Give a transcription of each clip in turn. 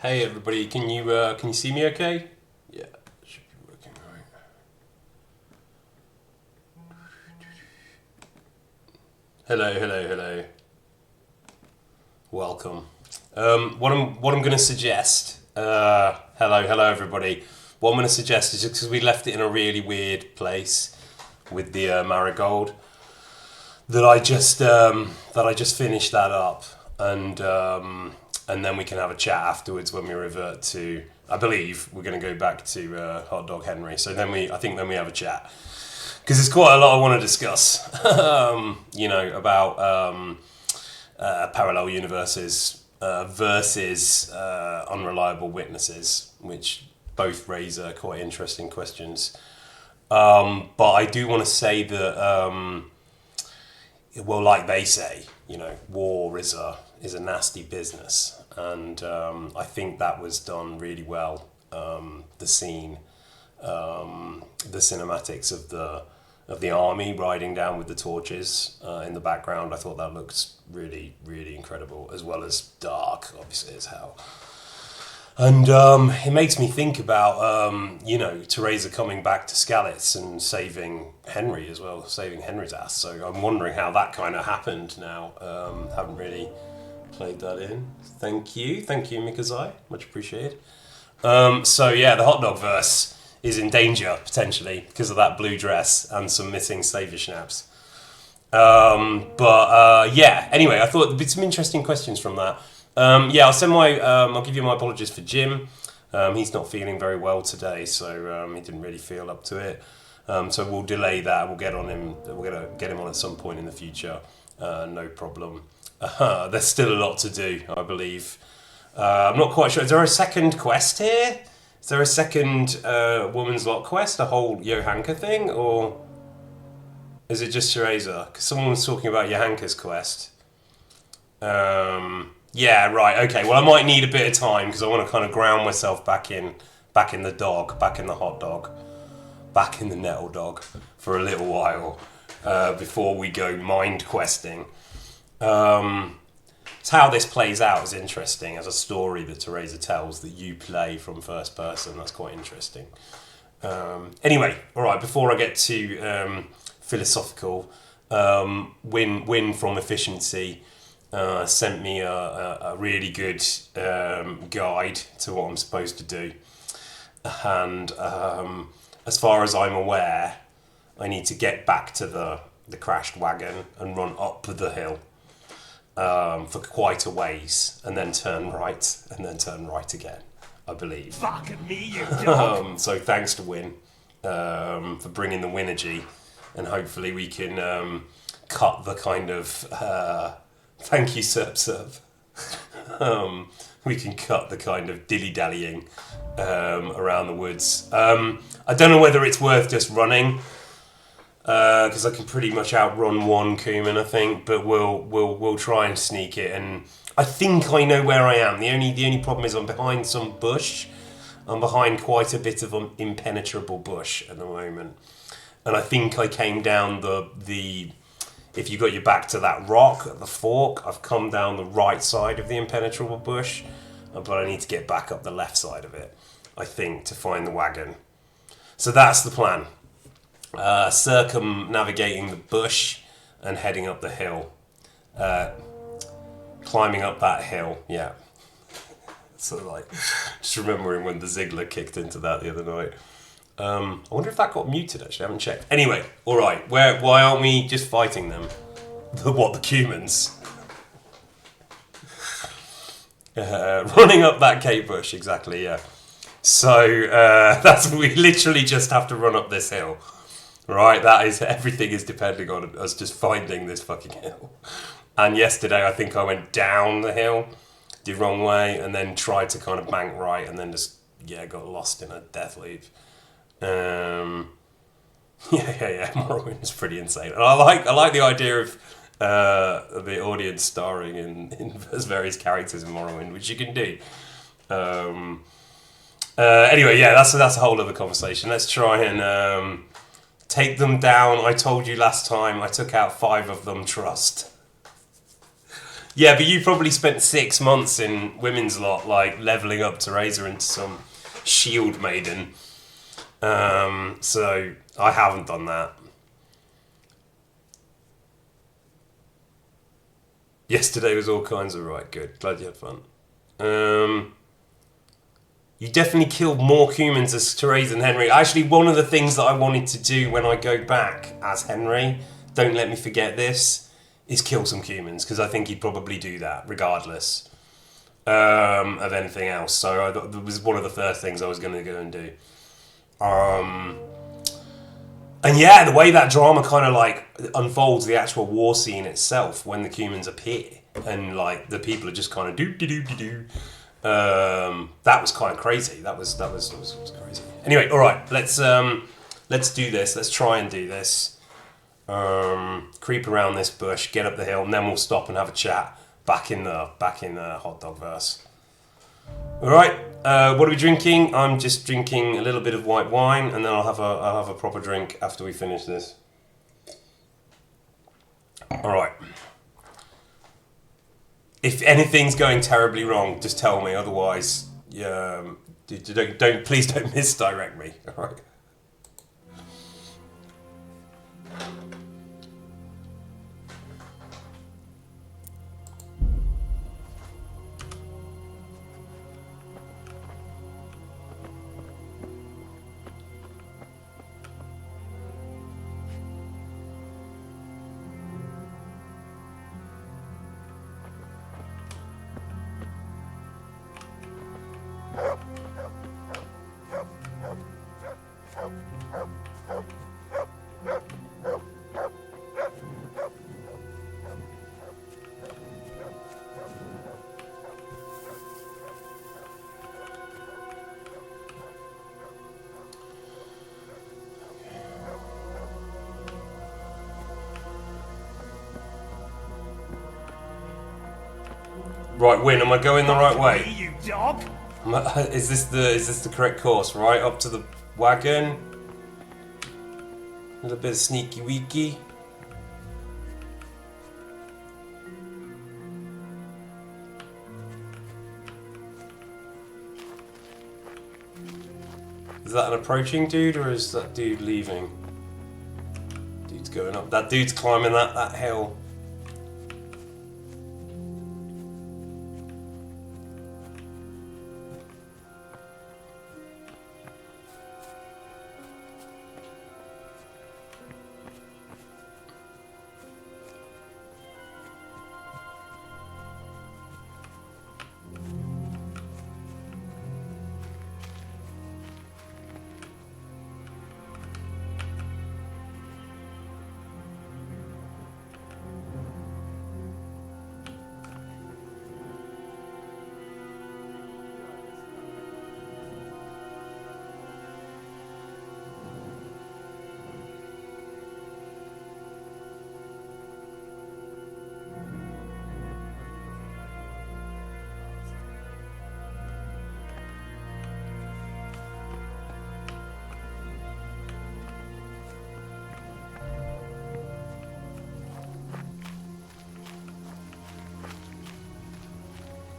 Hey everybody, can you see me okay? Yeah, should be working right. Hello, hello, hello. Welcome. What I'm gonna suggest. Hello everybody. What I'm gonna suggest is just because we left it in a really weird place with the marigold that I just finished that up and then we can have a chat afterwards when we revert to. I believe we're going to go back to Hot Dog Henry. So then we have a chat because there's quite a lot I want to discuss. About parallel universes versus unreliable witnesses, which both raise quite interesting questions. But I do want to say that. Well, like they say, war is a nasty business, and I think that was done really well. The scene, the cinematics of the army riding down with the torches in the background. I thought that looked really, really incredible, as well as dark, obviously as hell. And it makes me think about, Teresa coming back to Skalitz and saving Henry as well, saving Henry's ass. So I'm wondering how that kind of happened now. Haven't really played that in. Thank you, Mikazai. Much appreciated. The hot dog verse is in danger, potentially, because of that blue dress and some missing saviour schnaps. Anyway, I thought there'd be some interesting questions from that. I'll give you my apologies for Jim. He's not feeling very well today, so he didn't really feel up to it. So we'll delay that. We'll get on him. We're gonna get him on at some point in the future. No problem. There's still a lot to do, I believe. I'm not quite sure. Is there a second quest here? Is there a second Woman's Lot quest? A whole Johanka thing, or is it just Teresa? Because someone was talking about Johanka's quest. Yeah, right. Okay. Well, I might need a bit of time because I want to kind of ground myself back in the dog, back in the hot dog, back in the nettle dog for a little while before we go mind questing. It's how this plays out is interesting as a story that Teresa tells that you play from first person. That's quite interesting. Anyway, all right. Before I get to philosophical, win from efficiency. Sent me a really good guide to what I'm supposed to do. And as far as I'm aware, I need to get back to the crashed wagon and run up the hill for quite a ways, and then turn right, and then turn right again, I believe. Fucking me, you dog. So thanks to Win for bringing the Winergy, and hopefully we can cut the kind of... Thank you, Serp. We can cut the kind of dilly-dallying around the woods. I don't know whether it's worth just running, because I can pretty much outrun one Kuman, I think. But we'll try and sneak it. And I think I know where I am. The only problem is I'm behind some bush. I'm behind quite a bit of impenetrable bush at the moment, and I think I came down the. If you got your back to that rock at the fork, I've come down the right side of the impenetrable bush, but I need to get back up the left side of it, I think, to find the wagon. So that's the plan. Circumnavigating the bush and heading up the hill. Climbing up that hill, yeah. So just remembering when the Ziggler kicked into that the other night. I wonder if that got muted, actually. I haven't checked. Anyway, alright. Why aren't we just fighting them? The Cumans? Running up that Kate Bush, exactly, yeah. So, we literally just have to run up this hill. Right? Everything is depending on us just finding this fucking hill. And yesterday, I think I went down the hill the wrong way, and then tried to kind of bank right, and then just, got lost in a death loop. Morrowind is pretty insane, and I like the idea of the audience starring in various characters in Morrowind, which you can do. That's a whole other conversation. Let's try and take them down. I told you last time I took out 5 of them. Trust. Yeah, but you probably spent 6 months in women's lot, like leveling up Teresa into some shield maiden. So I haven't done that. Yesterday was all kinds of right. Good. Glad you had fun. You definitely killed more humans as Teresa and Henry. Actually, one of the things that I wanted to do when I go back as Henry, don't let me forget this, is kill some humans, because I think he'd probably do that regardless of anything else. So it was one of the first things I was going to go and do. And yeah, the way that drama kind of like unfolds, the actual war scene itself, when the humans appear and like the people are just kind of do do do do do. That was kind of crazy. That was crazy. Anyway, all right, let's do this. Let's try and do this. Creep around this bush, get up the hill, and then we'll stop and have a chat back in the hot dog verse. All right. What are we drinking? I'm just drinking a little bit of white wine, and then I'll have a proper drink after we finish this. All right. If anything's going terribly wrong, just tell me. Otherwise, please don't misdirect me. All right. Right, Win, am I going the right way? Me, you dog. Is this the correct course? Right up to the wagon. A little bit of sneaky weaky. Is that an approaching dude or is that dude leaving? Dude's going up. That dude's climbing that hill.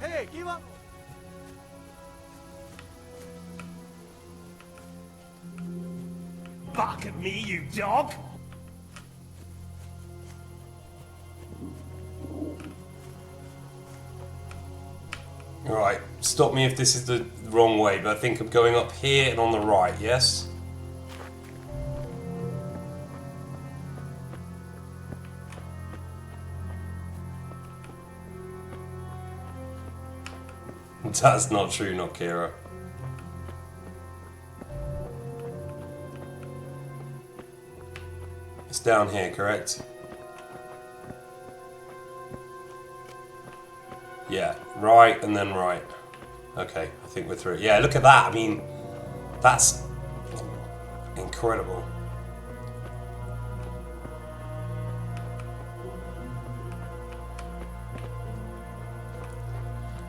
Hey, give up. Bark at me, you dog. Alright, stop me if this is the wrong way, but I think I'm going up here and on the right, yes? That's not true, Nokira. It's down here, correct? Yeah, right and then right. Okay, I think we're through. Yeah, look at that. I mean, that's incredible.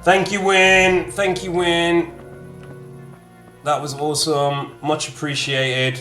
Thank you, Win. Thank you, Win. That was awesome. Much appreciated.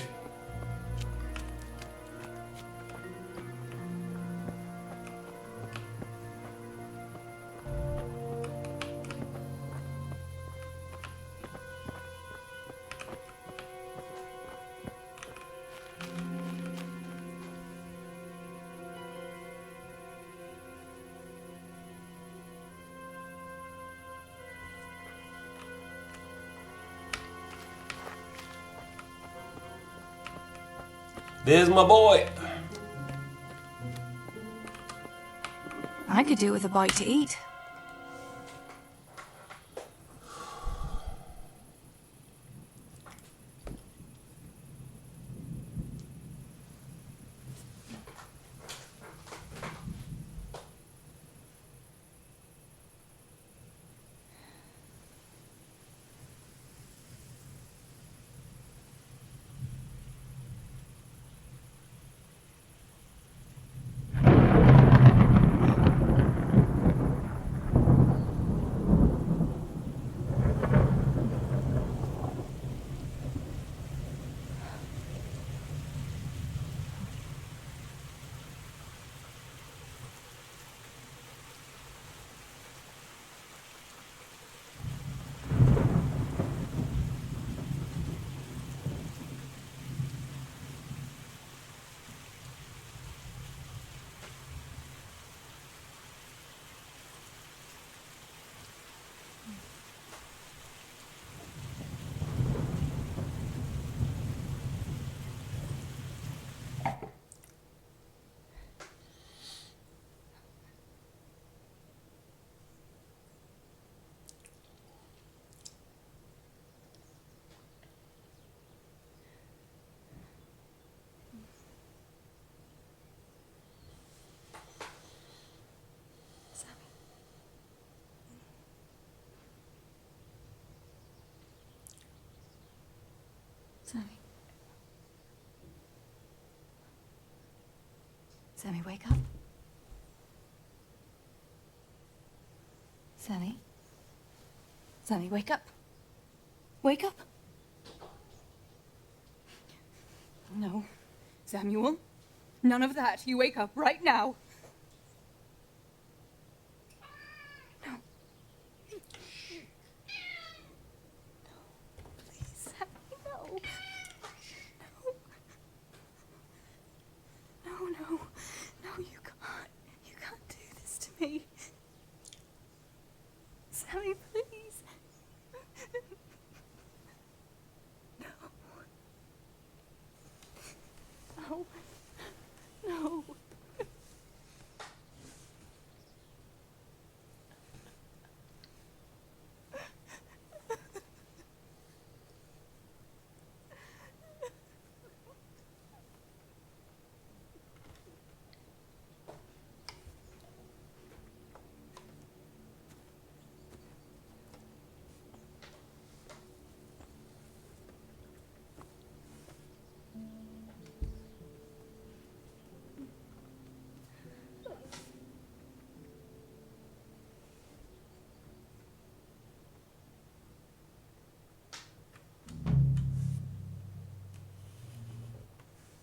There's my boy. I could do with a bite to eat. Sammy. Sammy, wake up. Sammy. Sammy, wake up. Wake up. No. Samuel. None of that. You wake up right now. No. No. Please, Sammy, no. No. No. No, you can't. You can't do this to me. Sammy, please. No. No. No.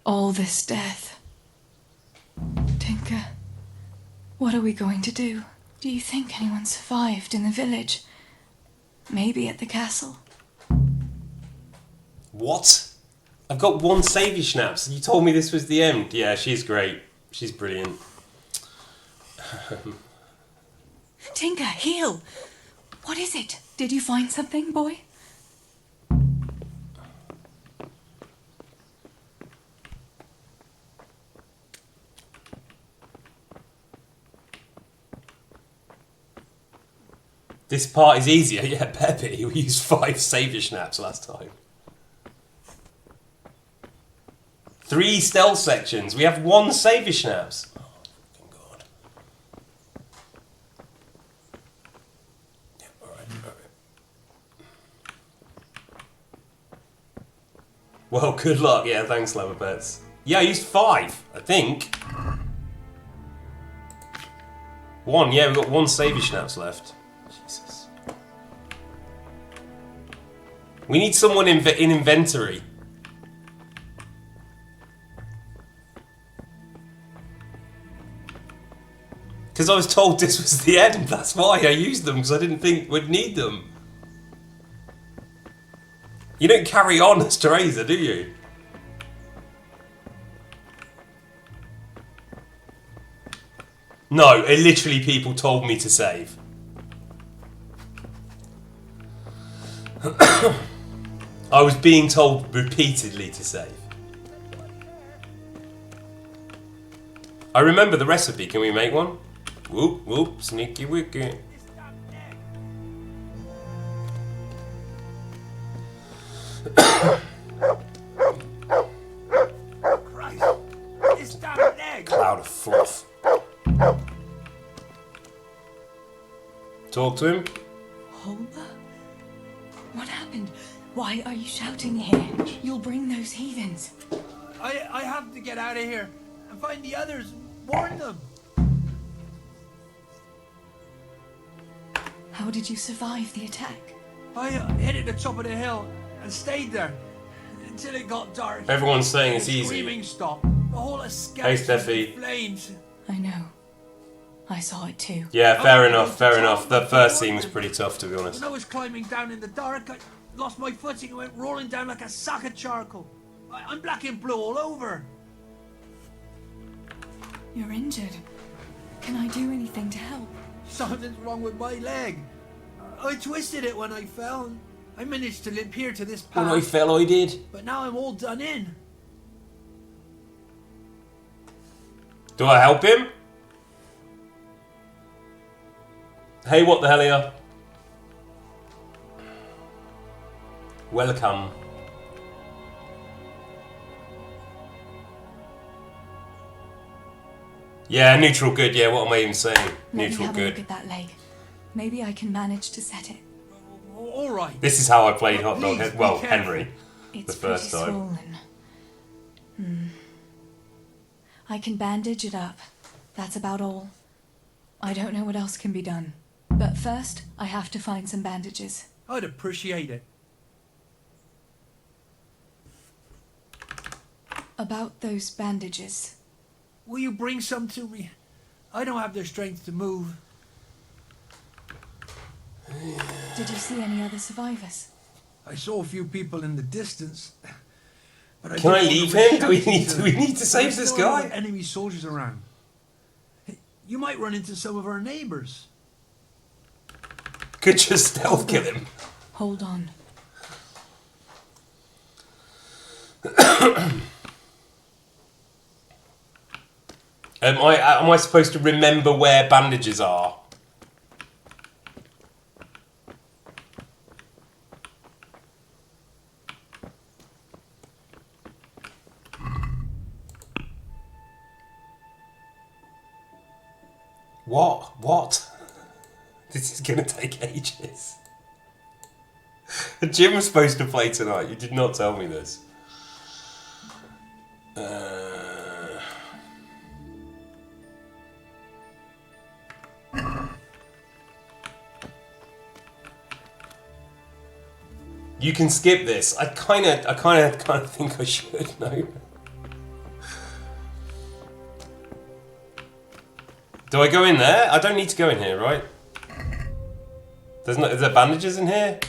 All this death. Tinker, what are we going to do? Do you think anyone survived in the village? Maybe at the castle? What? I've got one saviour schnapps. You told me this was the end. Yeah, she's great. She's brilliant. Tinker, heal! What is it? Did you find something, boy? This part is easier. Yeah, Peppy. We used 5 saviour schnapps last time. 3 stealth sections. We have 1 saviour schnapps. Oh, fucking God. Yeah, alright. Well, good luck. Yeah, thanks, Leather Pets. Yeah, I used 5, I think. 1, yeah, we've got 1 saviour schnapps left. Jesus. We need someone in inventory. Because I was told this was the end. That's why I used them, because I didn't think we'd need them. You don't carry on as Teresa, do you? No, it literally people told me to save. I was being told repeatedly to save. I remember the recipe. Can we make one? Whoop, whoop, sneaky wicky. Christ, this damn leg. Cloud of fluff. Talk to him. Holber? What happened? Why are you shouting here? You'll bring those heathens. I have to get out of here and find the others. Warn them. How did you survive the attack? I hit at the top of the hill and stayed there until it got dark. Everyone's saying it's The easy. screaming stopped. The whole escape Hey, Steffi. flames. I know. I saw it too. Yeah, fair enough, fair enough. The first scene was pretty tough, to be honest. When I was climbing down in the dark, I lost my footing and went rolling down like a sack of charcoal. I'm black and blue all over. You're injured. Can I do anything to help? Something's wrong with my leg. I twisted it when I fell. I managed to limp here to this path. When I fell, I did. But now I'm all done in. Do I help him? Hey, what the hell are you? Welcome. Yeah, neutral good. Yeah, what am I even saying? Let me Neutral have a look good. at that leg. Maybe I can manage to set it. All right. This is how I played Hot Dog. Please, be Well, careful. Henry. It's The first pretty time. swollen. I can bandage it up. That's about all. I don't know what else can be done. But first, I have to find some bandages. I'd appreciate it. About those bandages. Will you bring some to me? I don't have the strength to move. Did you see any other survivors? I saw a few people in the distance. But Can I didn't leave want to him? Do we risk need shouting do we need to save There's this still a lot guy? of enemy soldiers around. You might run into some of our neighbors. Could just stealth kill him. Hold on. Am I supposed to remember where bandages are? What? This is gonna take ages. Jim was supposed to play tonight. You did not tell me this. You can skip this. I kind of think I should. No. Do I go in there? I don't need to go in here, right? Is there bandages in here?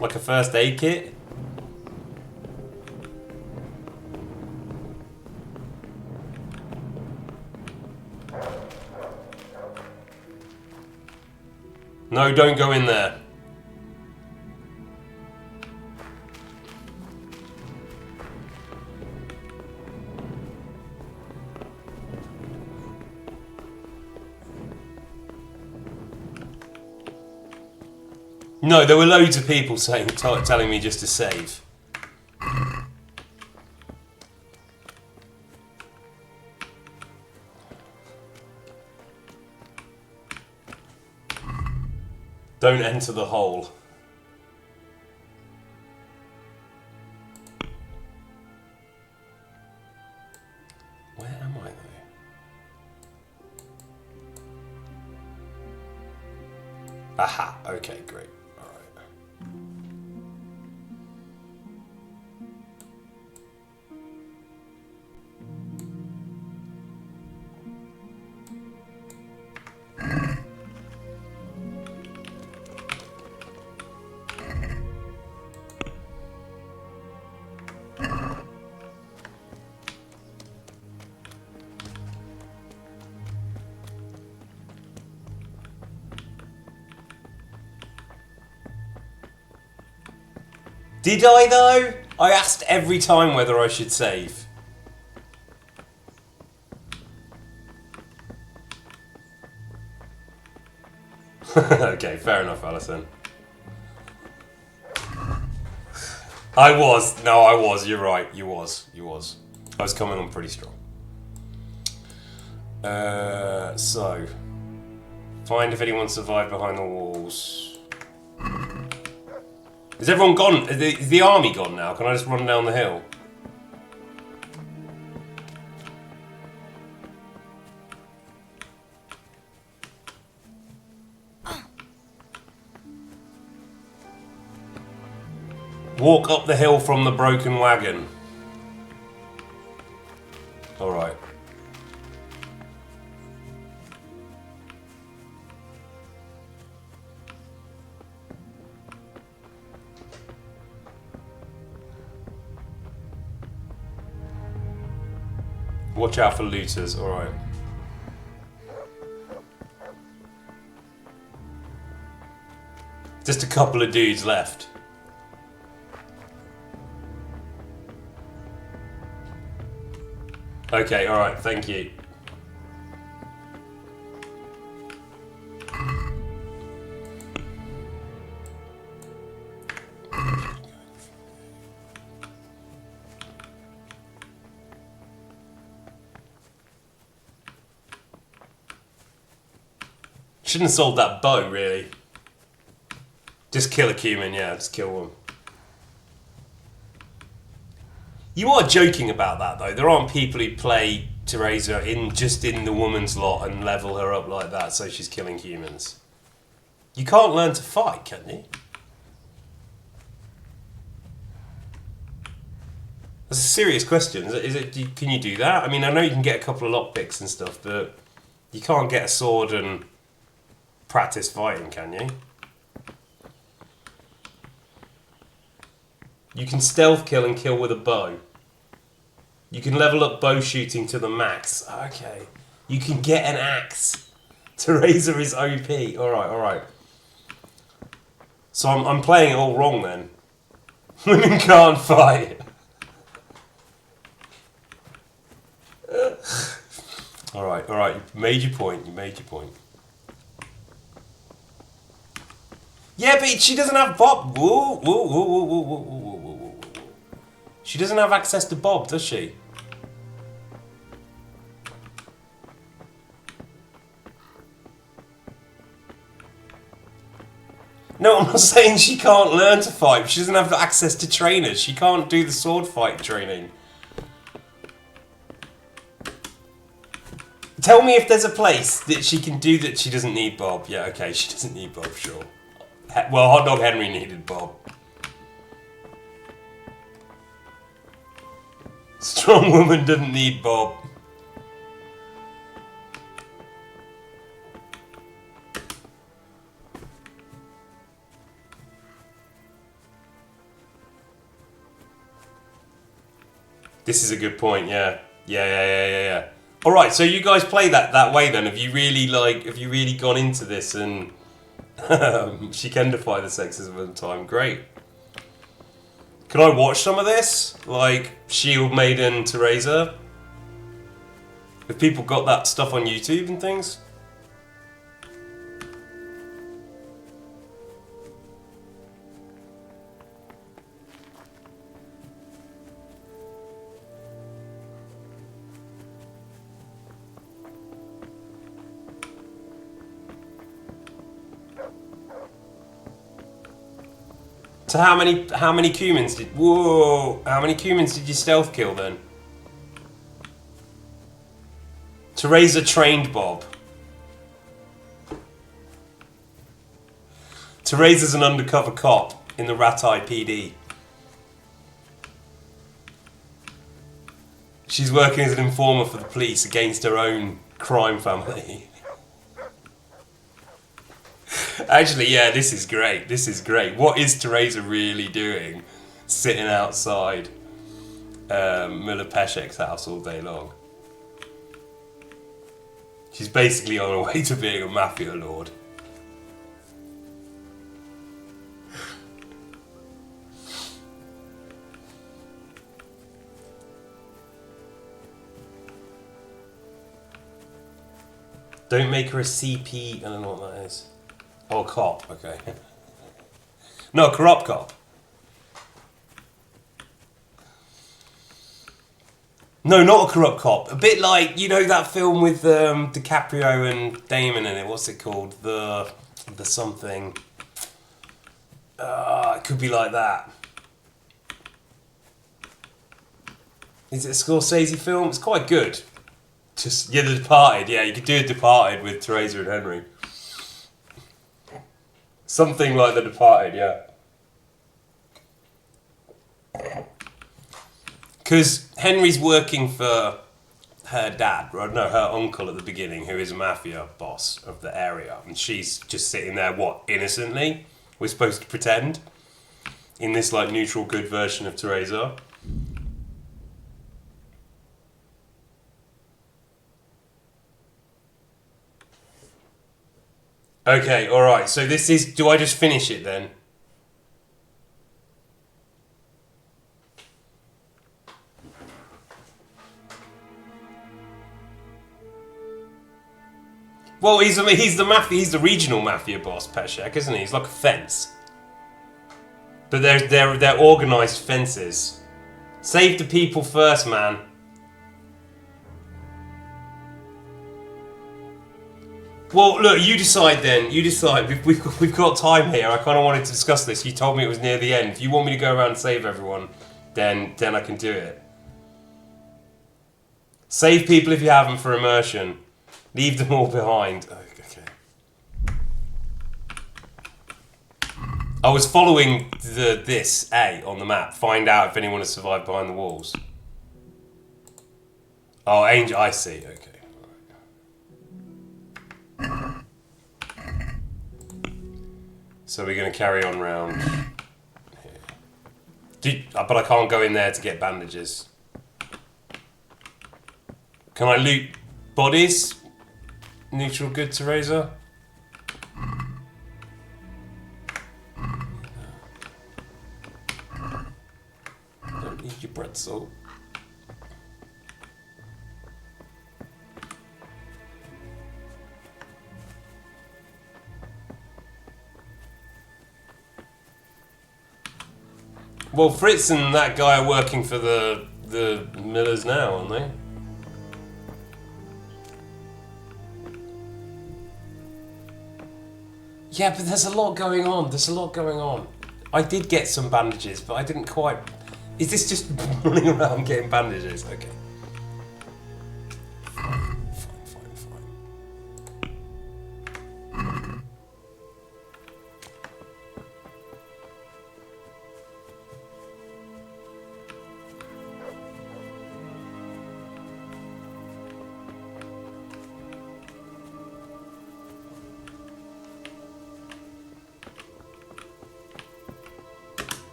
Like a first aid kit? No, don't go in there. No, there were loads of people telling me just to save. Don't enter the hole. Where am I though? Aha, okay, great. Alright. Did I though? I asked every time whether I should save. Okay, fair enough, Alison. I was. You're right. You was. I was coming on pretty strong. So, find if anyone survived behind the walls. Is everyone gone? Is the army gone now? Can I just run down the hill? Walk up the hill from the broken wagon. Alright. Watch out for looters, alright. Just a couple of dudes left. Okay, alright, thank you. Shouldn't have sold that bow, really. Just kill a cumin, yeah, just kill one. You are joking about that, though. There aren't people who play Theresa just in the woman's lot and level her up like that so she's killing humans. You can't learn to fight, can you? That's a serious question. Can you do that? I mean, I know you can get a couple of lockpicks and stuff, but you can't get a sword and practice fighting, can you? You can stealth kill and kill with a bow. You can level up bow shooting to the max. Okay. You can get an axe. Theresa is OP. Alright. So I'm playing it all wrong then. Women can't fight. Alright. You made your point. Yeah, but she doesn't have Bob. Whoa. She doesn't have access to Bob, does she? No, I'm not saying she can't learn to fight. She doesn't have access to trainers. She can't do the sword fight training. Tell me if there's a place that she can do that she doesn't need Bob. Yeah, okay, she doesn't need Bob, sure. Well, Hot Dog Henry needed Bob. Strong woman doesn't need Bob. This is a good point, yeah. Yeah. Alright, so you guys play that way then? Have you really gone into this and she can defy the sexism of the time? Great. Can I watch some of this? Like Shield Maiden Theresa? Have people got that stuff on YouTube and things? So how many cumins did... Whoa! How many cumins did you stealth kill then? Theresa trained Bob. Theresa's an undercover cop in the Rattay PD. She's working as an informer for the police against her own crime family. Actually, yeah, this is great. What is Theresa really doing? Sitting outside Miller Peshek's house all day long. She's basically on her way to being a mafia lord. Don't make her a CP. I don't know what that is. Oh, cop. Okay. No, corrupt cop. No, not a corrupt cop. A bit like, you know that film with DiCaprio and Damon in it. What's it called? The something. It could be like that. Is it a Scorsese film? It's quite good. Just The Departed. Yeah, you could do a Departed with Teresa and Henry. Something like The Departed. Yeah. Because Henry's working for her dad, or no, her uncle at the beginning, who is a mafia boss of the area, and she's just sitting there, what, innocently? We're supposed to pretend in this like neutral good version of Teresa. Okay, all right. So this is. Do I just finish it then? Well, he's the mafia. He's the regional mafia boss, Peshek, isn't he? He's like a fence. But they're organised fences. Save the people first, man. Well, look, you decide then. You decide. We've got time here. I kind of wanted to discuss this. You told me it was near the end. If you want me to go around and save everyone, then I can do it. Save people if you have them for immersion. Leave them all behind. Okay. I was following this A on the map. Find out if anyone has survived behind the walls. Oh, Angel. I see. Okay. So we're going to carry on round here. But I can't go in there to get bandages. Can I loot bodies? Neutral good, Teresa? Don't need your pretzel. Well, Fritz and that guy are working for the Millers now, aren't they? Yeah, but there's a lot going on. There's a lot going on. I did get some bandages, but I didn't quite... Is this just running around getting bandages? Okay. Fine.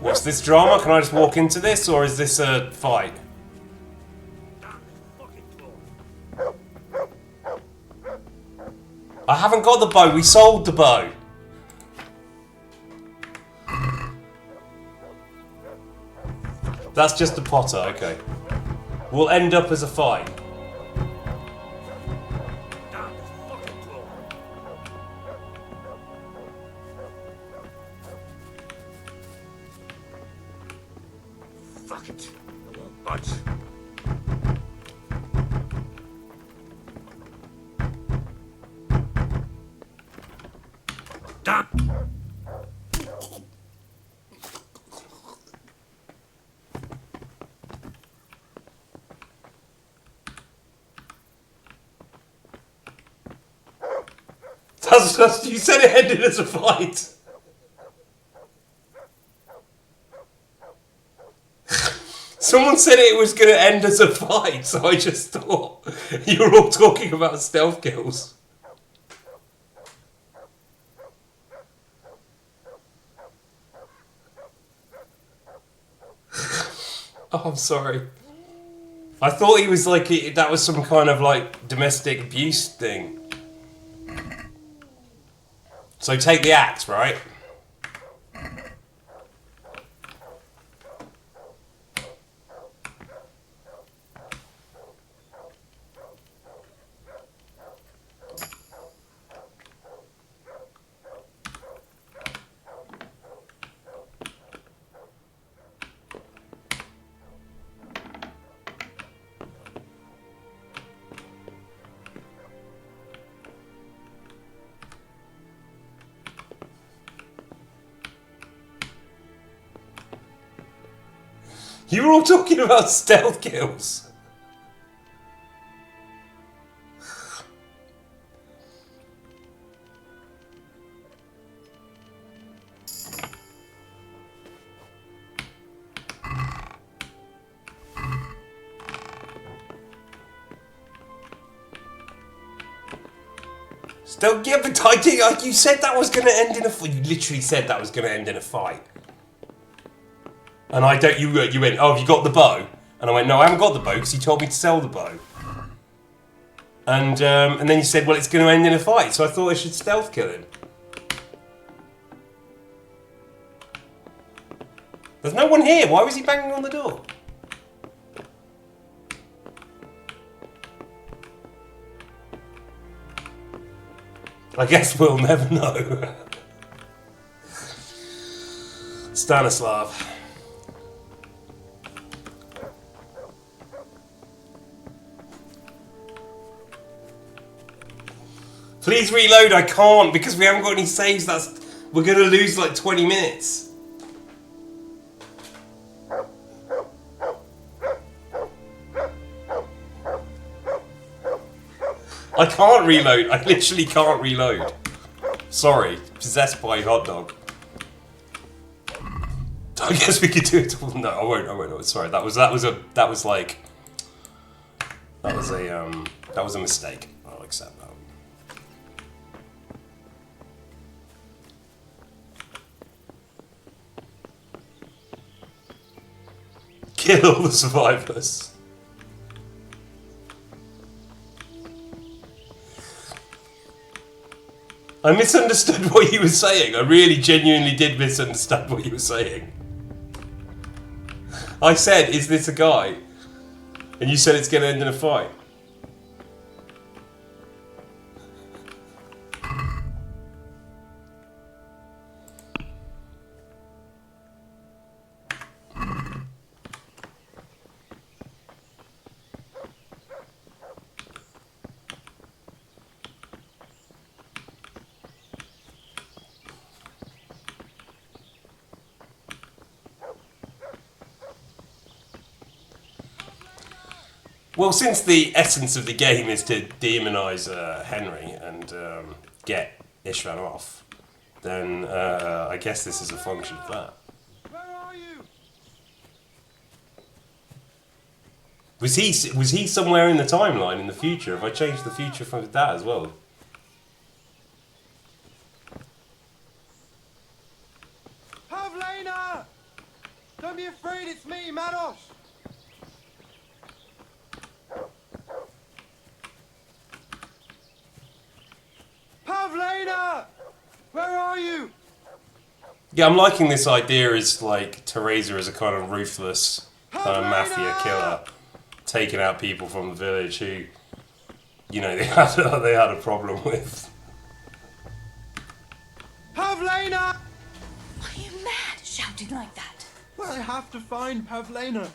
What's this drama? Can I just walk into this, or is this a fight? I haven't got the bow. We sold the bow. That's just a Potter. Okay. We'll end up as a fight. Fuck it. I won't budge. Damn. You said it ended as a fight. Someone said it was going to end as a fight, so I just thought you were all talking about stealth kills. Oh, I'm sorry. I thought he was like, that was some kind of like domestic abuse thing. So take the axe, right? You were all talking about stealth kills. Stealth, yeah, but you said that was going to end in a fight. You literally said that was going to end in a fight. And I don't. You went. Oh, have you got the bow? And I went. No, I haven't got the bow because he told me to sell the bow. And then you said, well, it's going to end in a fight, so I thought I should stealth kill him. There's no one here. Why was he banging on the door? I guess we'll never know. Stanislav. Please reload. I can't because we haven't got any saves. We're gonna lose like 20 minutes. I can't reload. I literally can't reload. Sorry, possessed by hot dog. I guess we could do it. No, I won't. Sorry, that was a mistake. I'll accept that. Kill all the survivors. I misunderstood what you were saying. I really genuinely did misunderstand what you were saying. I said, is this a guy? And you said it's going to end in a fight. Well, since the essence of the game is to demonize Henry and get Istvan off, then I guess this is a function of that. Where are you? Was he somewhere in the timeline in the future? Have I changed the future from that as well? Pavlena! Don't be afraid, it's me, Mados! Pavlena! Where are you? Yeah, I'm liking this idea as like Teresa as a kind of ruthless kind of mafia killer, taking out people from the village who, you know, they had a problem with. Pavlena! Are you mad, shouting like that? Well, I have to find Pavlena.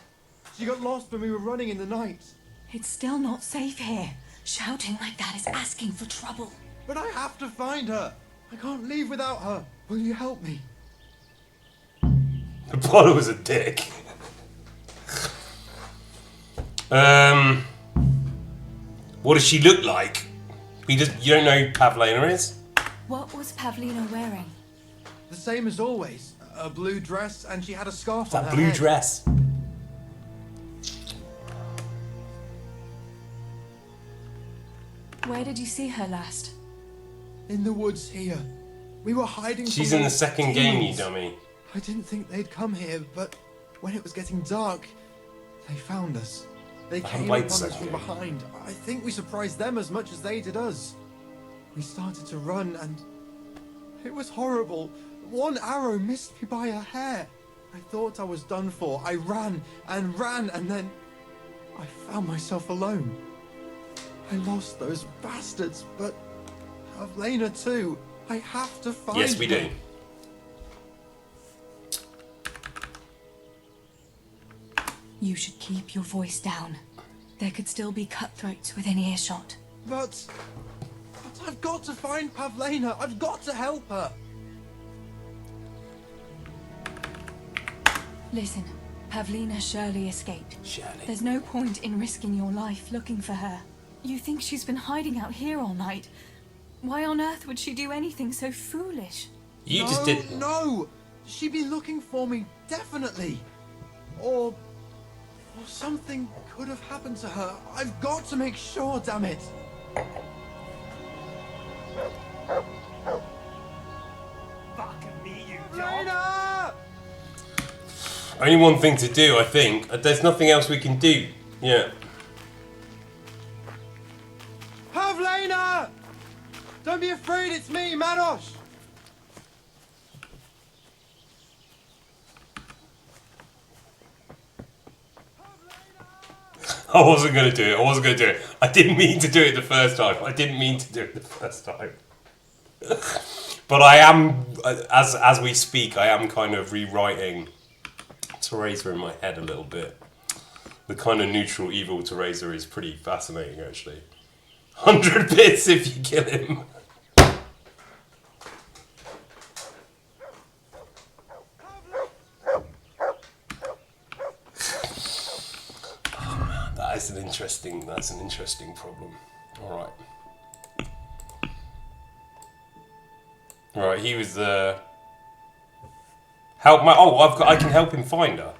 She got lost when we were running in the night. It's still not safe here. Shouting like that is asking for trouble. But I have to find her. I can't leave without her. Will you help me? Apollo was a dick. What does she look like? You don't know who Pavlena is? What was Pavlina wearing? The same as always. A blue dress, and she had a scarf on That her blue head. dress. Where did you see her last? In the woods here. We were hiding She's from in the second game, you demons. dummy. I didn't think they'd come here, but when it was getting dark, They found us. They haven't came played upon the us from second game. behind. I think we surprised them as much as they did us. We started to run and it was horrible. One arrow missed me by a hair. I thought I was done for. I ran and ran and then I found myself alone. I lost those bastards, but Pavlena too. I have to find Yes, we do. her. You should keep your voice down. There could still be cutthroats within earshot. But I've got to find Pavlena. I've got to help her. Listen, Pavlina surely escaped. Shirley. There's no point in risking your life looking for her. You think she's been hiding out here all night? Why on earth would she do anything so foolish? You no, just did. No, she'd be looking for me, definitely. Or something could have happened to her. I've got to make sure, damn it. Fucking me, you dog. Pavlena! Only one thing to do, I think. There's nothing else we can do. Yeah. Pavlena! Don't be afraid, it's me, Marosh. I wasn't going to do it. I wasn't going to do it. I didn't mean to do it the first time. I didn't mean to do it the first time. But I am, as we speak, I am kind of rewriting Teresa in my head a little bit. The kind of neutral evil Teresa is pretty fascinating, actually. 100 bits if you kill him. That's an interesting problem. All right. All right, he was the help my. Oh, I can help him find her.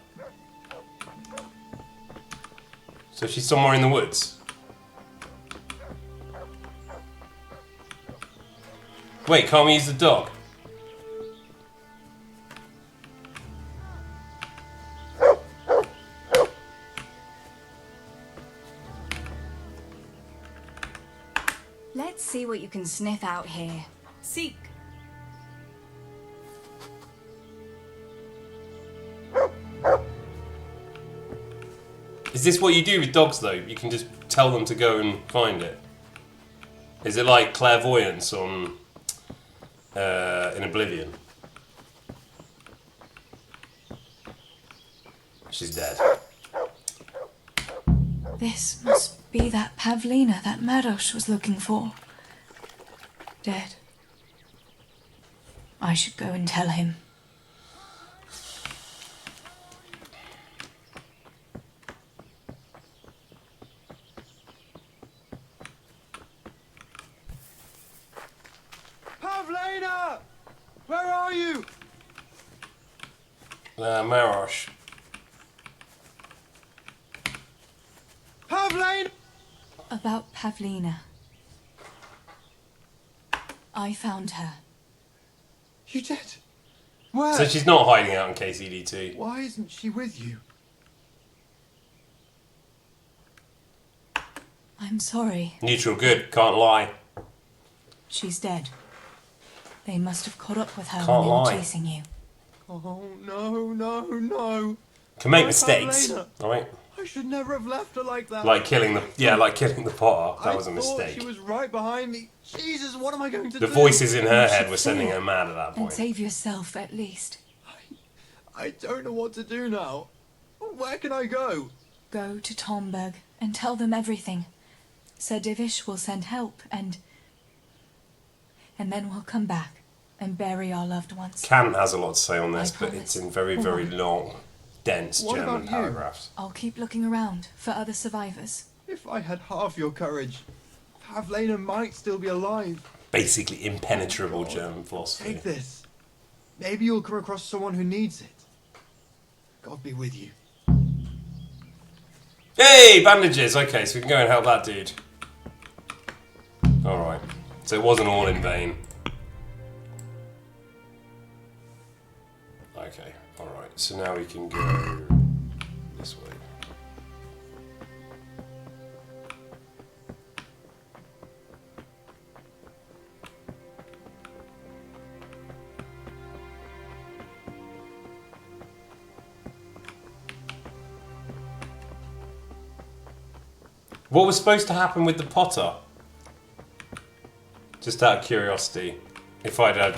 So she's somewhere in the woods. Wait, can't we use the dog? Let's see what you can sniff out here. Seek. Is this what you do with dogs, though? You can just tell them to go and find it. Is it like clairvoyance on in Oblivion? She's dead. This must be that Pavlina that Marosh was looking for. Dead. I should go and tell him. Pavlena! Where are you? Marosh. Pavlena! About Pavlina. I found her. You did? Where? So she's not hiding out in KCD2. Why isn't she with you? I'm sorry. Neutral good, can't lie. She's dead. They must have caught up with her Can't when they were lie. chasing you. Oh, no. Can make Why mistakes, Pavlena? right? I should never have left her like that. Like killing the Potter. That was a I thought mistake. she was right behind me. Jesus, what am I going to The do? voices in her You head should were sending feel her mad at that And point. save yourself, at least. I don't know what to do now. Where can I go? Go to Tomberg and tell them everything. Sir Divish will send help and then we'll come back and bury our loved ones. Cant has a lot to say on this, I but promise. it's in very, very long, dense What German about you? paragraphs. I'll keep looking around for other survivors. If I had half your courage, Pavlena might still be alive. Basically impenetrable German philosophy. Take this. Maybe you'll come across someone who needs it. God be with you. Hey, bandages! Okay, so we can go and help that dude. Alright. So it wasn't all in vain. Okay, alright. So now we can go this way. What was supposed to happen with the Potter? Just out of curiosity. If I'd had...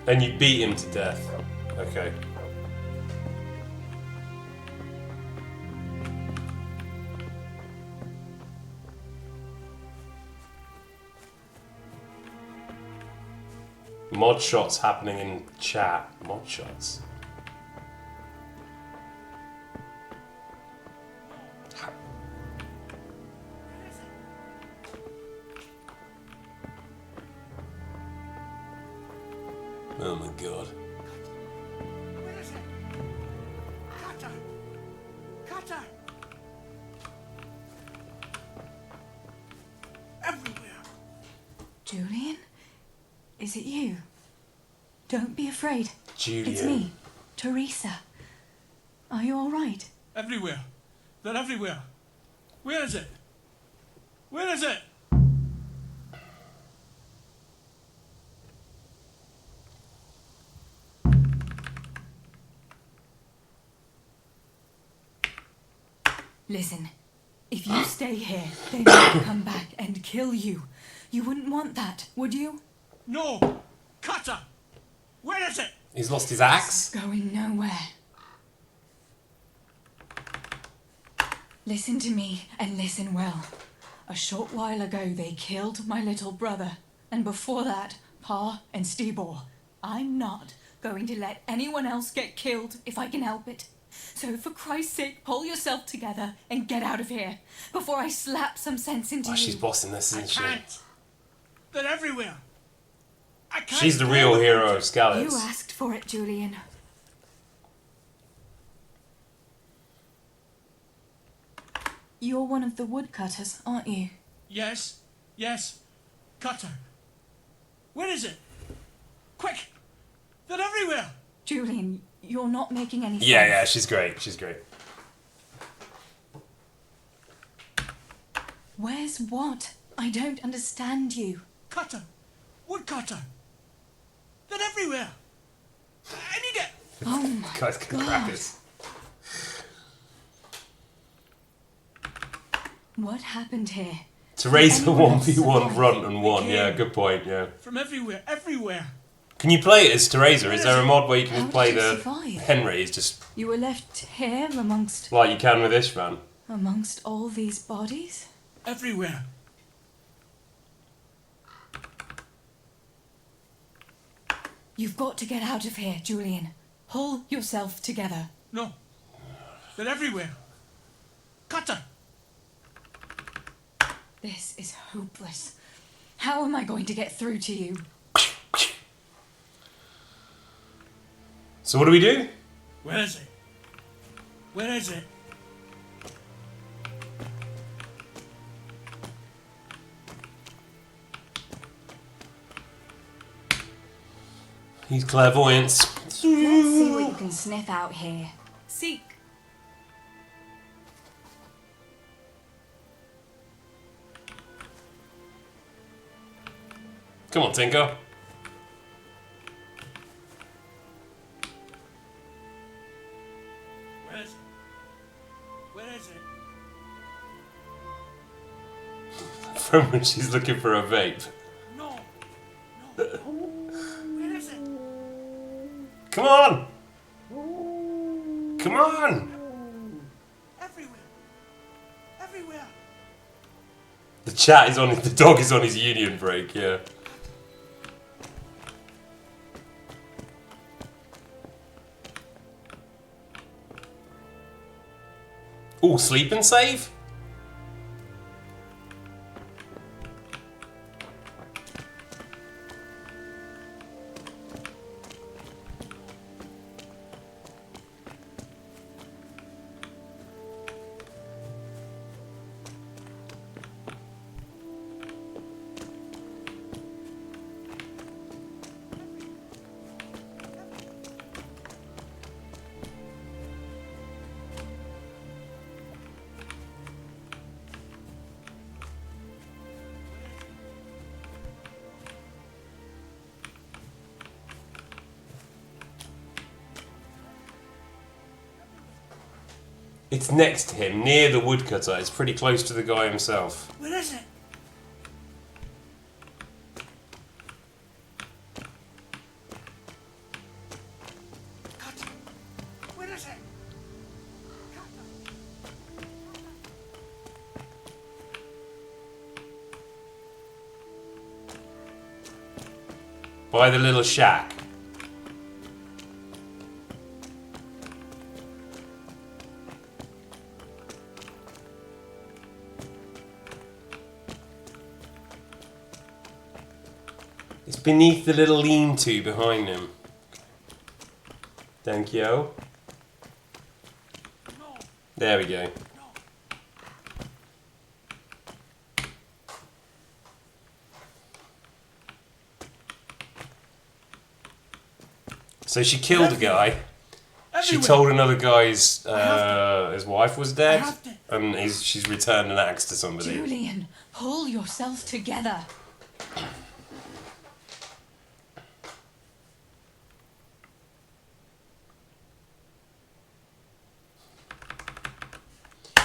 And you beat him to death. Okay. Mod shots happening in chat. Mod shots. Oh my god. Where is it? Cutter! Cutter! Everywhere! Julian? Is it you? Don't be afraid. Julian. It's me, Teresa. Are you all right? Everywhere. They're everywhere. Where is it? Where is it? Listen, if you stay here, they might come back and kill you. You wouldn't want that, would you? No! Cutter! Where is it? He's lost his axe. Going nowhere. Listen to me and listen well. A short while ago they killed my little brother, and before that, Pa and Stibor. I'm not going to let anyone else get killed if I can help it. So for Christ's sake, pull yourself together and get out of here before I slap some sense into Oh, you. she's bossing this, I isn't she? can't. They're everywhere. I can't. She's the deal real with hero it. of Skalitz. You asked for it, Julian. You're one of the woodcutters, aren't you? Yes. Yes. Cutter. Where is it? Quick! They're everywhere! Julian, you're not making any sense. Yeah, she's great. She's great. Where's what? I don't understand you. Cutter! Woodcutter! They're everywhere! I need it! Oh my Guys can God. crack this. What happened here? To raise a Anyone else 1v1 survive? grunt and one. They Yeah, came. good point, yeah. From everywhere, everywhere! Can you play it as Teresa? Is there a mod where you can How just play did you the survive? Henry? Is just You were left here amongst like you can with Ishvan. all these bodies? Everywhere! You've got to get out of here, Julian. Pull yourself together. No. They're everywhere! Cutter! This is hopeless. How am I going to get through to you? So what do we do? Where is it? Where is it? He's clairvoyance. Let's see what you can sniff out here. Seek. Come on, Tinker. Where is it? Where is it? From when she's looking for a vape. No! No! Where is it? Come on! Come on! Everywhere. Everywhere. The chat is on. The dog is on his union break. Yeah. Oh, sleep and save. It's next to him, near the woodcutter. It's pretty close to the guy himself. Where is it? Cutter. Where is it? By the little shack. It's beneath the little lean-to behind him. Thank you. No. There we go. So she killed a guy. She Everywhere. told another guy's have his wife was dead, I have to- and she's returned an axe to somebody. Julian, pull yourself together.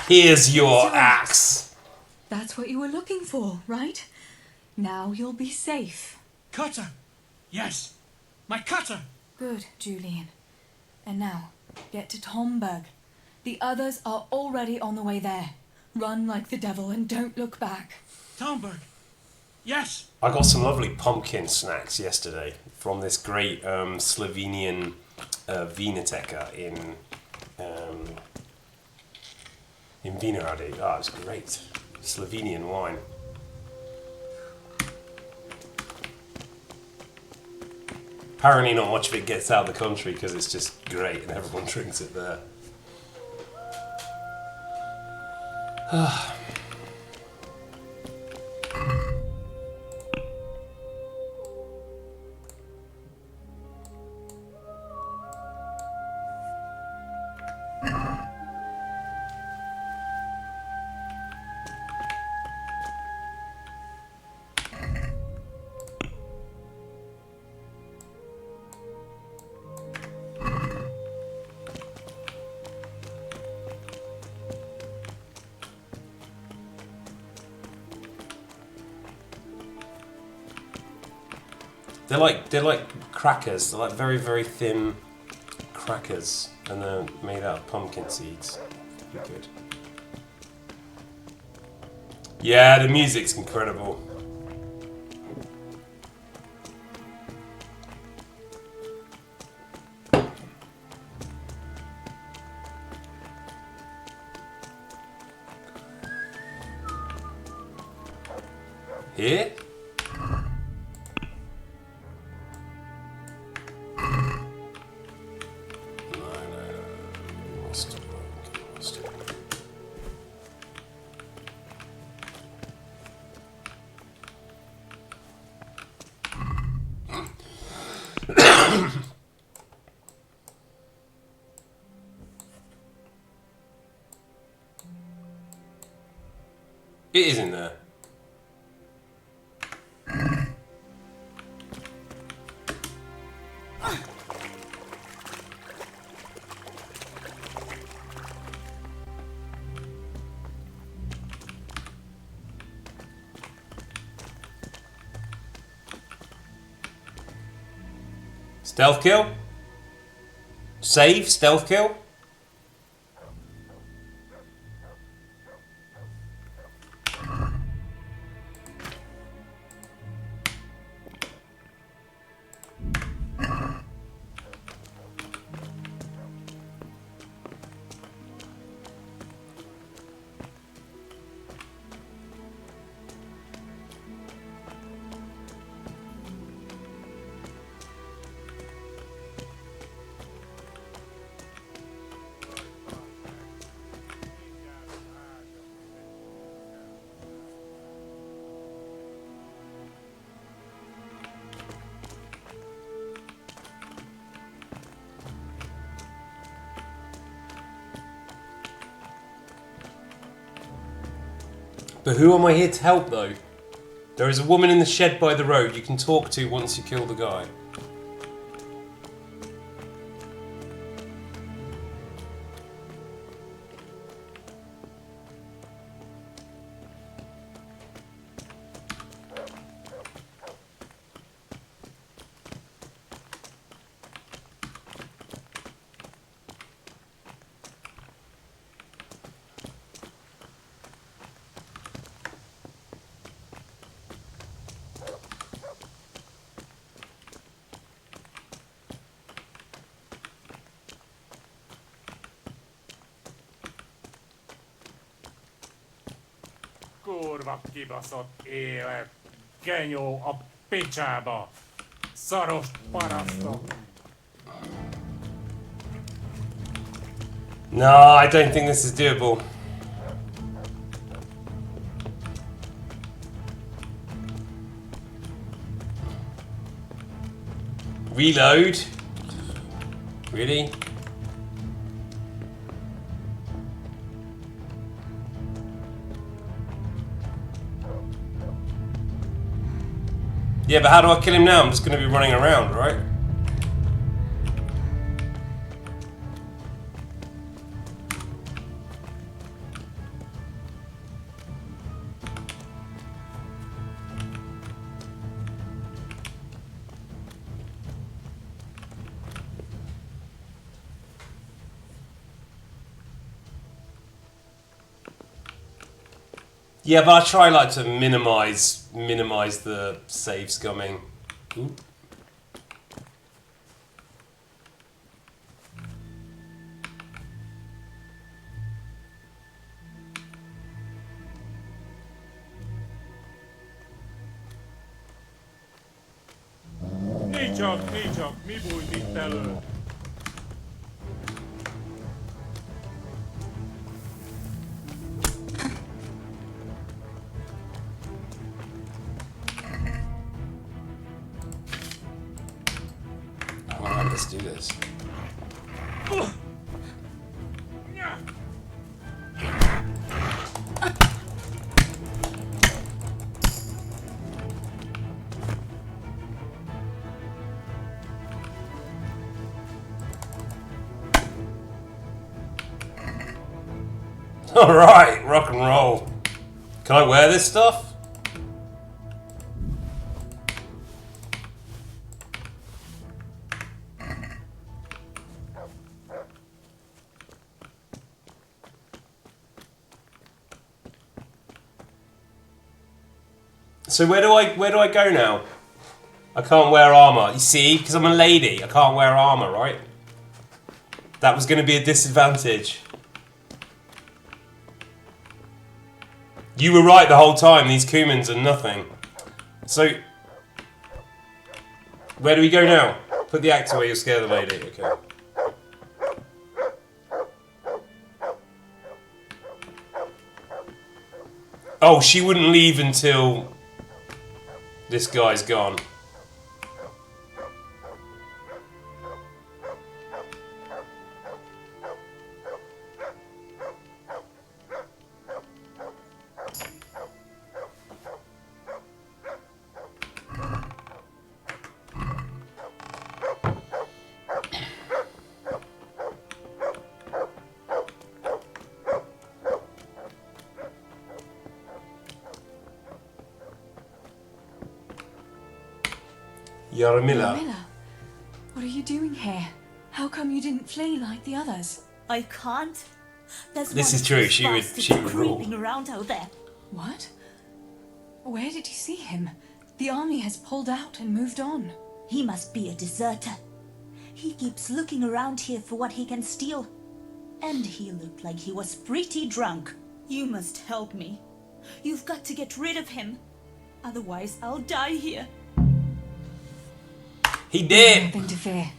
Here's your axe. That's what you were looking for, right? Now you'll be safe. Cutter. Yes. My cutter. Good, Julian. And now, get to Tomberg. The others are already on the way there. Run like the devil and don't look back. Tomberg. Yes. I got some lovely pumpkin snacks yesterday from this great Slovenian Vinateka in Vinohrady. Oh, it was great. Slovenian wine. Apparently not much of it gets out of the country because it's just great and everyone drinks it there. They're like crackers. They're like very, very thin crackers, and they're made out of pumpkin seeds. Be good. Yeah, the music's incredible. Here? It is in there. Stealth kill? Save? Stealth kill? But who am I here to help, though? There is a woman in the shed by the road you can talk to once you kill the guy. Kurva kibaszott élet. Genyó a picsába. Szaros parasztok. No, I don't think this is doable. Reload? Really? Yeah, but how do I kill him now? I'm just going to be running around, right? Yeah, but I try like to minimize the save scumming. Ooh. Nincs csak, mi bújt itt elő? Alright, let's do this. Alright, rock and roll. Can I wear this stuff? So where do I go now? I can't wear armor. You see, because I'm a lady, I can't wear armor, right? That was going to be a disadvantage. You were right the whole time. These Kumans are nothing. So where do we go now? Put the axe away. You'll scare the lady. Okay. Oh, she wouldn't leave until this guy's gone. Yaramila. Miller, what are you doing here? How come you didn't flee like the others? I can't. There's This one is of true, those she would bastards rule. creeping around out there. What? Where did you see him? The army has pulled out and moved on. He must be a deserter. He keeps looking around here for what he can steal. And he looked like he was pretty drunk. You must help me. You've got to get rid of him. Otherwise, I'll die here. He did. Nothing to fear.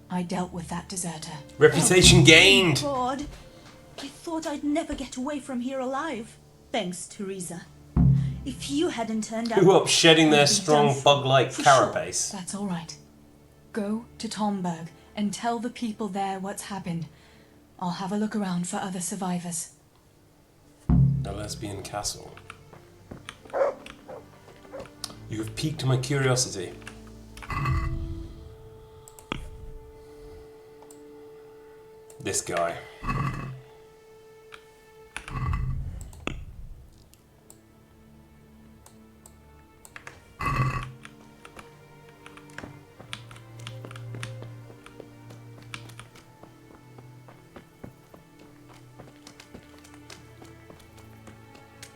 I dealt with that deserter. Reputation gained. God, I thought I'd never get away from here alive. Thanks, Teresa. If you hadn't turned out... Who up shedding their I'd be strong done for- bug-like for sure. carapace? That's all right. Go to Tomberg and tell the people there what's happened. I'll have a look around for other survivors. The lesbian castle. You have piqued my curiosity. This guy.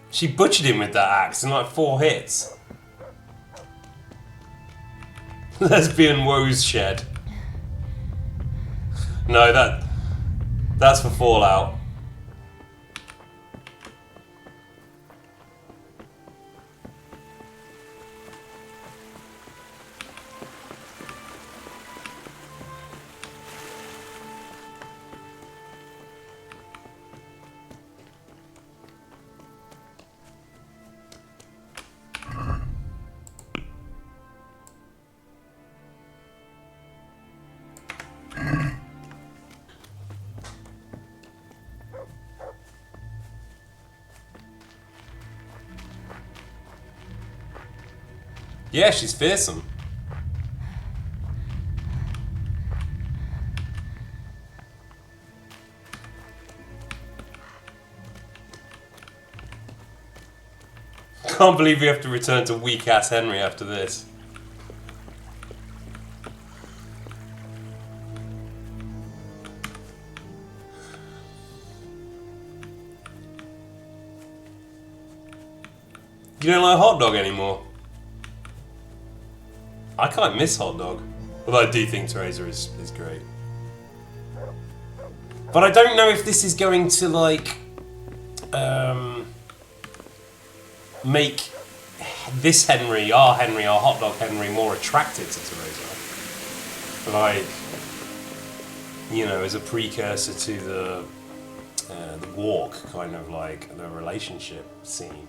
She butchered him with that axe in like 4 hits. Lesbian woes shed. No, that's for Fallout. Yeah, she's fearsome. Can't believe we have to return to weak-ass Henry after this. You don't like hot dog anymore? I can't miss hot dog. Although I do think Teresa is great. But I don't know if this is going to, like, make this Henry, our hot dog Henry, more attracted to Teresa. Like, you know, as a precursor to the walk, kind of like the relationship scene.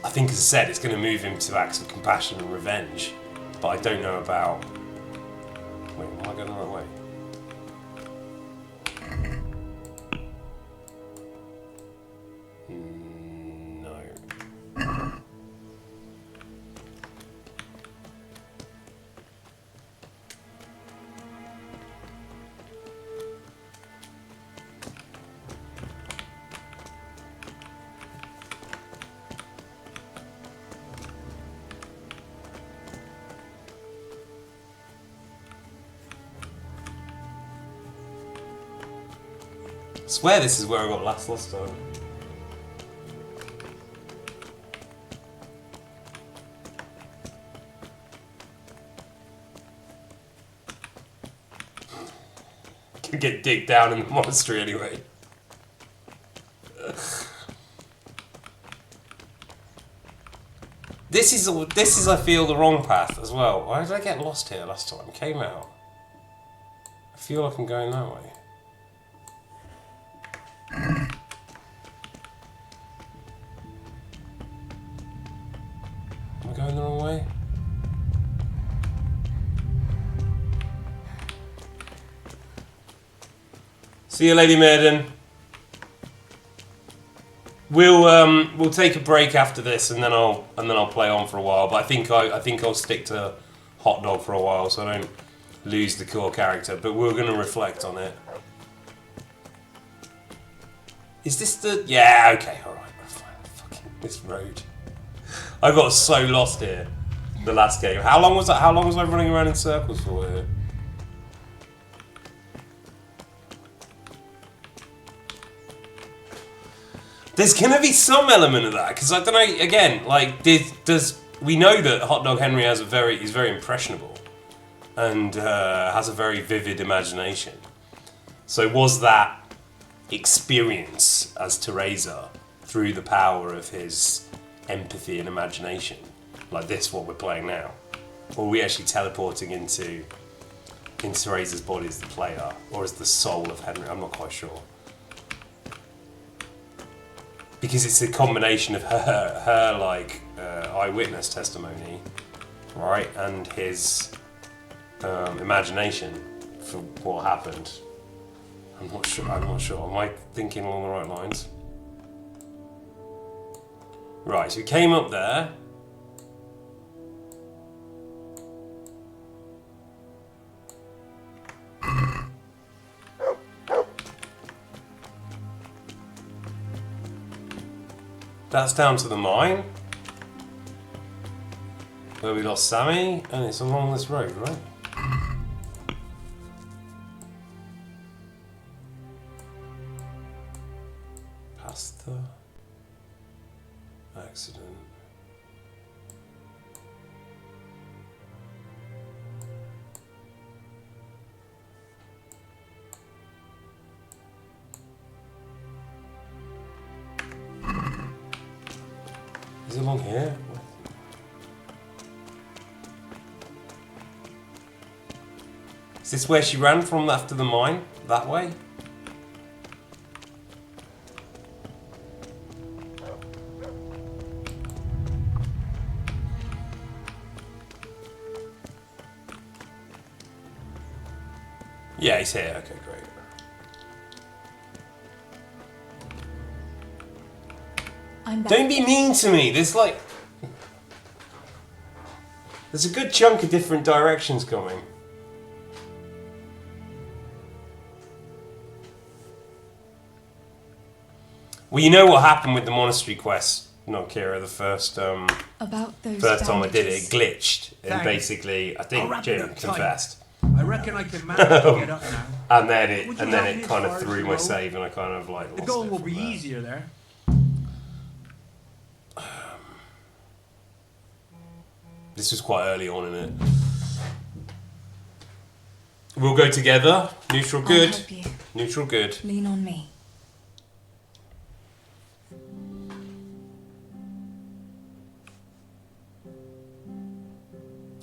I think, as I said, it's going to move him to acts of compassion and revenge, but I don't know about... Wait, am I going the right way? No. I swear this is where I got last time. Can get digged down in the monastery anyway. This is I feel the wrong path as well. Why did I get lost here last time? Came out. I feel like I'm going that way. Am I going the wrong way? See you, Lady Maiden. We'll take a break after this, and then I'll play on for a while. But I think I'll stick to hot dog for a while, so I don't lose the core character. But we're gonna reflect on it. Is this the? Yeah. Okay. All right. We're fine. Fucking this road. I got so lost here. The last game. How long was that? How long was I running around in circles for here? There's gonna be some element of that, because I don't know. Again, like, does we know that Hot Dog Henry is very impressionable, and has a very vivid imagination. So was that experience as Teresa through the power of his empathy and imagination, like this, what we're playing now, or are we actually teleporting into Teresa's body as the player, or as the soul of Henry? I'm not quite sure. Because it's a combination of her like eyewitness testimony, right, and his imagination for what happened. I'm not sure. Am I thinking along the right lines? Right, so we came up there. That's down to the mine. Where we lost Sammy, and it's along this road, right? Past the accident. Is it along here? Is this where she ran from after the mine? That way? Yeah, he's here. Okay, great. I'm back. Don't be mean to me. There's like... There's a good chunk of different directions coming. Well, you know what happened with the monastery quest, not Kira, the first About those time I did it, it bandages. glitched. And Thanks. basically, I I'll think wrap it Jim up tight. confessed. I reckon I can manage to get up now. And then Would it you and then help me it as kind far of as threw the my road? save and I kind of like The lost going it will from be there. easier there. This was quite early on in it. We'll go together. Neutral I'll good. help you. Neutral good. Lean on me.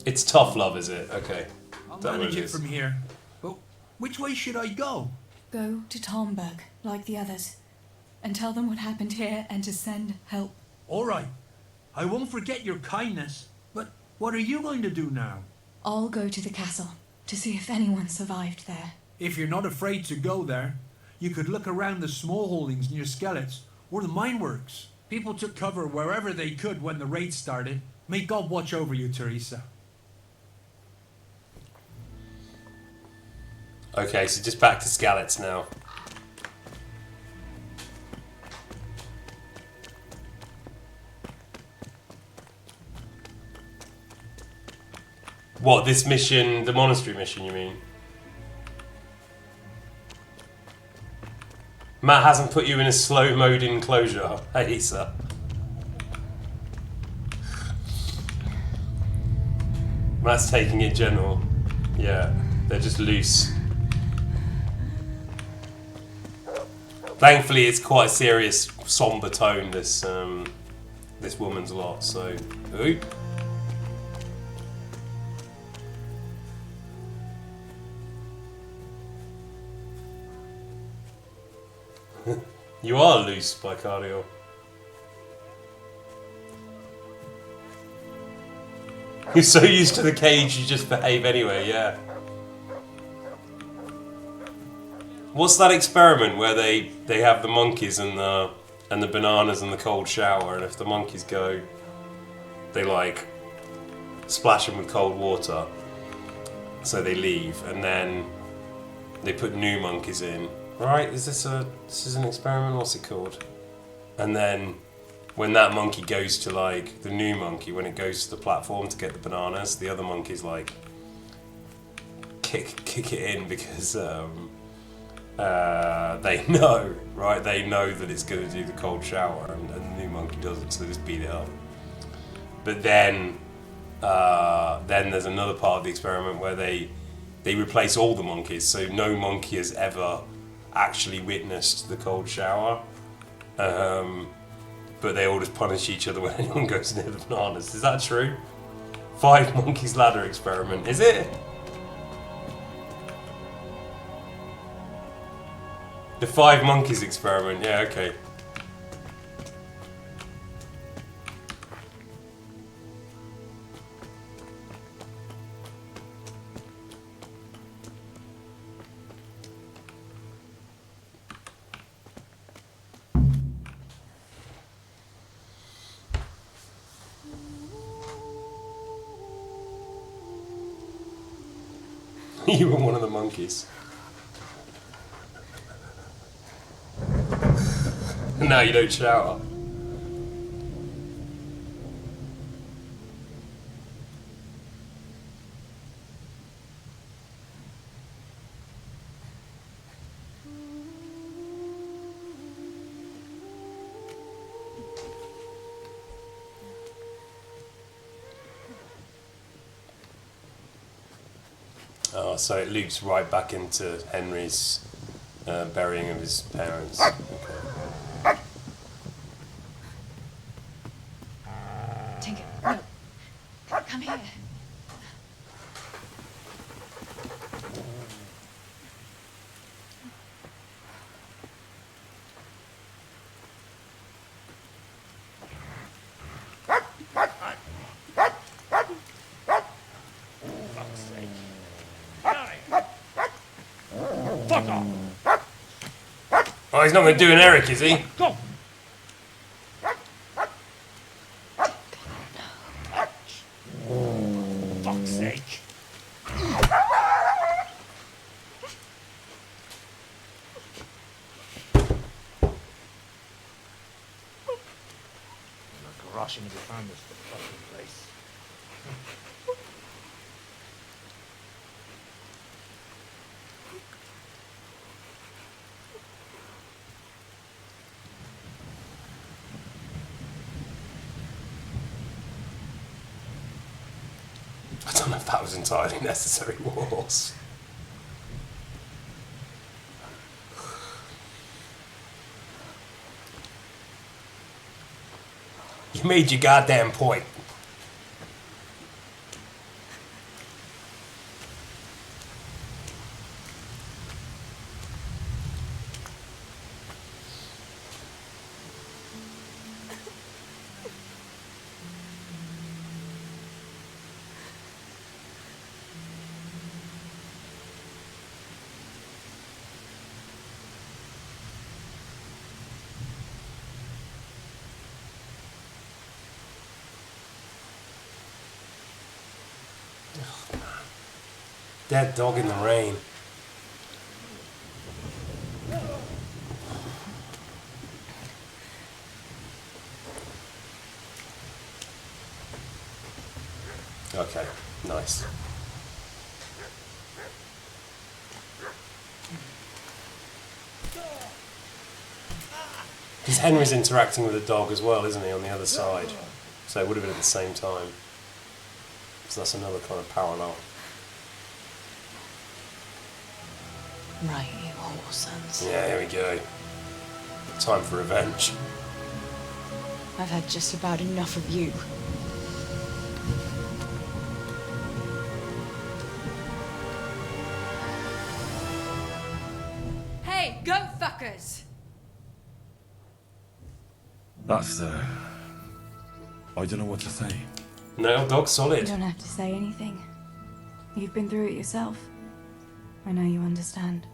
It's tough love, is it? Okay. I'll That manage what it it is. from here. But which way should I go? Go to Tomberg, like the others, and tell them what happened here and to send help. All right. I won't forget your kindness. But what are you going to do now? I'll go to the castle to see if anyone survived there. If you're not afraid to go there, you could look around the small holdings near Skellets or the mine works. People took cover wherever they could when the raid started. May God watch over you, Teresa. Okay, so just back to Skallets now. What, this mission, the monastery mission, you mean? Matt hasn't put you in a slow mode enclosure, hey, sir. Matt's taking it general. Yeah, they're just loose. Thankfully, it's quite a serious, somber tone. This this woman's lot. So, ooh. You are loose, Bicardio. You're so used to the cage, you just behave anyway. Yeah. What's that experiment where they have the monkeys and the bananas and the cold shower, and if the monkeys go, they like splash them with cold water, so they leave, and then they put new monkeys in. Right? This is an experiment. What's it called? And then when that monkey goes to like the new monkey, when it goes to the platform to get the bananas, the other monkeys like kick it in because they know, right? They know that it's going to do the cold shower, and the new monkey doesn't, so they just beat it up. But then there's another part of the experiment where they replace all the monkeys, so no monkey has ever actually witnessed the cold shower. But they all just punish each other when anyone goes near the bananas. Is that true? 5 monkeys ladder experiment, is it? The 5 monkeys experiment, yeah, okay. You were one of the monkeys. Now you don't shower. Oh, so it loops right back into Henry's burying of his parents. Okay. Tinker, no. Come here. Fuck off! Oh, he's not going to do an Eric, is he? Go! Fuck's sake! Like rushing to find this fucking place. I don't know if that was entirely necessary, Wars. You made your goddamn point. Dead dog in the rain. Okay, nice. Because Henry's interacting with the dog as well, isn't he, on the other side? So it would have been at the same time. So that's another kind of parallel. Right, you whoresons. Yeah, here we go. Time for revenge. I've had just about enough of you. Hey, go fuckers! That's I don't know what to say. No, dog You solid. don't have to say anything. You've been through it yourself. I know you understand.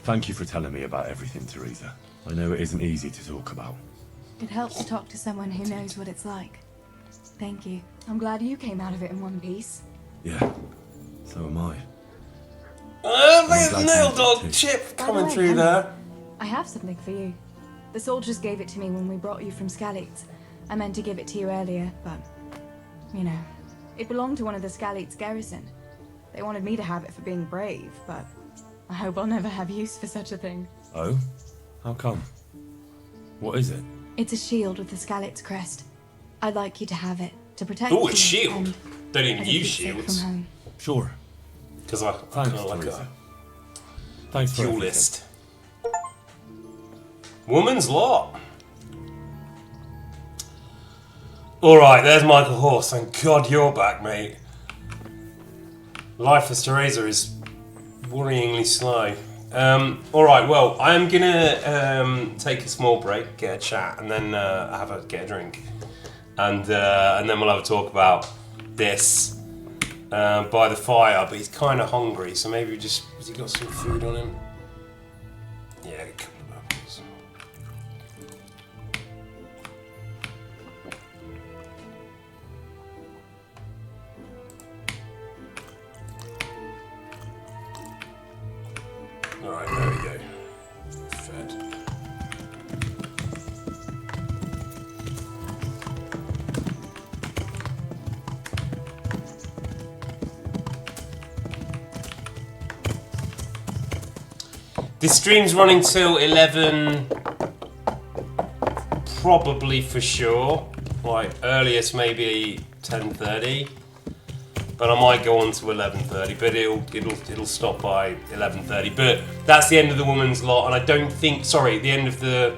Thank you for telling me about everything, Teresa. I know it isn't easy to talk about. It helps to talk to someone who knows what it's like. Thank you. I'm glad you came out of it in one piece. Yeah, so am I. There's glad nail you dog did too. chip By the coming way, through Henry, there. I have something for you. The soldiers gave it to me when we brought you from Skalitz. I meant to give it to you earlier, but, you know, it belonged to one of the Skalitz garrison. They wanted me to have it for being brave, but I hope I'll never have use for such a thing. Oh? How come? What is it? It's a shield with the Skalitz crest. I'd like you to have it to protect Oh, you. a shield. and Don't even ever keep use safe shields. From home. Sure. Because I Thanks, kind of like Teresa. a Thanks for everything. duelist. Woman's lot. Alright, there's Michael Horse. Thank God you're back, mate. Life as Teresa is worryingly slow. Alright, well, I'm gonna take a small break, get a chat, and then get a drink. And then we'll have a talk about this by the fire, but he's kind of hungry, so maybe has he got some food on him? Yeah, a couple of apples. Alright, there we go. Fed. This stream's running till 11, probably for sure. Like earliest maybe 10:30, but I might go on to 11:30. But it'll stop by 11:30. But that's the end of the woman's lot, and I don't think. Sorry, the end of the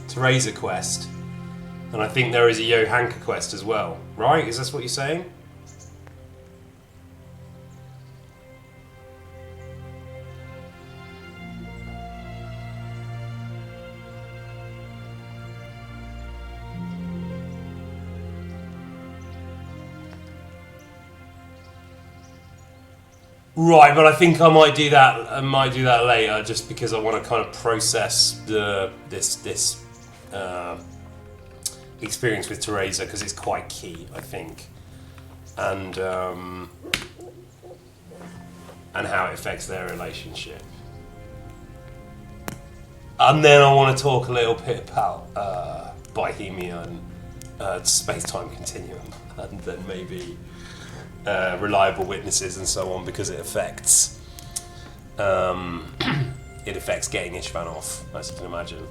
Teresa quest, and I think there is a Johanka quest as well. Right? Is that what you're saying? Right, but I think I might do that. I might do that later, just because I want to kind of process this experience with Teresa, because it's quite key, I think, and how it affects their relationship. And then I want to talk a little bit about Bohemian space-time continuum, and then maybe. Reliable witnesses and so on, because it affects getting Ishvan off, as you can imagine.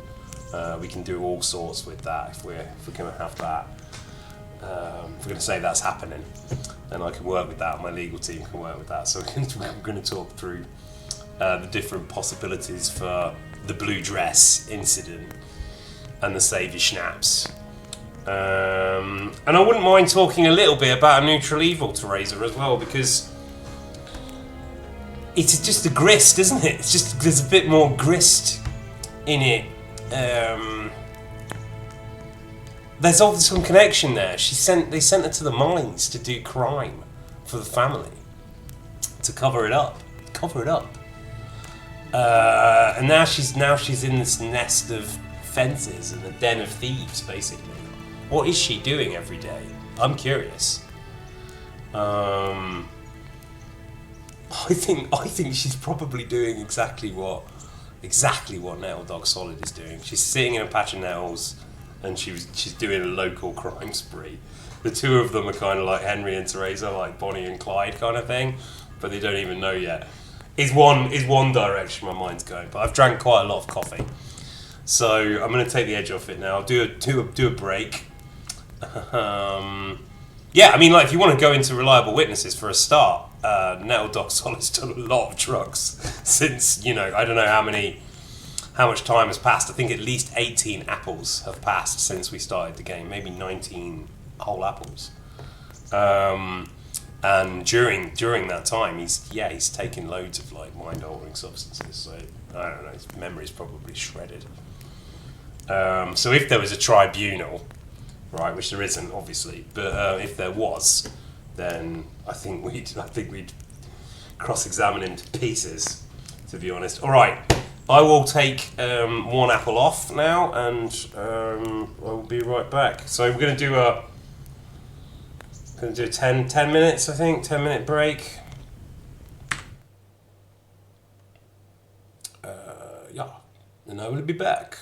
We can do all sorts with that if we're going to have that. If we're going to say that's happening, then I can work with that. My legal team can work with that. So we're going to talk through the different possibilities for the blue dress incident and the Saviour Schnapps. And I wouldn't mind talking a little bit about a neutral evil Teresa as well, because it's just a grist, isn't it? It's just there's a bit more grist in it. There's obviously some connection there. They sent her to the mines to do crime for the family, to cover it up. And now she's in this nest of fences and a den of thieves, basically. What is she doing every day? I'm curious. I think she's probably doing exactly what Nettle Dog Solid is doing. She's sitting in a patch of nettles, and she's doing a local crime spree. The two of them are kind of like Henry and Teresa, like Bonnie and Clyde kind of thing, but they don't even know yet. Is one direction my mind's going, but I've drank quite a lot of coffee, so I'm going to take the edge off it now. I'll do a break. Yeah, I mean, like, if you want to go into reliable witnesses for a start, Nettle Dog Solid's done a lot of drugs since, I don't know how much time has passed. I think at least 18 apples have passed since we started the game, maybe 19 whole apples. And during that time, he's taken loads of like mind-altering substances. So I don't know, his memory's probably shredded. So if there was a tribunal. Right, which there isn't, obviously, but if there was, then I think we'd cross-examine him to pieces, to be honest. All right, I will take one apple off now, and I'll be right back. So we're going to do 10 minutes, I think, 10-minute break. Yeah, and I will be back.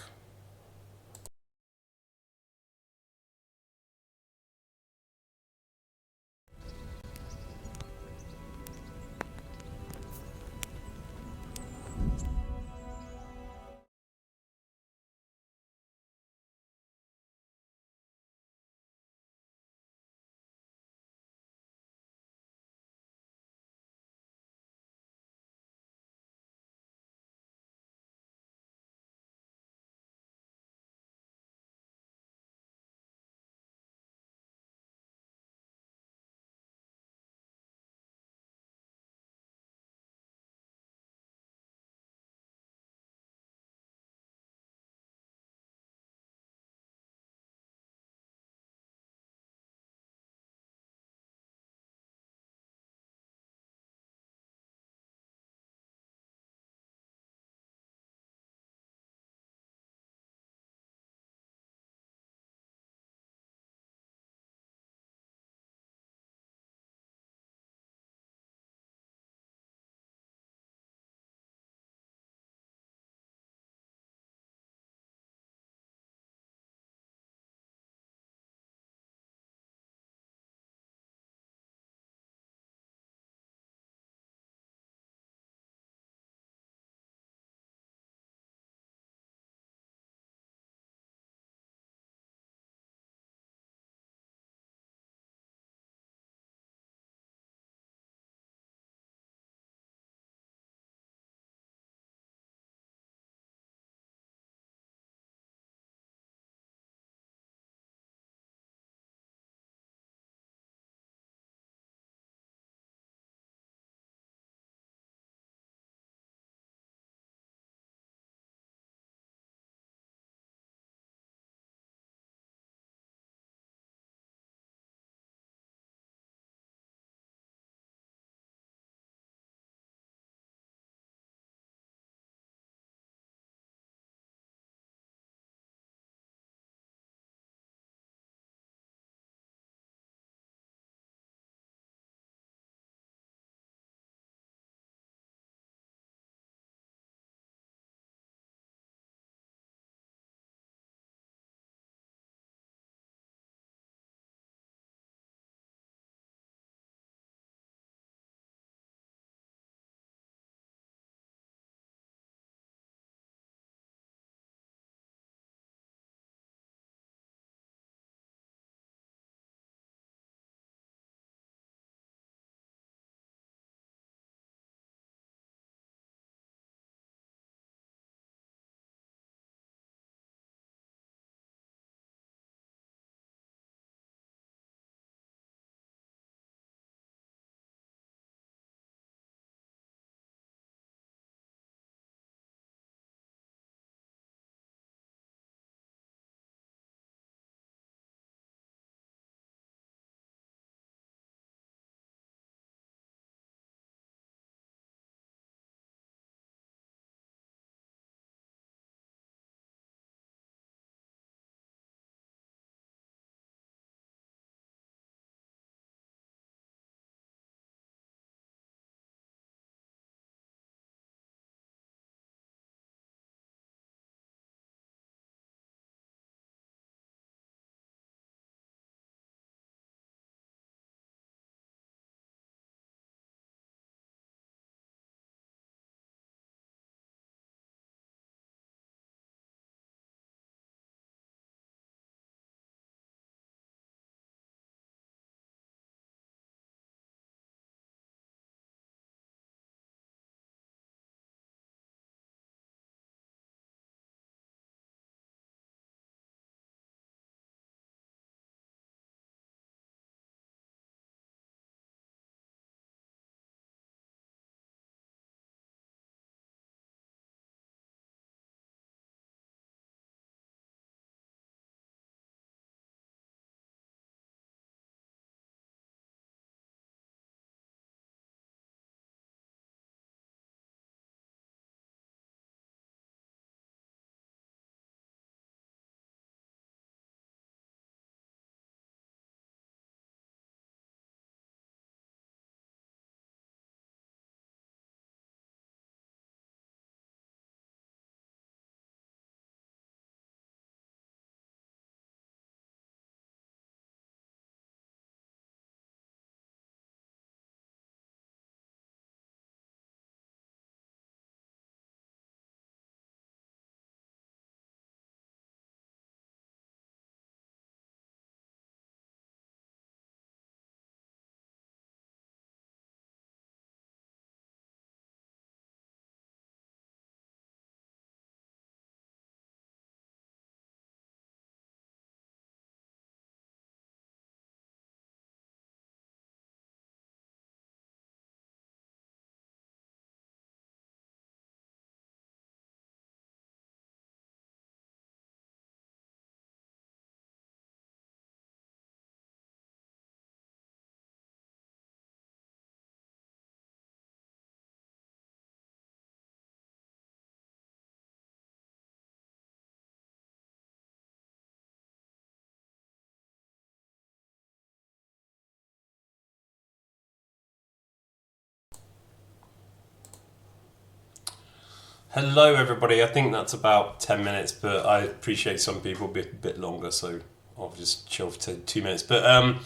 Hello, everybody. I think that's about 10 minutes, but I appreciate some people a bit longer, so I'll just chill for 2 minutes. But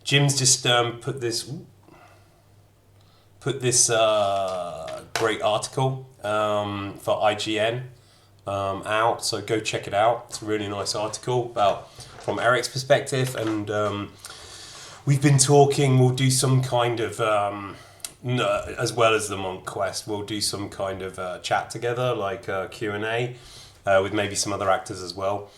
Jim's just put this great article for IGN out, so go check it out. It's a really nice article from Eric's perspective, and we've been talking. We'll do some kind of as well as the Monk Quest, we'll do some kind of chat together, like Q&A, with maybe some other actors as well.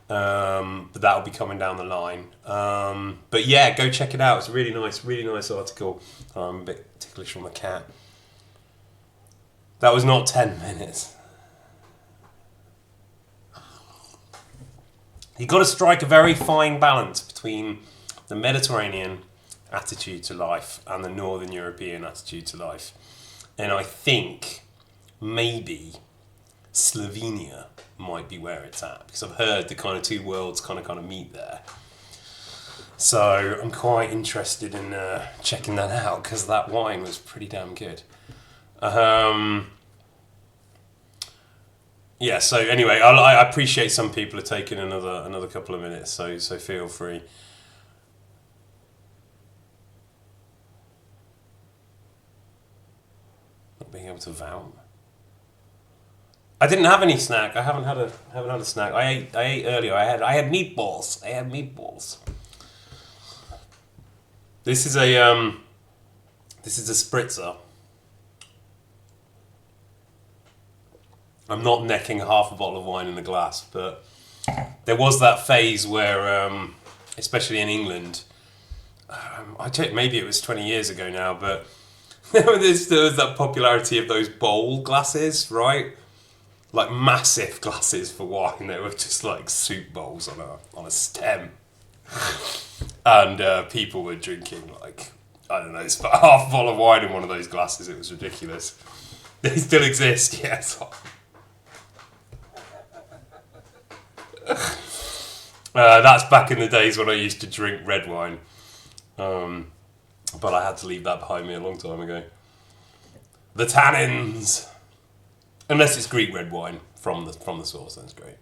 But that'll be coming down the line. But yeah, go check it out. It's a really nice article. I'm a bit ticklish from the cat. That was not 10 minutes. You've got to strike a very fine balance between the Mediterranean attitude to life and the Northern European attitude to life. And I think maybe Slovenia might be where it's at, because I've heard the kind of two worlds kind of meet there. So I'm quite interested in checking that out, because that wine was pretty damn good. Yeah, so anyway, I appreciate some people are taking another couple of minutes, so feel free. Not being able to vouch. I didn't have any snack. I haven't had a snack. I ate earlier. I had meatballs. This is a spritzer. I'm not necking half a bottle of wine in a glass, but there was that phase where, especially in England, maybe it was 20 years ago now, but there was that popularity of those bowl glasses, right? Like massive glasses for wine. They were just like soup bowls on a stem, and people were drinking like, I don't know, it's about half a bottle of wine in one of those glasses. It was ridiculous. They still exist, yes. That's back in the days when I used to drink red wine, but I had to leave that behind me a long time ago. The tannins, unless it's Greek red wine from the source, then it's great.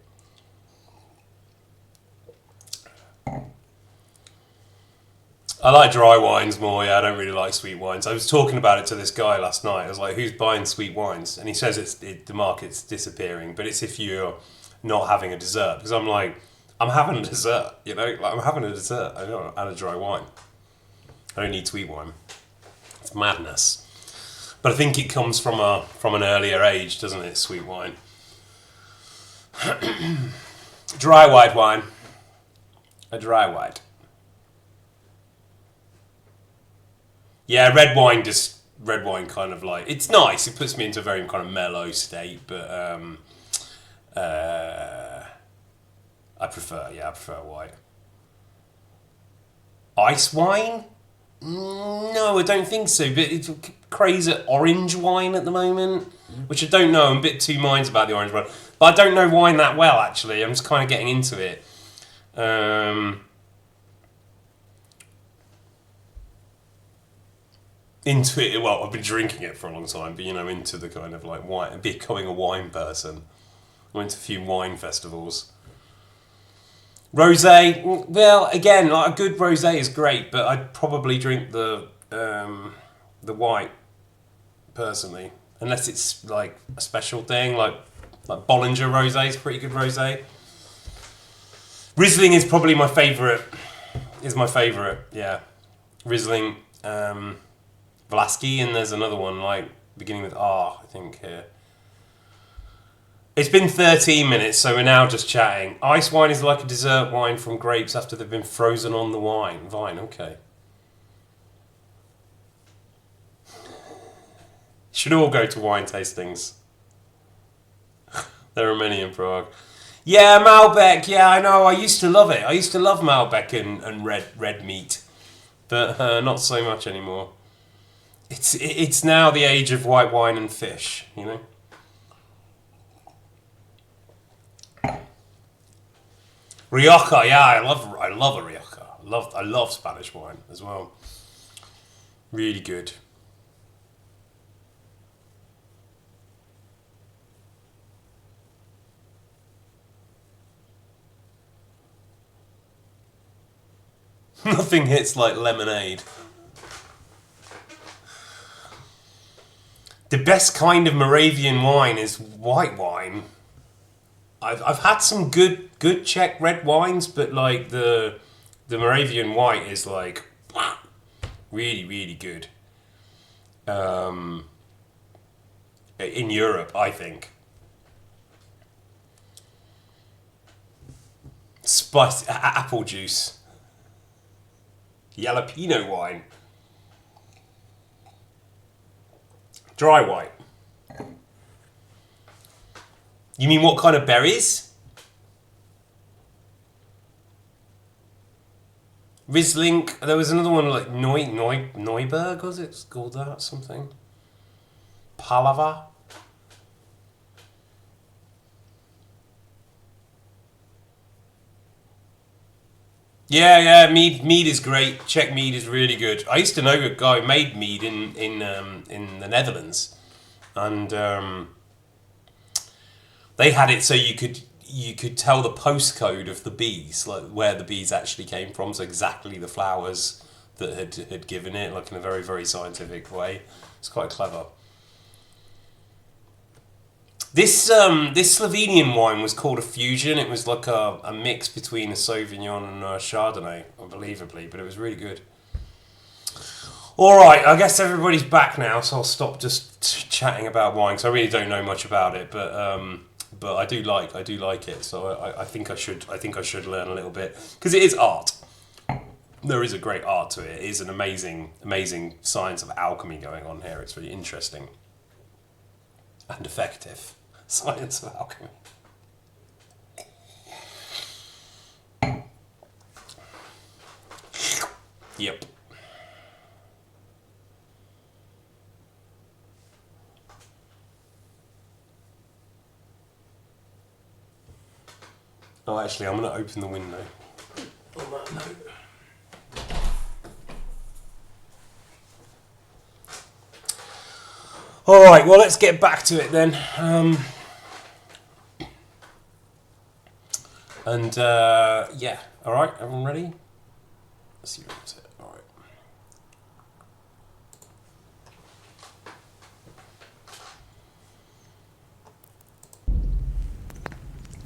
I like dry wines more. Yeah, I don't really like sweet wines. I was talking about it to this guy last night. I was like, "Who's buying sweet wines?" And he says the market's disappearing, but it's if you're not having a dessert. Because I'm like, I'm having a dessert, you know? Like, I'm having a dessert. I don't add a dry wine. I don't need sweet wine. It's madness. But I think it comes from an earlier age, doesn't it, sweet wine? Dry white wine. A dry white. Yeah, red wine kind of like, it's nice. It puts me into a very kind of mellow state, but I prefer white. Ice wine? No, I don't think so. But it's crazy orange wine at the moment, which I don't know. I'm a bit two minds about the orange wine, but I don't know wine that well actually. I'm just kind of getting into it. Well, I've been drinking it for a long time, but into the kind of like wine, becoming a wine person. I went to a few wine festivals. Rosé, well, again, like a good rosé is great, but I'd probably drink the white personally, unless it's like a special thing, like Bollinger rosé is pretty good rosé. Riesling is probably my favourite. Yeah, Riesling, Vlaski, and there's another one like beginning with R, I think here. It's been 13 minutes, so we're now just chatting. Ice wine is like a dessert wine from grapes after they've been frozen on the vine. Okay. Should all go to wine tastings. There are many in Prague. Yeah, Malbec. Yeah, I know. I used to love it. I used to love Malbec and red meat, but not so much anymore. It's now the age of white wine and fish. Rioja, yeah, I love a Rioja. I love Spanish wine as well. Really good. Nothing hits like lemonade. The best kind of Moravian wine is white wine. I've had some good Czech red wines, but like the Moravian white is like really, really good. In Europe, I think. Spicy apple juice. Jalapeno wine. Dry white. You mean what kind of berries? Riesling. There was another one like Neuburg, was it called that? Something. Palava. Yeah, mead is great. Czech mead is really good. I used to know a guy who made mead in the Netherlands, and they had it so you could tell the postcode of the bees, like where the bees actually came from, so exactly the flowers that had given it, like in a very, very scientific way. It's quite clever. This Slovenian wine was called a fusion. It was like a mix between a Sauvignon and a Chardonnay, unbelievably, but it was really good. All right, I guess everybody's back now, so I'll stop just chatting about wine because I really don't know much about it, but I do like it. So I think I should learn a little bit because it is art. There is a great art to it. It is an amazing science of alchemy going on here. It's really interesting and effective. Science of alchemy. Yep. Oh, actually, I'm going to open the window. On that note. All right, well, let's get back to it then. Yeah, all right, everyone ready? Let's see what's it. All right.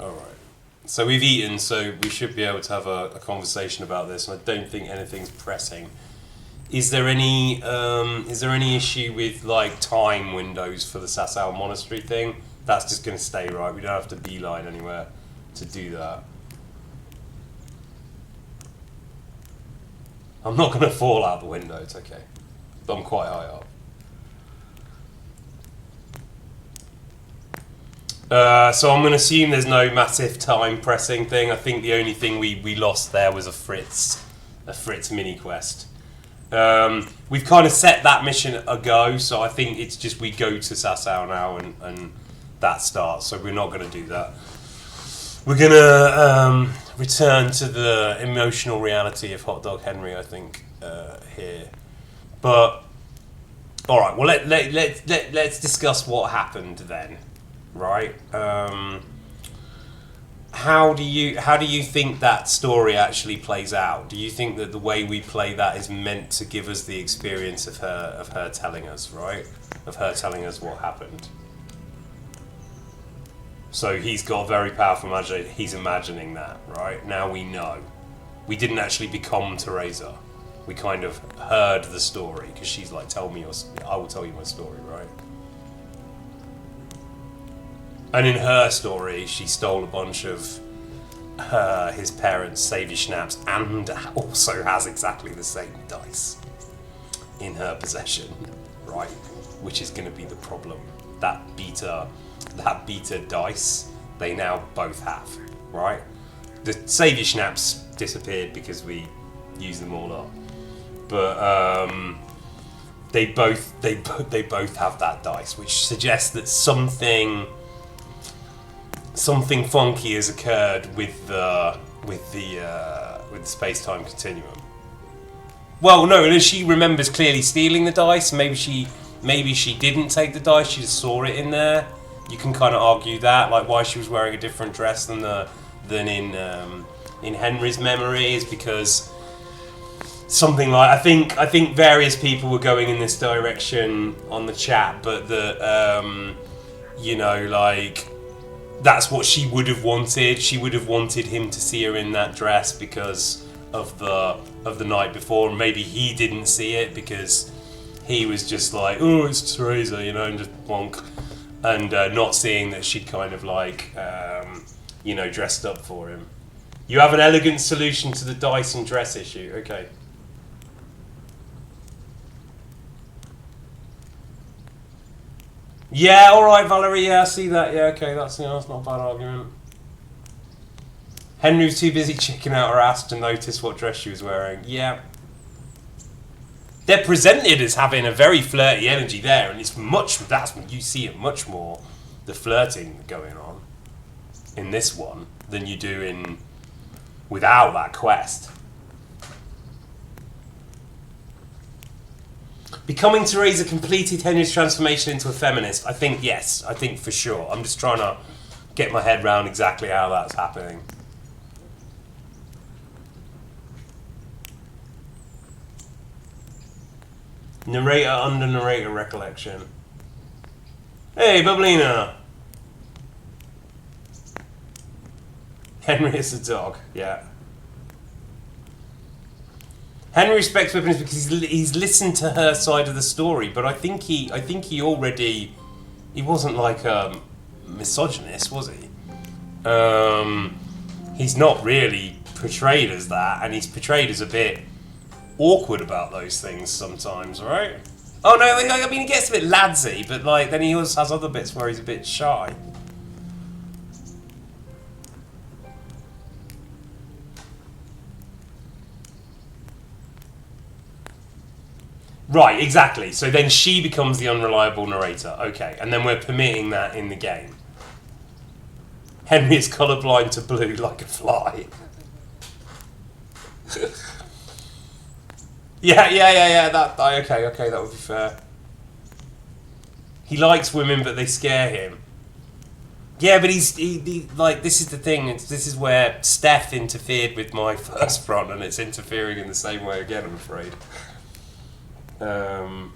All right. So we've eaten, so we should be able to have a conversation about this, and I don't think anything's pressing. Is there any issue with like time windows for the Sasau Monastery thing? That's just going to stay, right? We don't have to beeline anywhere to do that. I'm not going to fall out the window, it's okay. But I'm quite high up. So I'm going to assume there's no massive time pressing thing. I think the only thing we lost there was a Fritz mini quest. We've kind of set that mission a go, so I think it's just we go to Sasau now and that starts, so we're not going to do that. We're going to return to the emotional reality of Hot Dog Henry, I think, here. But, alright, well let's discuss what happened then, right? How do you think that story actually plays out? Do you think that the way we play that is meant to give us the experience of her telling us, right? Of her telling us what happened. So he's got a very powerful imagination. He's imagining that, right? Now we know. We didn't actually become Teresa. We kind of heard the story because she's like, I will tell you my story, right? And in her story, she stole a bunch of his parents' Saviour Schnapps and also has exactly the same dice in her possession, right? Which is going to be the problem. That beta dice, they now both have, right? The Saviour Schnapps disappeared because we used them all up, but they both have that dice, which suggests that something funky has occurred with the space-time continuum. Well, no, and as she remembers clearly stealing the dice, maybe she didn't take the dice, she just saw it in there. You can kind of argue that, like why she was wearing a different dress than in Henry's memory is because something like I think various people were going in this direction on the chat, but that you know, like that's what she would have wanted. She would have wanted him to see her in that dress because of the night before, and maybe he didn't see it because he was just like, oh, it's Teresa, you know, and just bonk, and not seeing that she'd kind of like you know, dressed up for him. You have an elegant solution to the Dyson dress issue. Okay. Yeah, alright, Valerie, yeah, I see that. Yeah, okay, that's, you know, that's not a bad argument. Henry was too busy checking out her ass to notice what dress she was wearing. Yeah. They're presented as having a very flirty energy there, and it's much, that's when you see it much more, the flirting going on in this one than you do in without that quest. Becoming Teresa completed Henry's transformation into a feminist. I think yes. I think for sure. I'm just trying to get my head around exactly how that's happening. Narrator under narrator recollection. Hey, Bublina! Henry is a dog, yeah. Henry respects weapons because he's listened to her side of the story, but I think he already, he wasn't like a misogynist, was he? He's not really portrayed as that, and he's portrayed as a bit awkward about those things sometimes, right? Oh no, I mean he gets a bit ladsy, but like then he also has other bits where he's a bit shy. Right, exactly. So then she becomes the unreliable narrator. Okay, and then we're permitting that in the game. Henry is colourblind to blue like a fly. Yeah. Okay, that would be fair. He likes women, but they scare him. Yeah, but he like, this is the thing. This is where Steph interfered with my first front, and it's interfering in the same way again, I'm afraid. That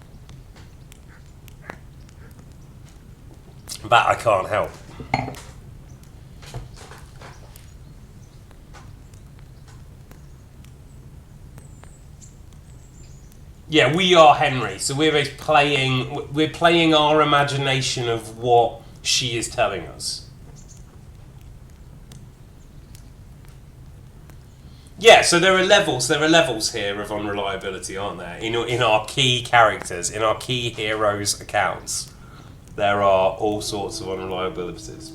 I can't help. Yeah, we are Henry, so we're playing our imagination of what she is telling us. Yeah, so there are levels here of unreliability, aren't there? In our key characters, in our key heroes' accounts, there are all sorts of unreliabilities.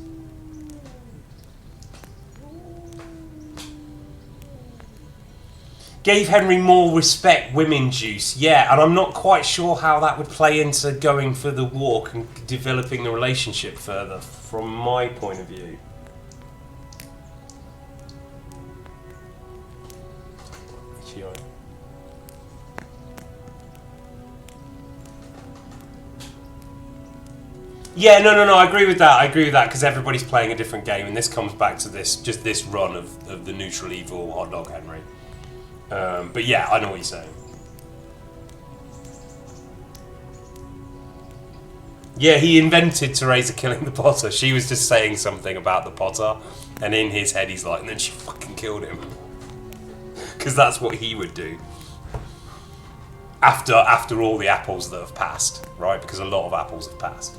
Gave Henry more respect, women juice. Yeah, and I'm not quite sure how that would play into going for the walk and developing the relationship further, from my point of view. Yeah, no, I agree with that. Because everybody's playing a different game, and this comes back to this run of the neutral evil hot dog Henry. But yeah, I know what you're saying. Yeah, he invented Teresa killing the Potter. She was just saying something about the Potter, and in his head he's like, and then she fucking killed him. Because that's what he would do. After all the apples that have passed, right? Because a lot of apples have passed.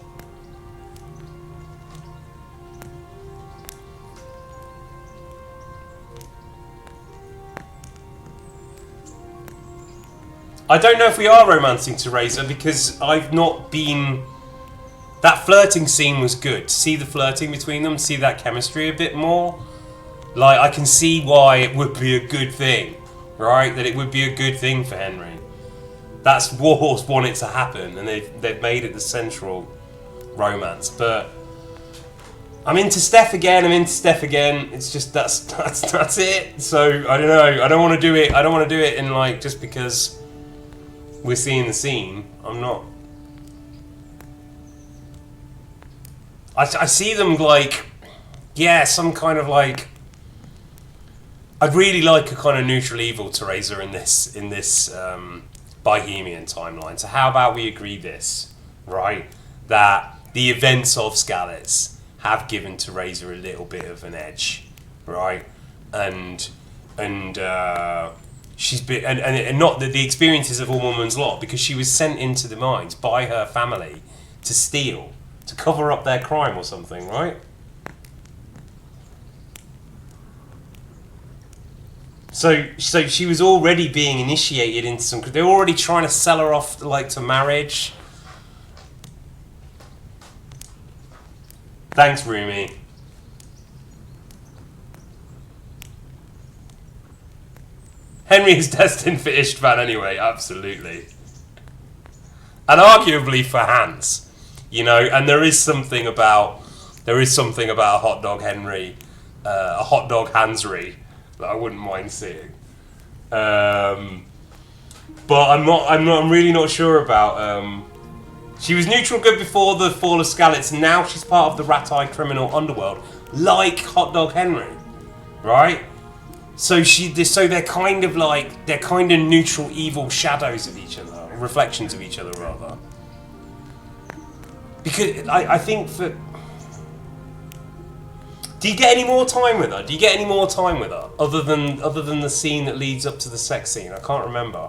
I don't know if we are romancing Teresa because I've not been... That flirting scene was good. See the flirting between them? See that chemistry a bit more? Like, I can see why it would be a good thing, right? That it would be a good thing for Henry. That's Warhorse want it to happen, and they've made it the central romance. But I'm into Steph again. It's just that's it. So I don't know. I don't want to do it in like just because we're seeing the scene. I'm not. I see them like, yeah, some kind of like, I'd really like a kind of neutral evil Teresa in this Bohemian timeline. So how about we agree this, right? That the events of Skalitz have given Teresa a little bit of an edge, right? And she's been and not that the experiences of A Woman's Lot, because she was sent into the mines by her family to steal, to cover up their crime or something, right? So she was already being initiated into some. They're already trying to sell her off, like, to marriage. Thanks, Rumi. Henry is destined for Istvan anyway, absolutely. And arguably for Hans, you know. And there is something about Hot Dog Henry, a Hot Dog Hansry, that I wouldn't mind seeing. But I'm really not sure about. She was neutral good before the fall of Skalitz, and now she's part of the rat-eyed criminal underworld, like Hot Dog Henry, right? So they're kind of neutral evil shadows of each other, reflections of each other rather. Because I think for. Do you get any more time with her? Other than the scene that leads up to the sex scene? I can't remember.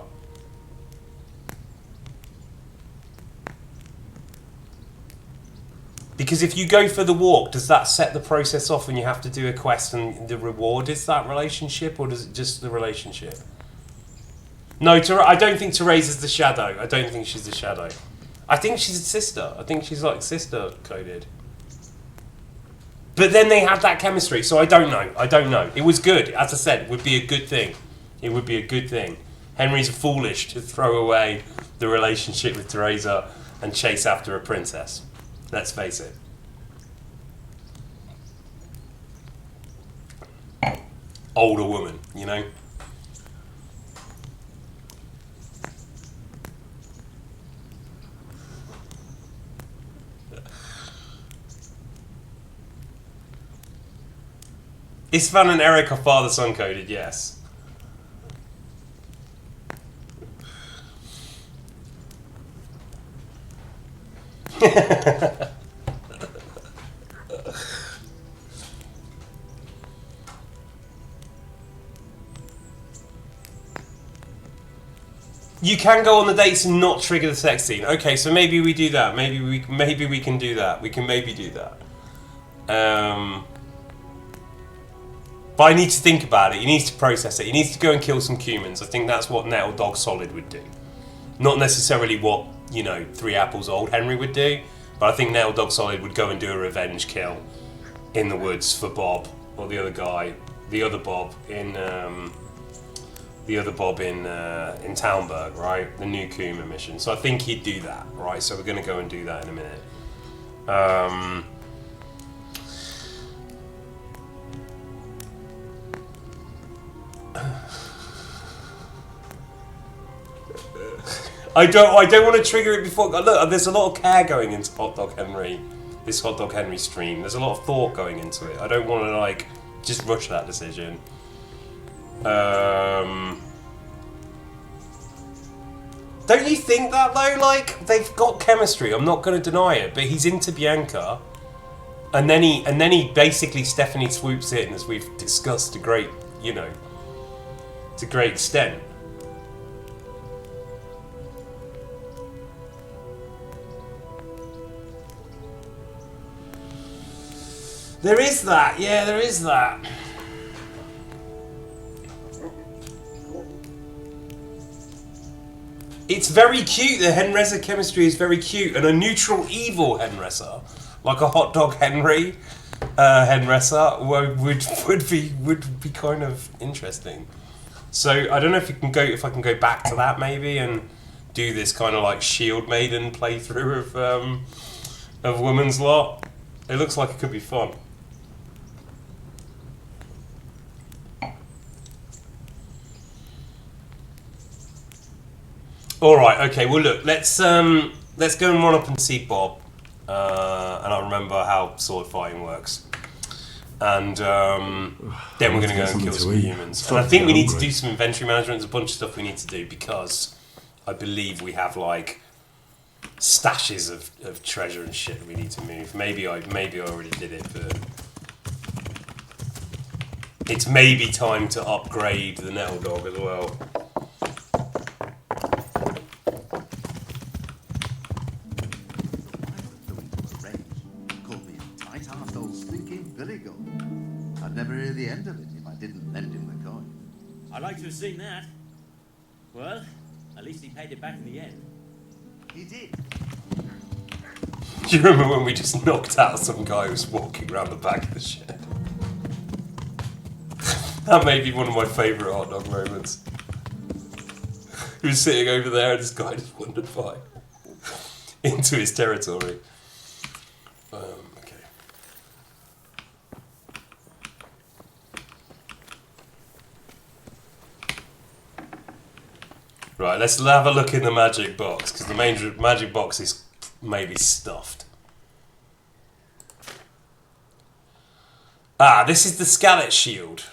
Because if you go for the walk, does that set the process off and you have to do a quest and the reward is that relationship, or does it just the relationship? No, I don't think Teresa's the shadow. I don't think she's the shadow. I think she's a sister. I think she's like sister coded. But then they had that chemistry, so I don't know. It was good. As I said, it would be a good thing. Henry's foolish to throw away the relationship with Teresa and chase after a princess. Let's face it. Older woman, you know? Istvan and Eric are father-son coded, yes. You can go on the dates and not trigger the sex scene. Okay, so maybe we do that. Maybe we can do that. We can maybe do that. But I need to think about it. He needs to process it. He needs to go and kill some humans. I think that's what Nettle Dog Solid would do. Not necessarily what, 3 Apples Old Henry would do, but I think Nettle Dog Solid would go and do a revenge kill in the woods for Bob, or the other guy, the other Bob in Townburg, right? The new Kuma mission. So I think he'd do that, right? So we're going to go and do that in a minute. I don't want to trigger it before. Look, there's a lot of care going into Hot Dog Henry, this Hot Dog Henry stream. There's a lot of thought going into it. I don't want to just rush that decision. Don't you think that though? They've got chemistry. I'm not going to deny it. But he's into Bianca, and then he basically Stephanie swoops in, as we've discussed to great extent. There is that, yeah, there is that. It's very cute. The Henressa chemistry is very cute, and a neutral evil Henressa, like a Hot Dog Henry Henressa, would be kind of interesting. So I don't know if I can go back to that maybe and do this kind of Shield Maiden playthrough of Woman's Lot. It looks like it could be fun. All right, okay. Well, look, let's go and run up and see Bob, and I'll remember how sword fighting works. And then we're going to go and kill some humans. And I think we need to do some inventory management. There's a bunch of stuff we need to do because I believe we have like stashes of treasure and shit that we need to move. Maybe I already did it, but it's maybe time to upgrade the Nettle Dog as well. Called me a tight-assed old slinking billy goat. I'd never hear the end of it if I didn't lend him the coin. I'd like to have seen that. Well, at least he paid it back in the end. He did. Do you remember when we just knocked out some guy who was walking around the back of the shed? That may be one of my favourite Hot Dog moments. He was sitting over there and this guy just wandered by into his territory. Okay. Right, let's have a look in the magic box, because the main magic box is maybe stuffed. Ah, this is the Scarlet Shield.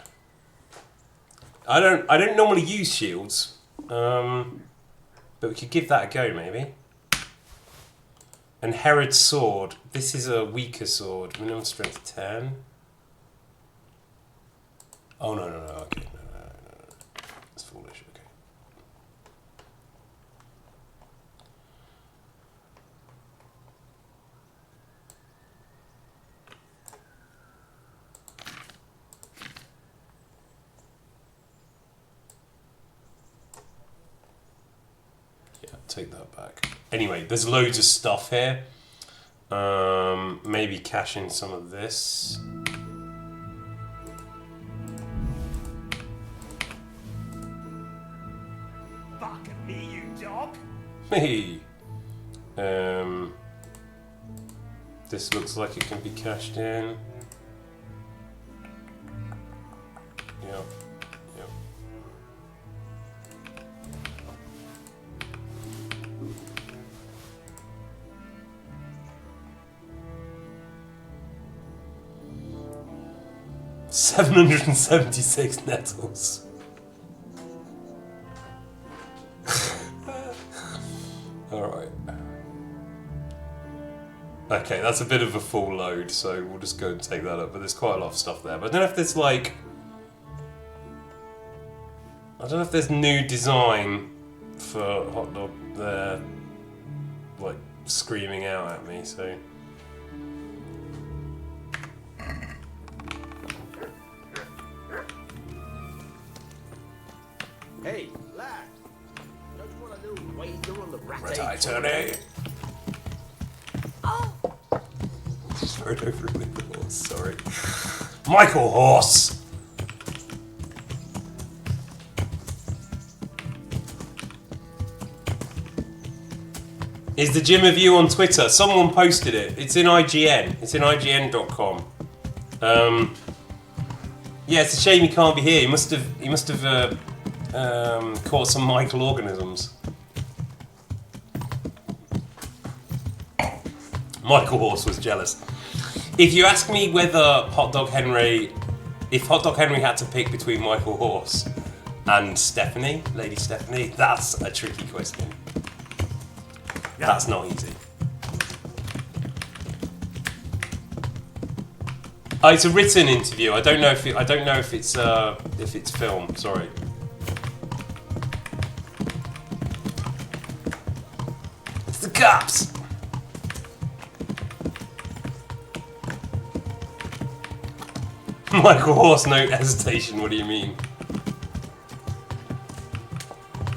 I don't normally use shields, but we could give that a go maybe. And Herod's sword. This is a weaker sword. Minimum strength 10. Oh no. Okay, no. It's foolish. Okay. Take that back. Anyway, there's loads of stuff here. Maybe cash in some of this. Fucking me, you dog! Me. This looks like it can be cashed in. Yep. 776 nettles. Alright. Okay, that's a bit of a full load, so we'll just go and take that up. But there's quite a lot of stuff there. But I don't know if there's like... I don't know if there's new design for Hot Dog there, like, screaming out at me, so... Hey, lad! Don't you want a little wager on the rat Tony! Oh! Straight over with the horse, sorry. Michael Horse! Is the Gym of You on Twitter? Someone posted it. It's in IGN. It's in IGN.com. Yeah, it's a shame he can't be here. He must have caught some microorganisms. Michael Horse was jealous. If you ask me whether if Hot Dog Henry had to pick between Michael Horse and Stephanie, Lady Stephanie, that's a tricky question. That's not easy. Oh, it's a written interview. I don't know if it's film. Sorry. It's the cops. Michael Horse, no hesitation. What do you mean?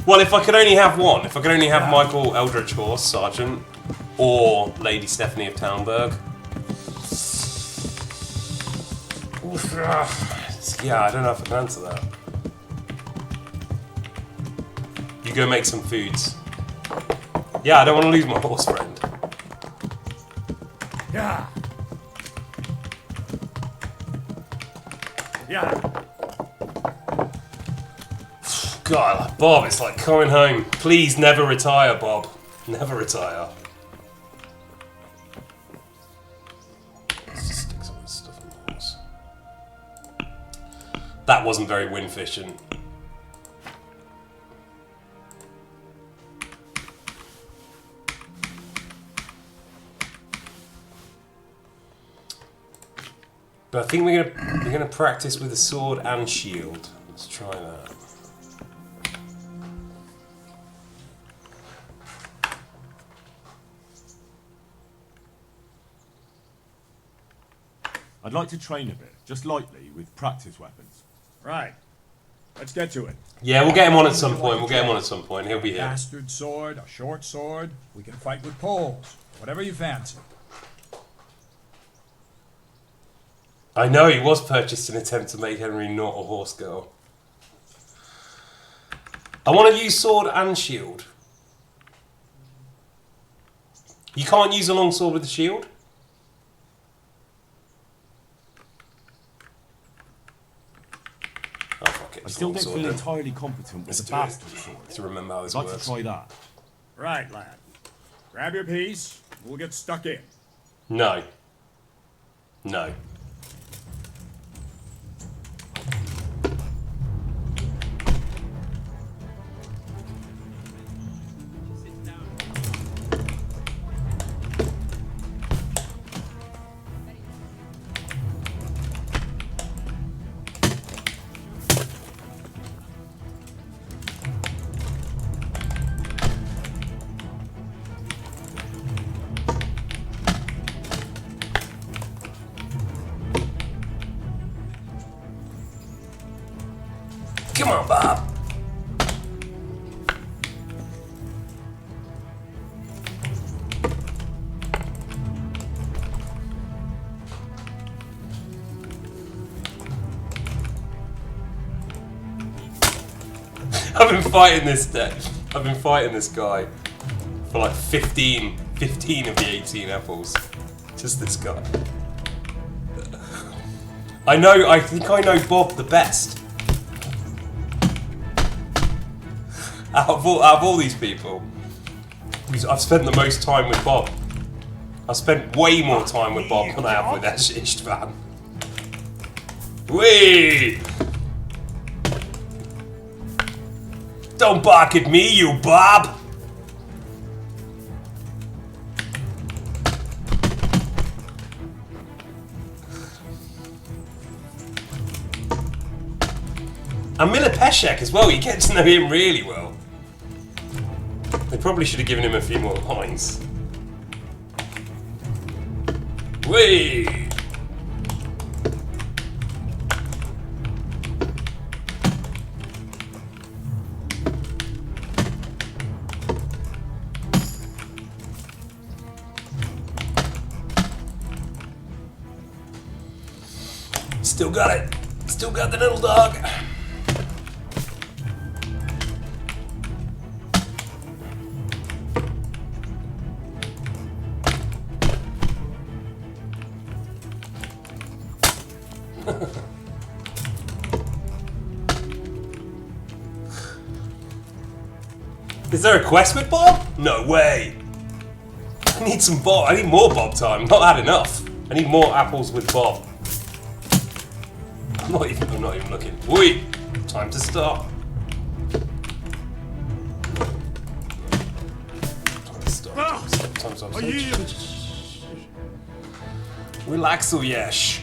Well, if I could only have one, if I could only have Michael Eldridge Horse, Sergeant, or Lady Stephanie of Townburg. Yeah, I don't know if I can answer that. You go make some foods. Yeah, I don't want to lose my horse friend. Yeah. Yeah. God, Bob, it's like coming home. Please never retire, Bob. Never retire. Let's just stick some of this stuff in the horse. That wasn't very wind efficient. But I think we're gonna practice with a sword and shield. Let's try that. I'd like to train a bit, just lightly, with practice weapons. Right. Let's get to it. Yeah, we'll get him on at some point. We'll get him on at some point. He'll be here. Bastard sword, a short sword. We can fight with poles. Whatever you fancy. I know he was purchased in an attempt to make Henry not a horse girl. I want to use sword and shield. You can't use a long sword with a shield? Oh, fuck it. I still don't feel entirely competent with a bastard sword. To remember how this I'd like works. to try that. Right, lad. Grab your piece. We'll get stuck in. No. No. Come on, Bob. I've been fighting this deck. I've been fighting this guy for like 15 of the 18 apples. Just this guy. I think I know Bob the best. Out of all these people, I've spent the most time with Bob. I've spent way more time with Bob than I have with Istvan. Whee! Don't bark at me, you Bob! And Miller Peshek as well, you get to know him really well. They probably should have given him a few more lines. Whee! Still got it. Still got the little dog. Is there a quest with Bob? No way. I need some Bob. I need more Bob time. Not had enough. I need more apples with Bob. I'm not even looking. Wait. Time to stop. Time to stop. Time to stop. Relax, Uyesh.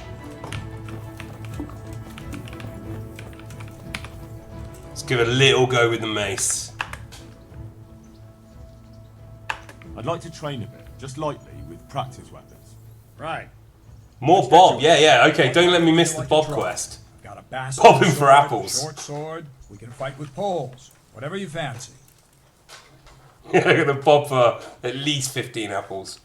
Let's give it a little go with the mace. I'd like to train a bit, just lightly, with practice weapons. Right. More Bob, yeah. Okay, don't let me miss the Bob quest. Got a bastard Bob him for sword, apples. Short sword. We can fight with poles. Whatever you fancy. Yeah, I'm gonna Bob for at least 15 apples.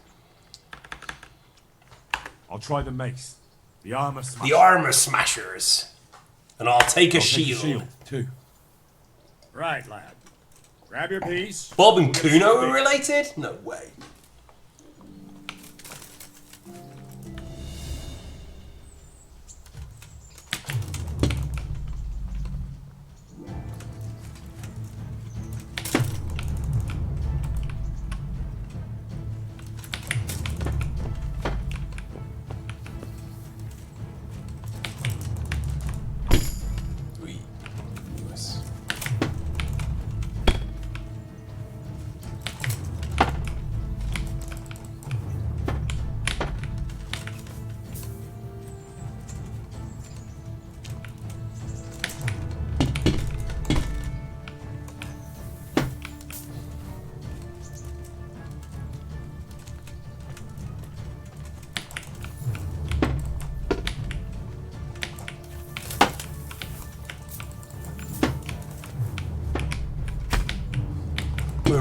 I'll try the mace. The armor smashers. The armor smashers. And I'll take a shield. Too. Right, lad. Grab your piece. Bob and Kuno are related? No way.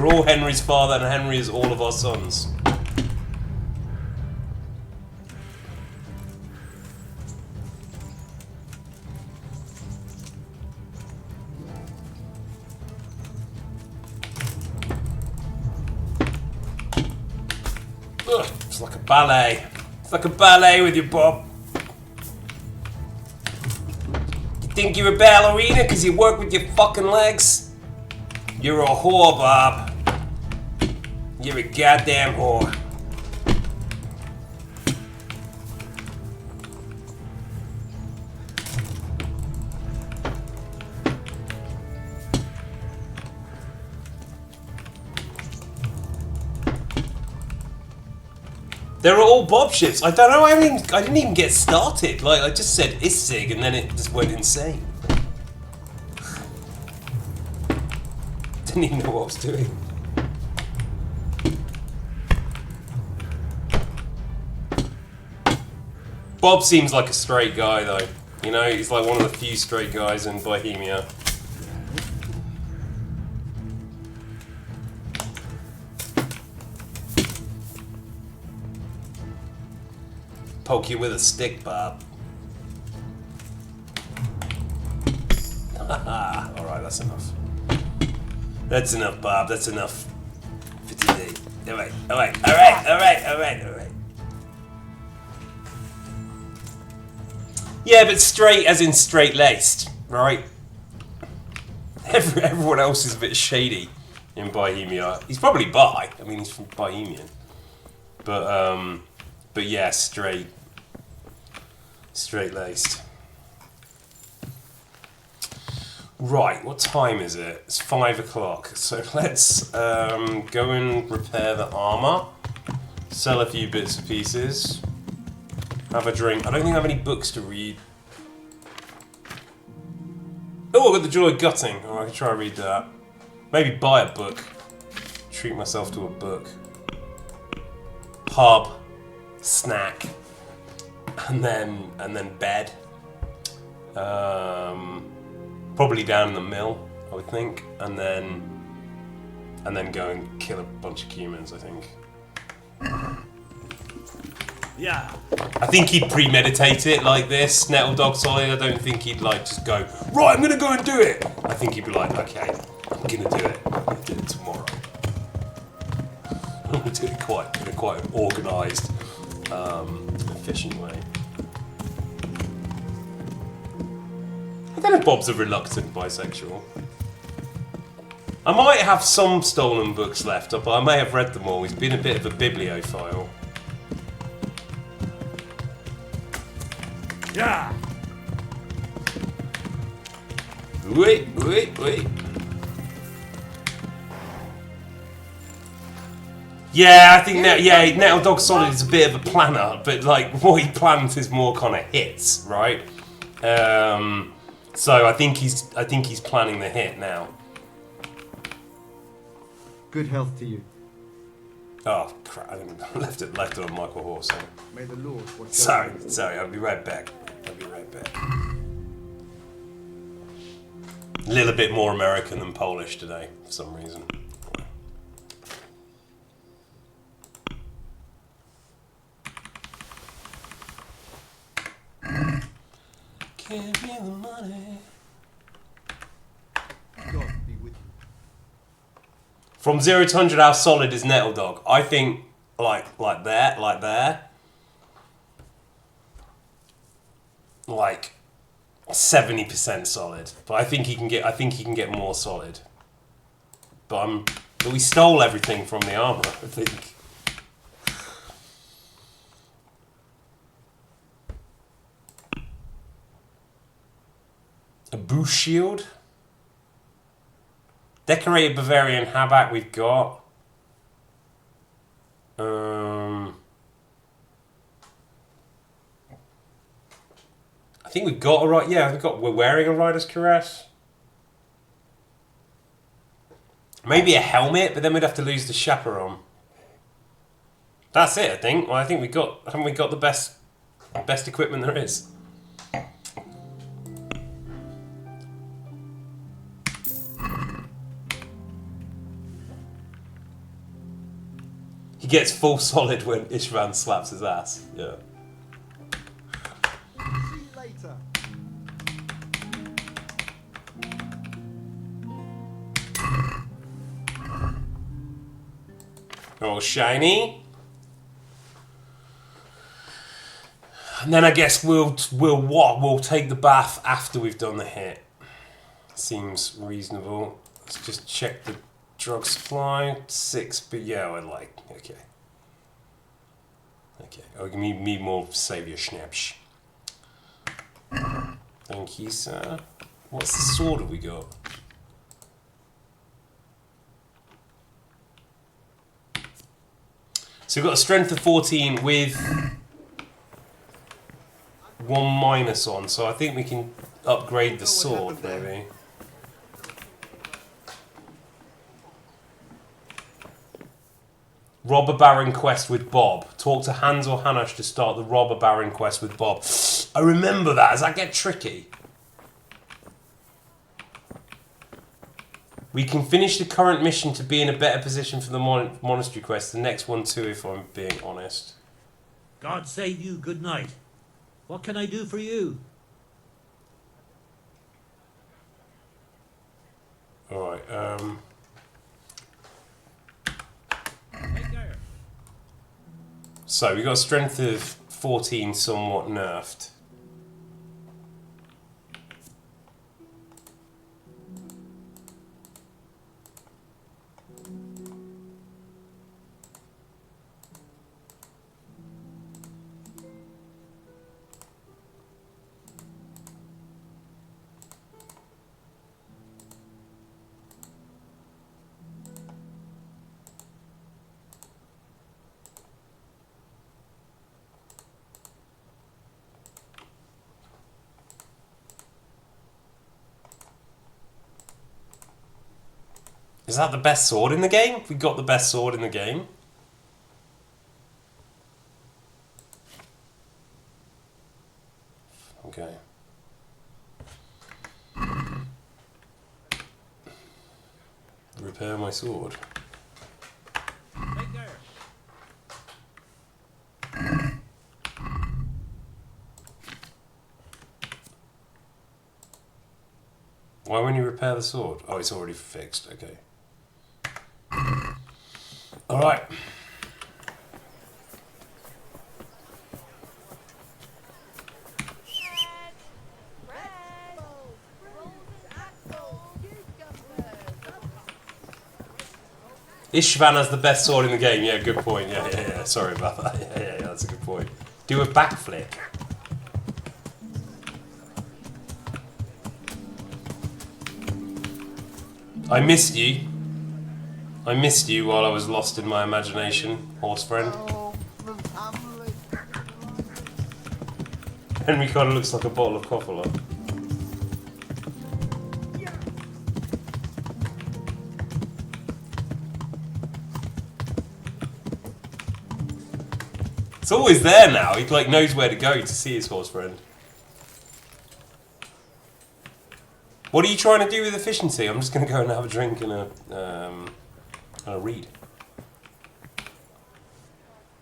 We're all Henry's father, and Henry is all of our sons. Ugh, it's like a ballet. It's like a ballet with you, Bob. You think you're a ballerina because you work with your fucking legs? You're a whore, Bob. You're a goddamn whore. They're all Bob ships. I don't know. I didn't even get started. Like I just said Issig, and then it just went insane. Didn't even know what I was doing. Bob seems like a straight guy, though. You know, he's like one of the few straight guys in Bohemia. Poke you with a stick, Bob. Alright, that's enough. That's enough, Bob. That's enough for today. Alright. Yeah, but straight as in straight-laced, right? Everyone else is a bit shady in Bohemia. He's probably bi. I mean, he's from Bohemian. But yeah, straight-laced. Right, what time is it? It's 5 o'clock. So let's go and repair the armor, sell a few bits and pieces, have a drink. I don't think I have any books to read. Oh, I've got the Joy of Gutting. Oh, I can try and read that. Maybe buy a book. Treat myself to a book. Pub, snack, and then bed. Probably down in the mill, I would think, and then go and kill a bunch of humans, I think. Yeah. I think he'd premeditate it like this, Nettle Dog Solid. I don't think he'd like just go, right, I'm gonna go and do it. I think he'd be like, okay, I'm gonna do it. I'm gonna do it tomorrow. I'm gonna do it in quite an organised, efficient way. I don't know if Bob's a reluctant bisexual. I might have some stolen books left, but I may have read them all. He's been a bit of a bibliophile. Yeah. Wait. Yeah, I think Nettle Dog Solid is a bit of a planner, but like what he plans is more kind of hits, right? So I think he's planning the hit now. Good health to you. Oh crap! I left it on Michael Horse. So. May the Lord watch Sorry. over you. I'll be right back. A little bit more American than Polish today, for some reason. Give me the money. God be with you. From 0 to 100, how solid is Nettle Dog? I think like there. Like 70% solid. But I think he can get more solid. But we stole everything from the armor, I think. A boost shield. Decorated Bavarian Habak we've got. I think we've got we're wearing a Rider's Caress. Maybe a helmet, but then we'd have to lose the chaperone. That's it, I think. Well, I think haven't we got the best equipment there is? He gets full solid when Ishvan slaps his ass. Yeah. See you later. Oh, shiny. And then I guess we'll take the bath after we've done the hit. Seems reasonable. Let's just check the drug supply. 6, but yeah, I like. Okay. Okay. Oh, give me more savior schnaps. Thank you, sir. What's the sword have we got? So we've got a strength of 14 with 1 minus on, so I think we can upgrade the sword, maybe. Robber Baron quest with Bob. Talk to Hans or Hanash to start the Robber Baron quest with Bob. I remember that. Does that get tricky? We can finish the current mission to be in a better position for the monastery quest. The next one too, if I'm being honest. God save you, good night. What can I do for you? Alright, so we got a strength of 14 somewhat nerfed. Is that the best sword in the game? We got the best sword in the game. Okay. Repair my sword. Why won't you repair the sword? Oh, it's already fixed. Okay. All right. Ishvan has the best sword in the game. Yeah, good point. Yeah. Sorry about that. Yeah, that's a good point. Do a backflip. I missed you. I missed you while I was lost in my imagination, horse friend. Henry kind of looks like a bottle of Coppola. It's always there now. He like knows where to go to see his horse friend. What are you trying to do with efficiency? I'm just going to go and have a drink and a read.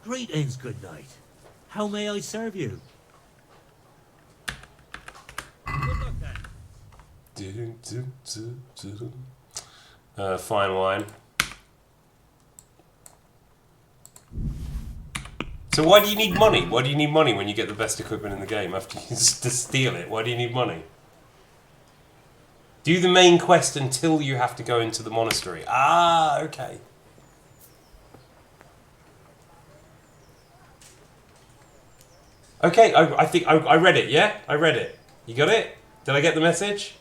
Greetings, good night. How may I serve you? Good luck then. Fine wine. So why do you need money? Why do you need money when you get the best equipment in the game after you just steal it? Why do you need money? Do the main quest until you have to go into the monastery. Ah, okay. Okay, I think I read it, yeah? I read it. You got it? Did I get the message?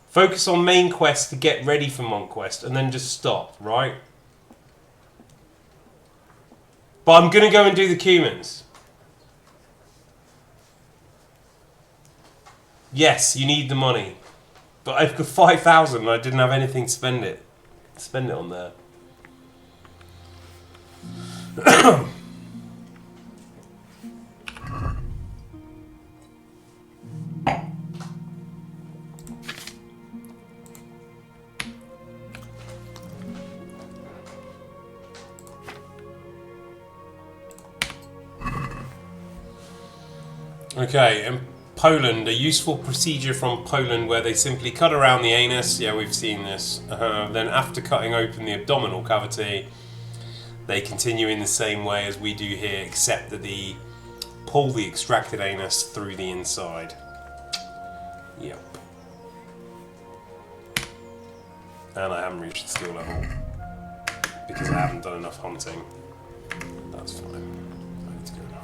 Focus on main quest to get ready for monk quest and then just stop, right? But I'm gonna go and do the cumins. Yes, you need the money. But I've got 5,000 and I didn't have anything to spend it on there. Okay, in Poland, a useful procedure from Poland where they simply cut around the anus. Yeah, we've seen this. Then after cutting open the abdominal cavity, they continue in the same way as we do here, except that they pull the extracted anus through the inside. Yep. And I haven't reached the skill level because I haven't done enough hunting. That's fine. I need to go now.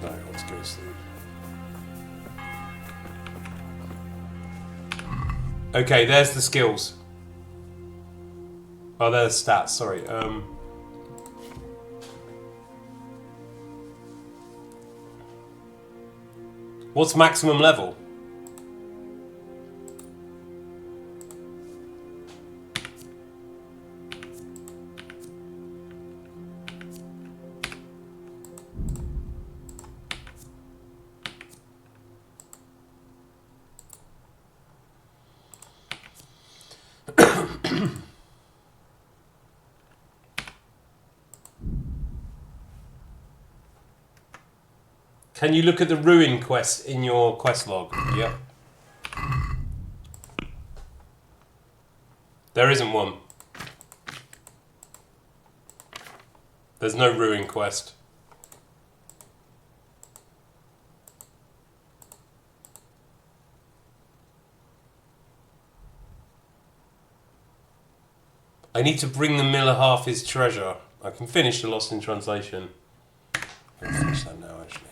No, let's go sleep. Okay, there's the skills. Oh, there's stats, sorry. What's maximum level? Can you look at the ruin quest in your quest log? Yep. There isn't one. There's no ruin quest. I need to bring the miller half his treasure. I can finish the Lost in Translation. I can finish that now, actually.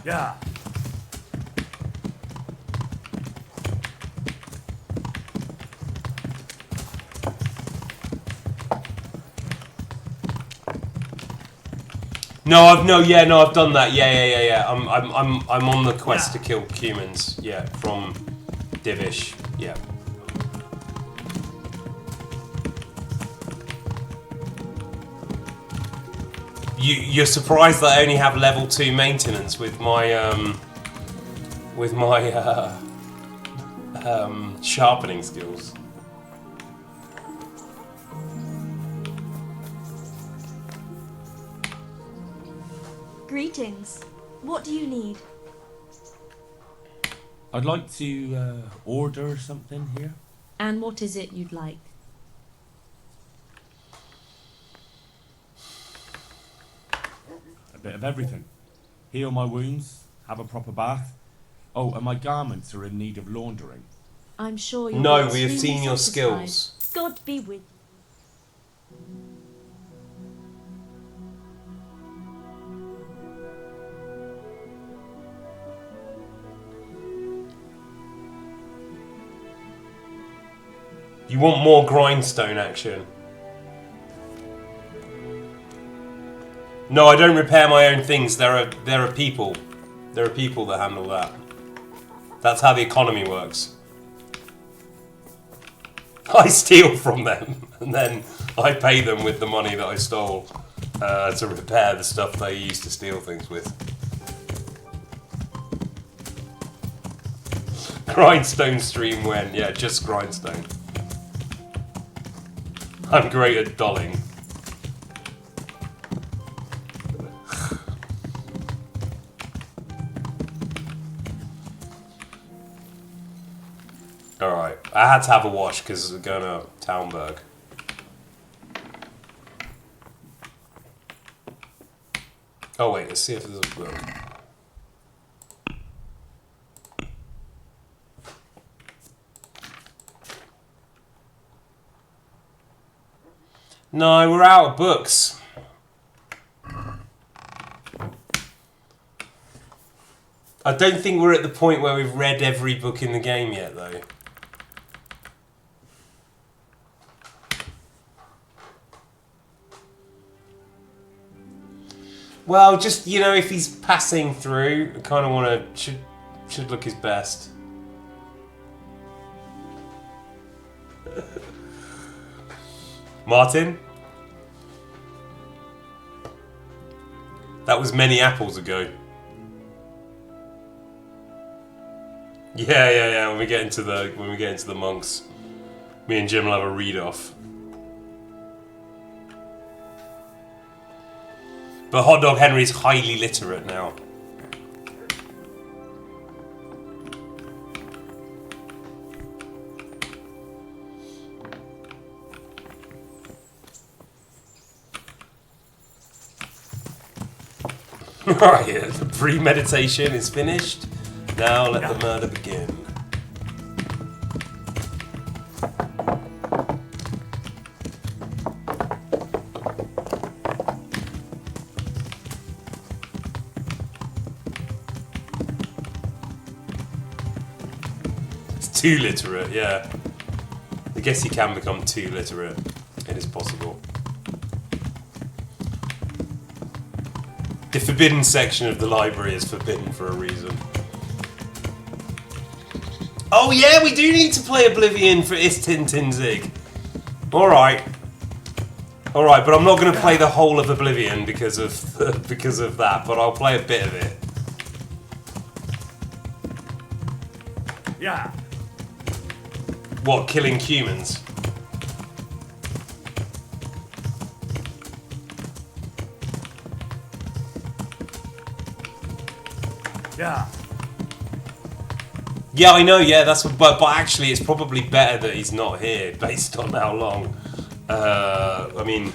Yeah. No, I've done that. Yeah. I'm on the quest to kill humans. Yeah, from Divish. Yeah. You're surprised that I only have level 2 maintenance with my sharpening skills. Greetings. What do you need? I'd like to order something here. And what is it you'd like? A bit of everything. Heal my wounds, have a proper bath. Oh, and my garments are in need of laundering. I'm sure you'll No, be we have extremely seen your satisfied. skills. God be with you. You want more grindstone action? No, I don't repair my own things. There are people. There are people that handle that. That's how the economy works. I steal from them, and then I pay them with the money that I stole to repair the stuff they used to steal things with. Grindstone stream when? Yeah, just grindstone. I'm great at dolling. Alright, I had to have a wash because we're going to Townburg. Oh wait, let's see if there's a book. No, we're out of books. I don't think we're at the point where we've read every book in the game yet, though. Well, just, you know, if he's passing through, I kind of want to... should look his best. Martin? That was many apples ago. Yeah. When we get into the monks, me and Jim will have a read off. But Hot Dog Henry's highly literate now. Right, the premeditation is finished. Now let the murder begin. It's too literate, yeah. I guess you can become too literate. It is possible. The forbidden section of the library is forbidden for a reason. Oh yeah, we do need to play Oblivion for Ist-Tintin-Zig. Alright, but I'm not going to play the whole of Oblivion because of that, but I'll play a bit of it. Yeah. What, killing humans? Yeah. Yeah, I know. Yeah, that's what, but actually, it's probably better that he's not here based on how long. I mean,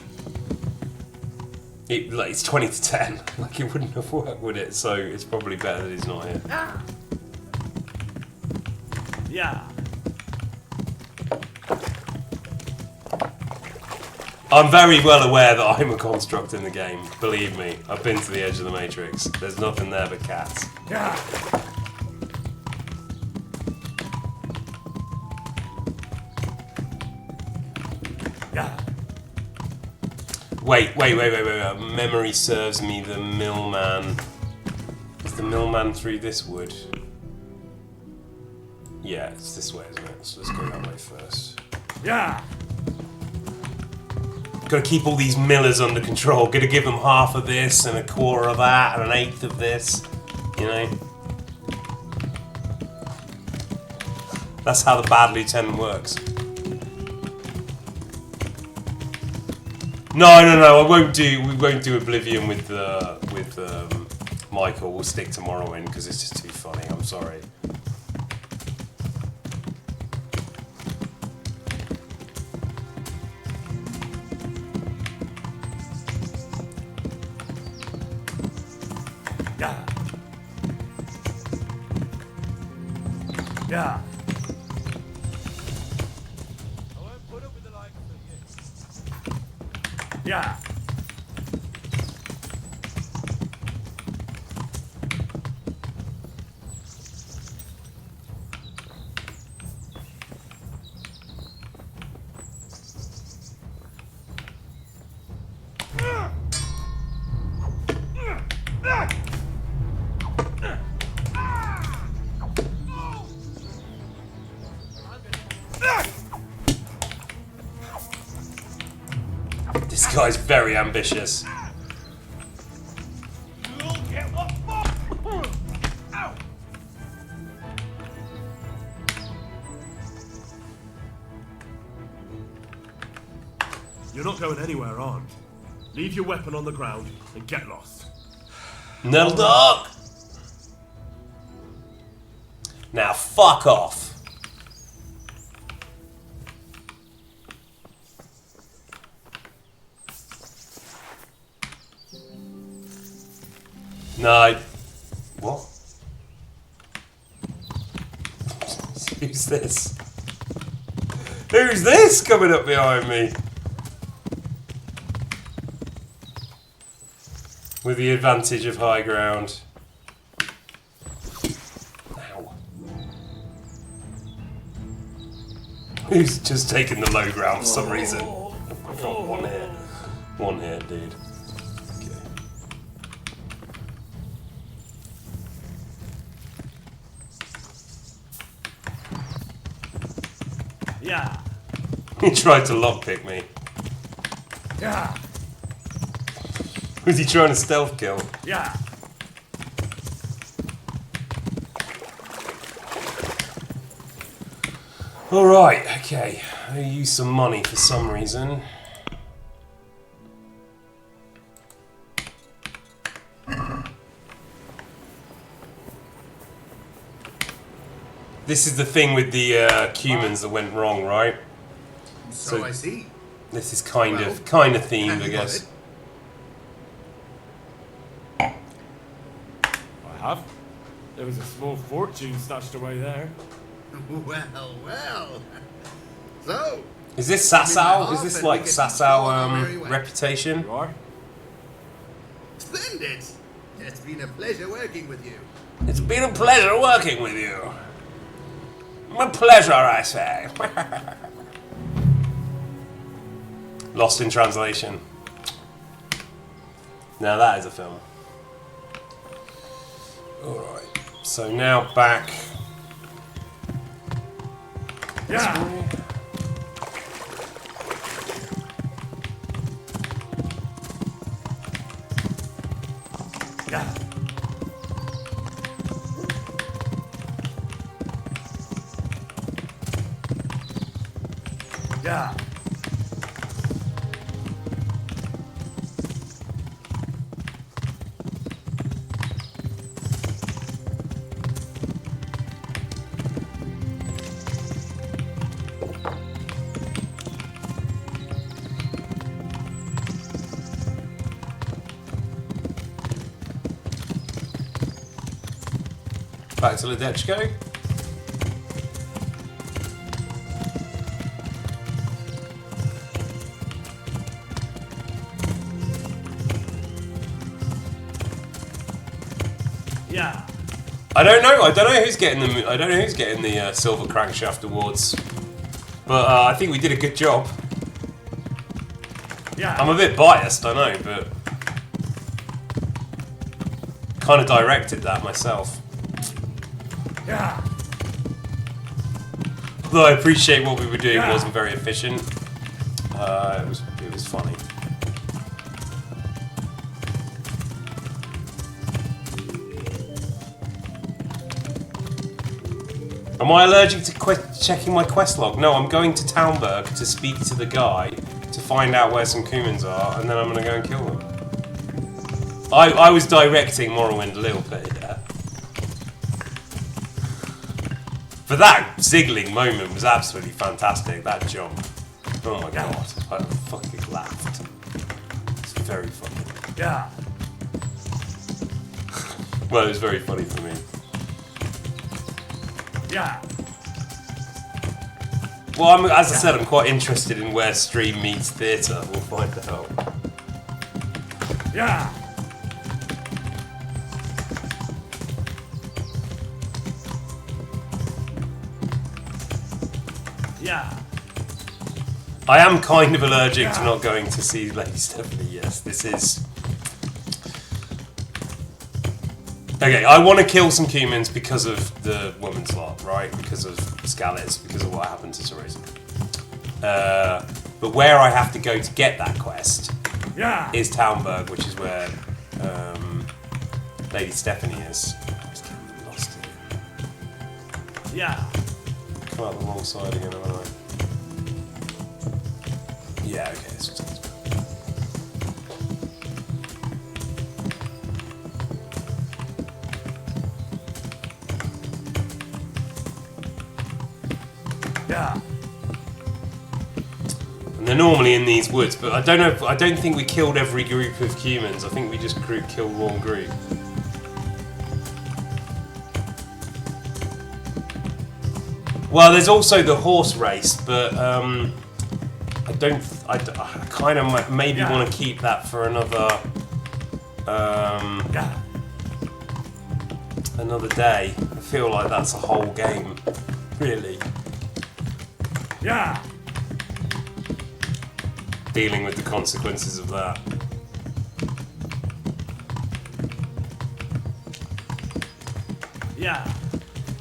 it's 20 to 10. Like it wouldn't have worked, would it? So it's probably better that he's not here. Yeah. I'm very well aware that I'm a construct in the game. Believe me, I've been to the edge of the Matrix. There's nothing there but cats. Yeah. Yeah. Wait. Memory serves me, the millman. Is the millman through this wood? Yeah, it's this way, isn't it? So let's go that way first. Yeah. Gotta keep all these millers under control. Gotta give them half of this and a quarter of that and an eighth of this. You know? That's how the bad lieutenant works. No, we won't do Oblivion with Michael. We'll stick to Morrowind because it's just too funny. I'm sorry. Yeah. Yeah. Yeah. This guy's very ambitious. You're not going anywhere, aren't you? Leave your weapon on the ground and get lost. Neldok! Now fuck off. No. What? Who's this? Who's this coming up behind me? With the advantage of high ground. Ow. Who's just taking the low ground for some reason? I've got one here. One here, dude. Yeah. He tried to lockpick me. Yeah. Was he trying to stealth kill? Yeah. Alright, okay. I use some money for some reason. This is the thing with the Cumans that went wrong, right? So I see. This is kind Well, of themed, and I you guess. I have. There was a small fortune stashed away there. Well, well. So. Is this give me my Sasau? half Is this and we like can Sasau go on our merry way. reputation? You are? Splendid. It's been a pleasure working with you. It's been a pleasure working with you. My pleasure, I say. Lost in Translation. Now that is a film. Alright. So now back. Yeah. Yeah. Yeah. Back to Ledechko. Yeah. I don't know. I don't know who's getting the. I don't know who's getting the Silver Crankshaft Awards, but I think we did a good job. Yeah. I'm a bit biased, I know, but kind of directed that myself. Yeah. Although I appreciate what we were doing Yeah. wasn't very efficient. It was funny. Am I allergic to checking my quest log? No, I'm going to Townburg to speak to the guy to find out where some Cumans are, and then I'm going to go and kill them. I was directing Morrowind a little bit, yeah. But that Ziggling moment was absolutely fantastic, that jump. Oh my god, I fucking laughed. It's very funny. Yeah. Well, it was very funny for me. Yeah. Well, as I said, I'm quite interested in where stream meets theatre. We'll find out. Yeah. Yeah. I am kind of allergic to not going to see Lady Stephanie, yes. This is... Okay, I want to kill some Cumans because of the woman's lot, right? Because of Skalitz, because of what happened to Teresa. But where I have to go to get that quest is Townburg, which is where Lady Stephanie is. I was getting lost in. Yeah. Come out the wrong side again, haven't I? Yeah, okay, this was nice. Yeah. And they're normally in these woods, but I don't know. I don't think we killed every group of humans. I think we just killed one group. Well, there's also the horse race, but I don't. I kind of maybe want to keep that for another another day. I feel like that's a whole game, really. Yeah. Dealing with the consequences of that. Yeah.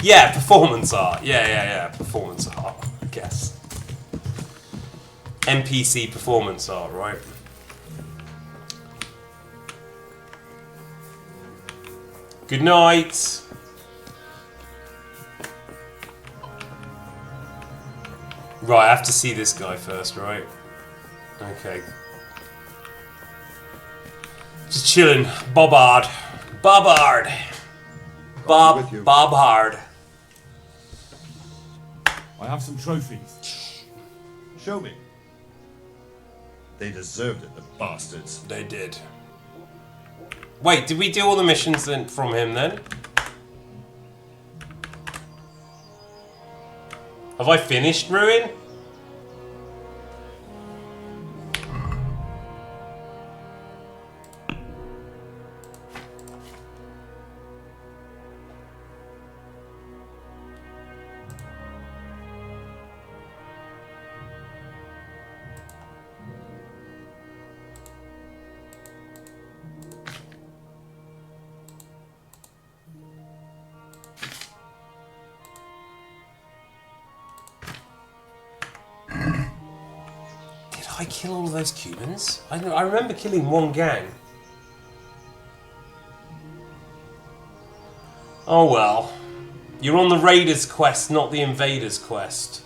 Yeah, performance art. Yeah. Performance art, I guess. NPC performance art, right? Good night. Right, I have to see this guy first, right? Okay. Just chilling. Bobbard. Bobbard. Bobbard. I have some trophies. Show me. They deserved it, the bastards. They did. Wait, did we do all the missions then from him then? Have I finished Ruin? I kill all those Cubans? I remember killing one gang. Oh well. You're on the Raiders quest, not the Invaders quest.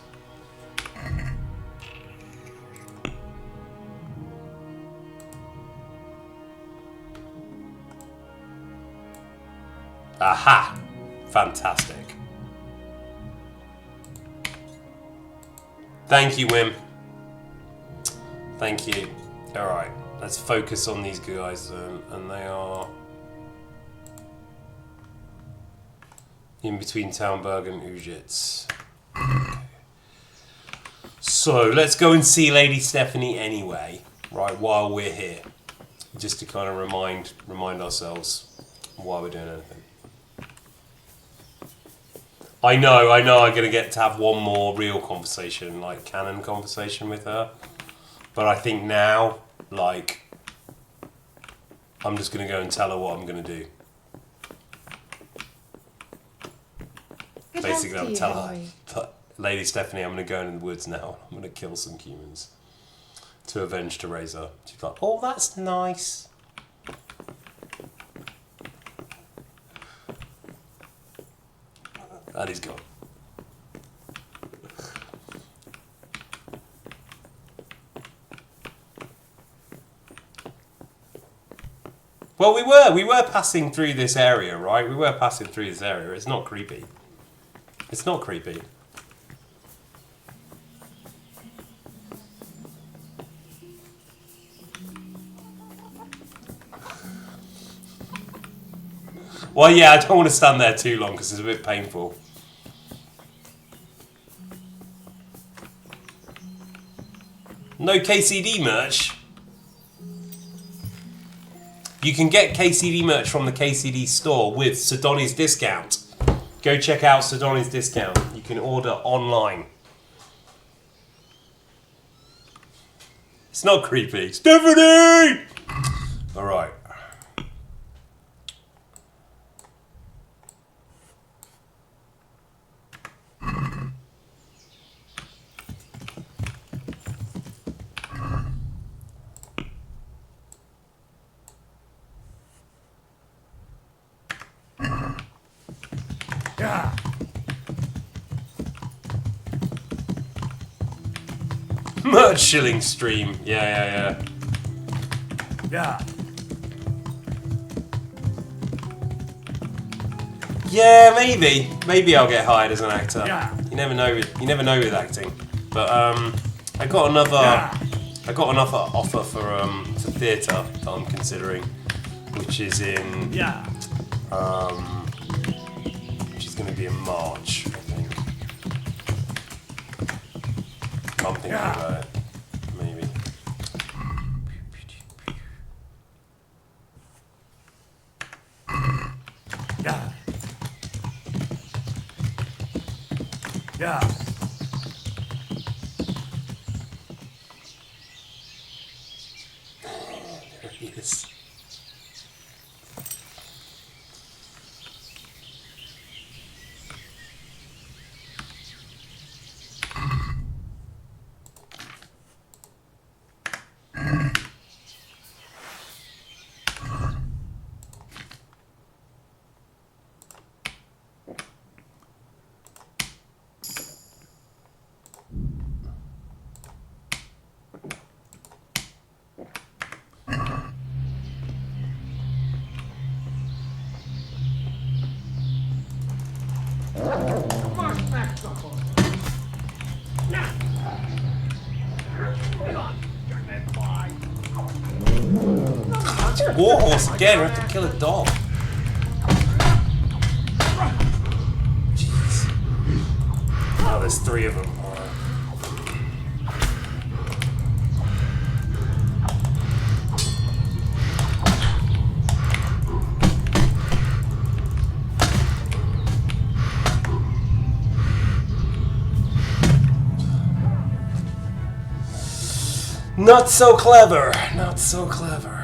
Aha! Fantastic. Thank you, Wim. Thank you. Alright, let's focus on these guys then. And they are in between Talmberg and Ujitz. Okay. So let's go and see Lady Stephanie anyway, right, while we're here. Just to kind of remind ourselves why we're doing anything. I know I'm gonna get to have one more real conversation, like canon conversation with her. But I think now, like, I'm just going to go and tell her what I'm going to do. Good Basically, health I'll to tell you, her, Henry. Lady Stephanie, I'm going to go in the woods now. I'm going to kill some humans to avenge Teresa. She's like, oh, that's nice. And he's gone. Well, we were passing through this area, right? We were passing through this area. It's not creepy. It's not creepy. Well, yeah, I don't want to stand there too long because it's a bit painful. No KCD merch. You can get KCD merch from the KCD store with Sidoni's discount. Go check out Sidoni's discount. You can order online. It's not creepy. Stephanie! Alright. Yeah. Merch shilling stream. Yeah. Yeah. Yeah, maybe. Maybe I'll get hired as an actor. Yeah. You never know with acting. But I got another offer for theatre that I'm considering, which is in which is going to be in March, I think. I'm thinking about it. Maybe. Yeah. Yeah. There he is. Warhorse again, we have to kill a dog. Jeez. Oh, there's 3 of them. Not so clever. Not so clever.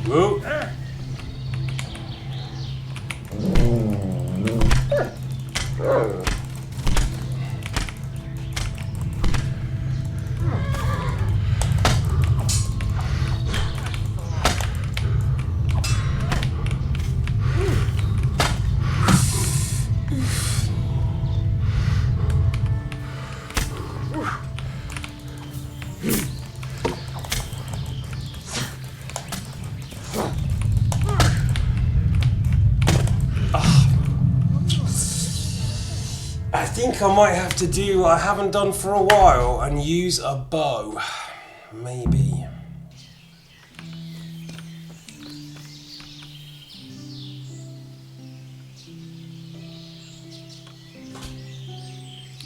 Woo. I think I might have to do what I haven't done for a while and use a bow. Maybe.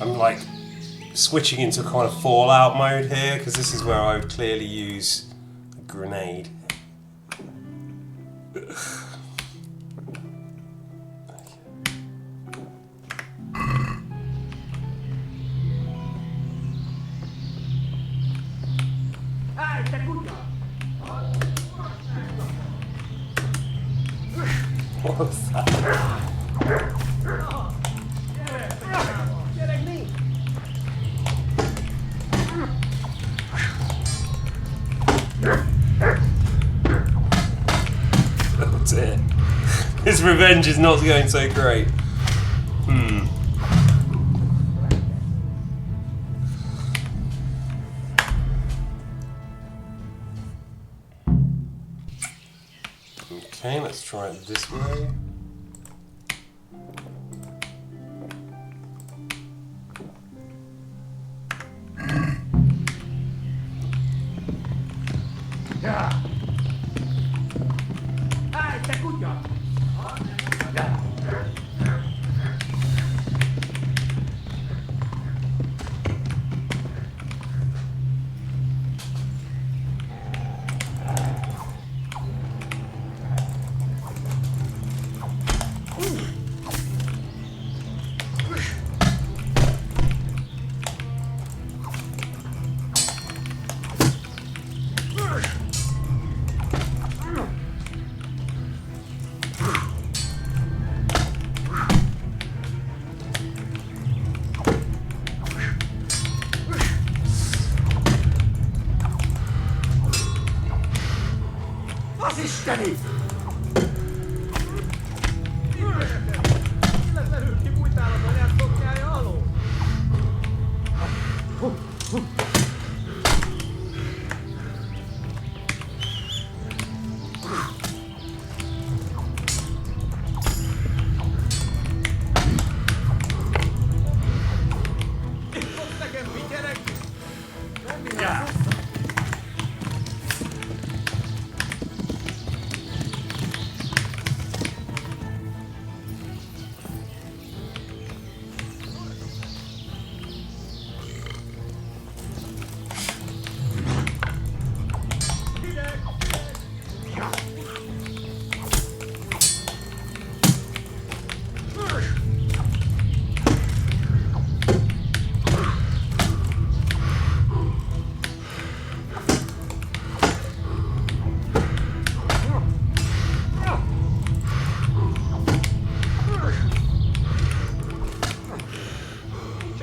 I'm like switching into kind of Fallout mode here because this is where I would clearly use a grenade. What was that? That's it. His revenge is not going so great. Okay, let's try it this way.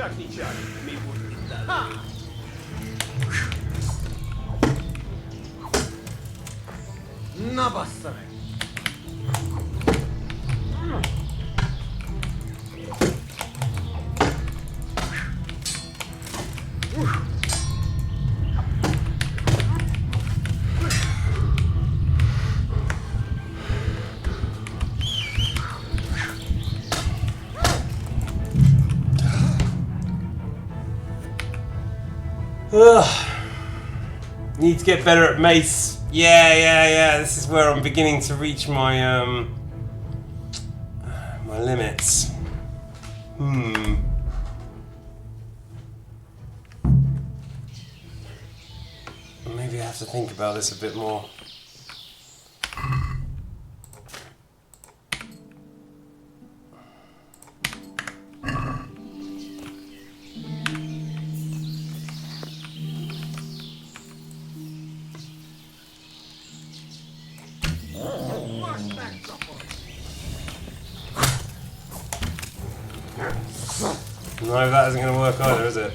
Как ничего, ми будет да. Набасаны. Ugh. Need to get better at mace. Yeah. This is where I'm beginning to reach my my limits. Maybe I have to think about this a bit more. No, that isn't going to work either, is it?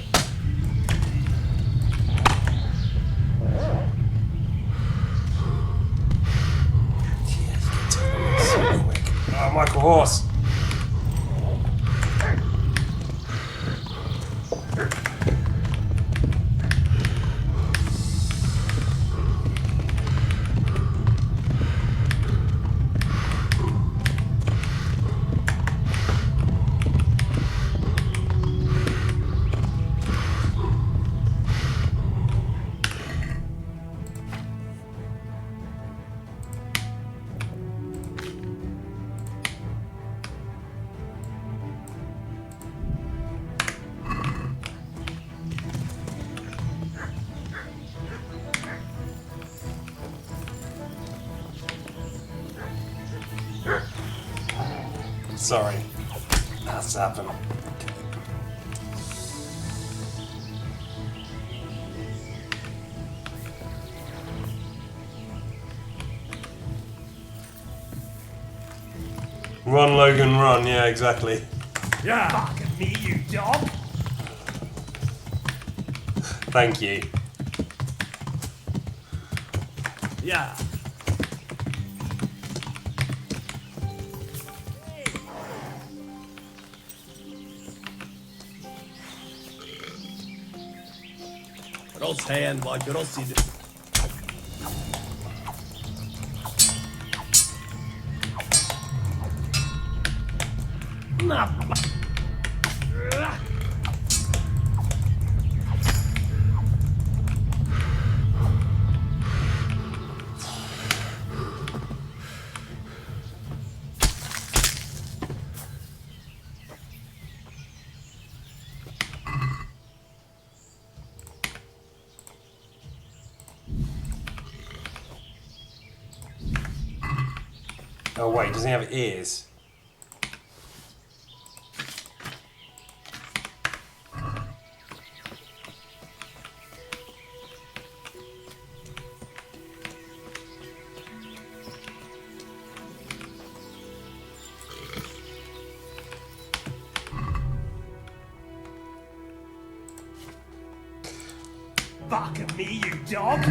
So quick. Oh, Michael Horse. Sorry. That's happened. Run, Logan, run. Yeah, exactly. Yeah. Fuck at me, you dog. Thank you. Yeah. Rozhän var grossid. Nappa. Oh wait, doesn't he have ears? Fuck at me, you dog.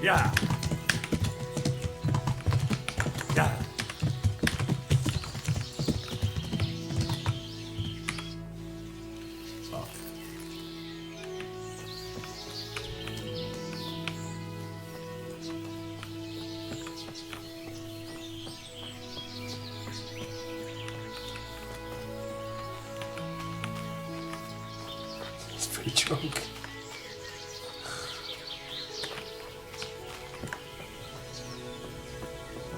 Yeah. Yeah. Fuck. He's pretty drunk.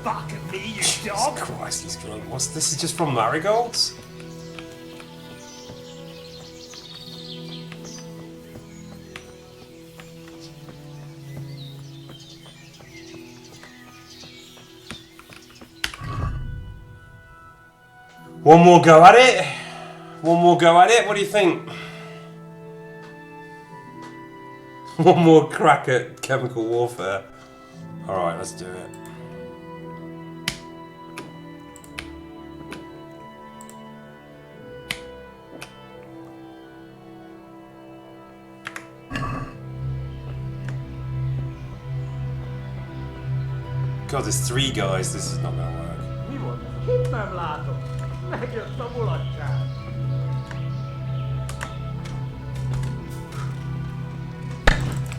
Fuck at me, you Jesus dog. Christ, he's drunk. What's this? Is just from Marigolds? One more go at it? One more go at it? What do you think? One more crack at chemical warfare. Alright, let's do it. God, there's 3 guys. This is not gonna work. Vivo, himmemlato. Meglio sto mulacciato.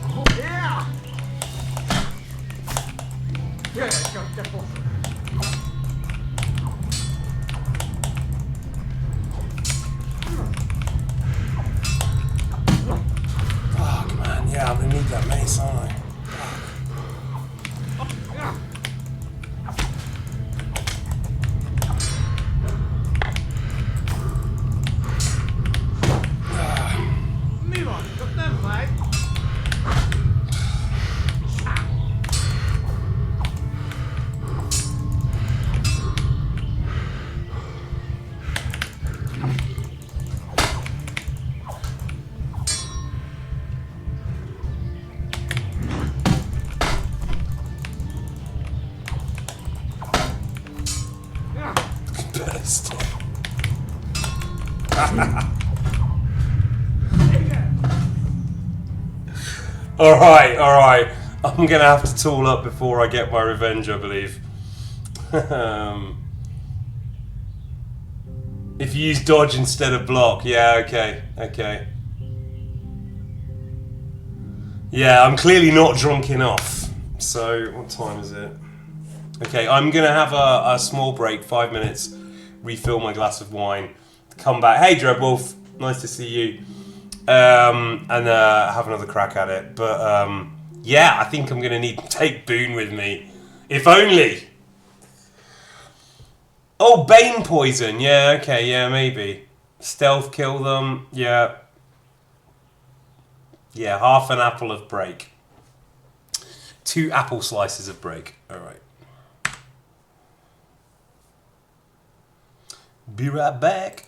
Oh, yeah! Yeah, che posso. Fuck, man. Yeah, I'm gonna need that mace, aren't I? Vivo, che tempo hai? Best. Alright. I'm gonna have to tool up before I get my revenge, I believe. If you use dodge instead of block, yeah, okay. Yeah, I'm clearly not drunk enough. So, what time is it? Okay, I'm gonna have a small break, 5 minutes, refill my glass of wine, come back. Hey, Dreadwolf, nice to see you. And have another crack at it. But yeah, I think I'm gonna need to take Boone with me, if only. Oh, Bane poison. Yeah, okay, yeah, maybe. Stealth kill them. Yeah. Yeah, half an apple of break. 2 apple slices of break. Alright. Be right back.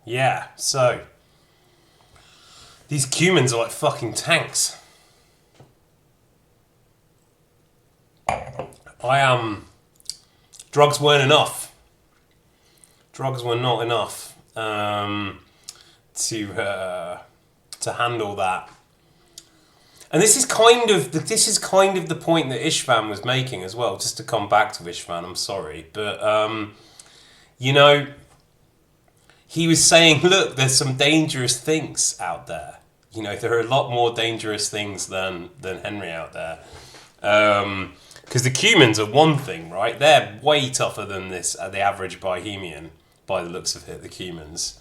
Yeah, so these Cumans are like fucking tanks. Drugs weren't enough. Drugs were not enough to handle that. And this is kind of the point that Ishvan was making as well. Just to come back to Ishvan, I'm sorry, but you know, he was saying, look, there's some dangerous things out there. You know, there are a lot more dangerous things than Henry out there. Because the Cumans are one thing, right? They're way tougher than the average Bohemian, by the looks of it, the Cumans.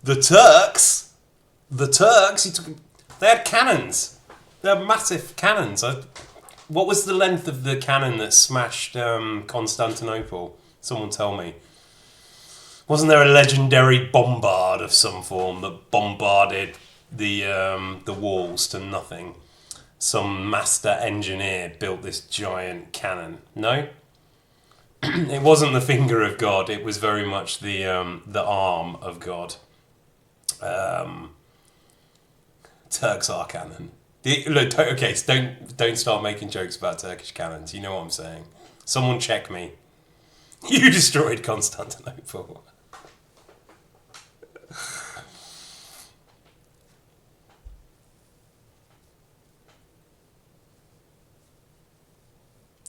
The Turks, they had cannons. They had massive cannons. What was the length of the cannon that smashed Constantinople? Someone tell me. Wasn't there a legendary bombard of some form that bombarded the walls to nothing? Some master engineer built this giant cannon. No? It wasn't the finger of God. It was very much the arm of God. Turks are cannon. Look, okay, so don't start making jokes about Turkish cannons. You know what I'm saying. Someone check me. You destroyed Constantinople.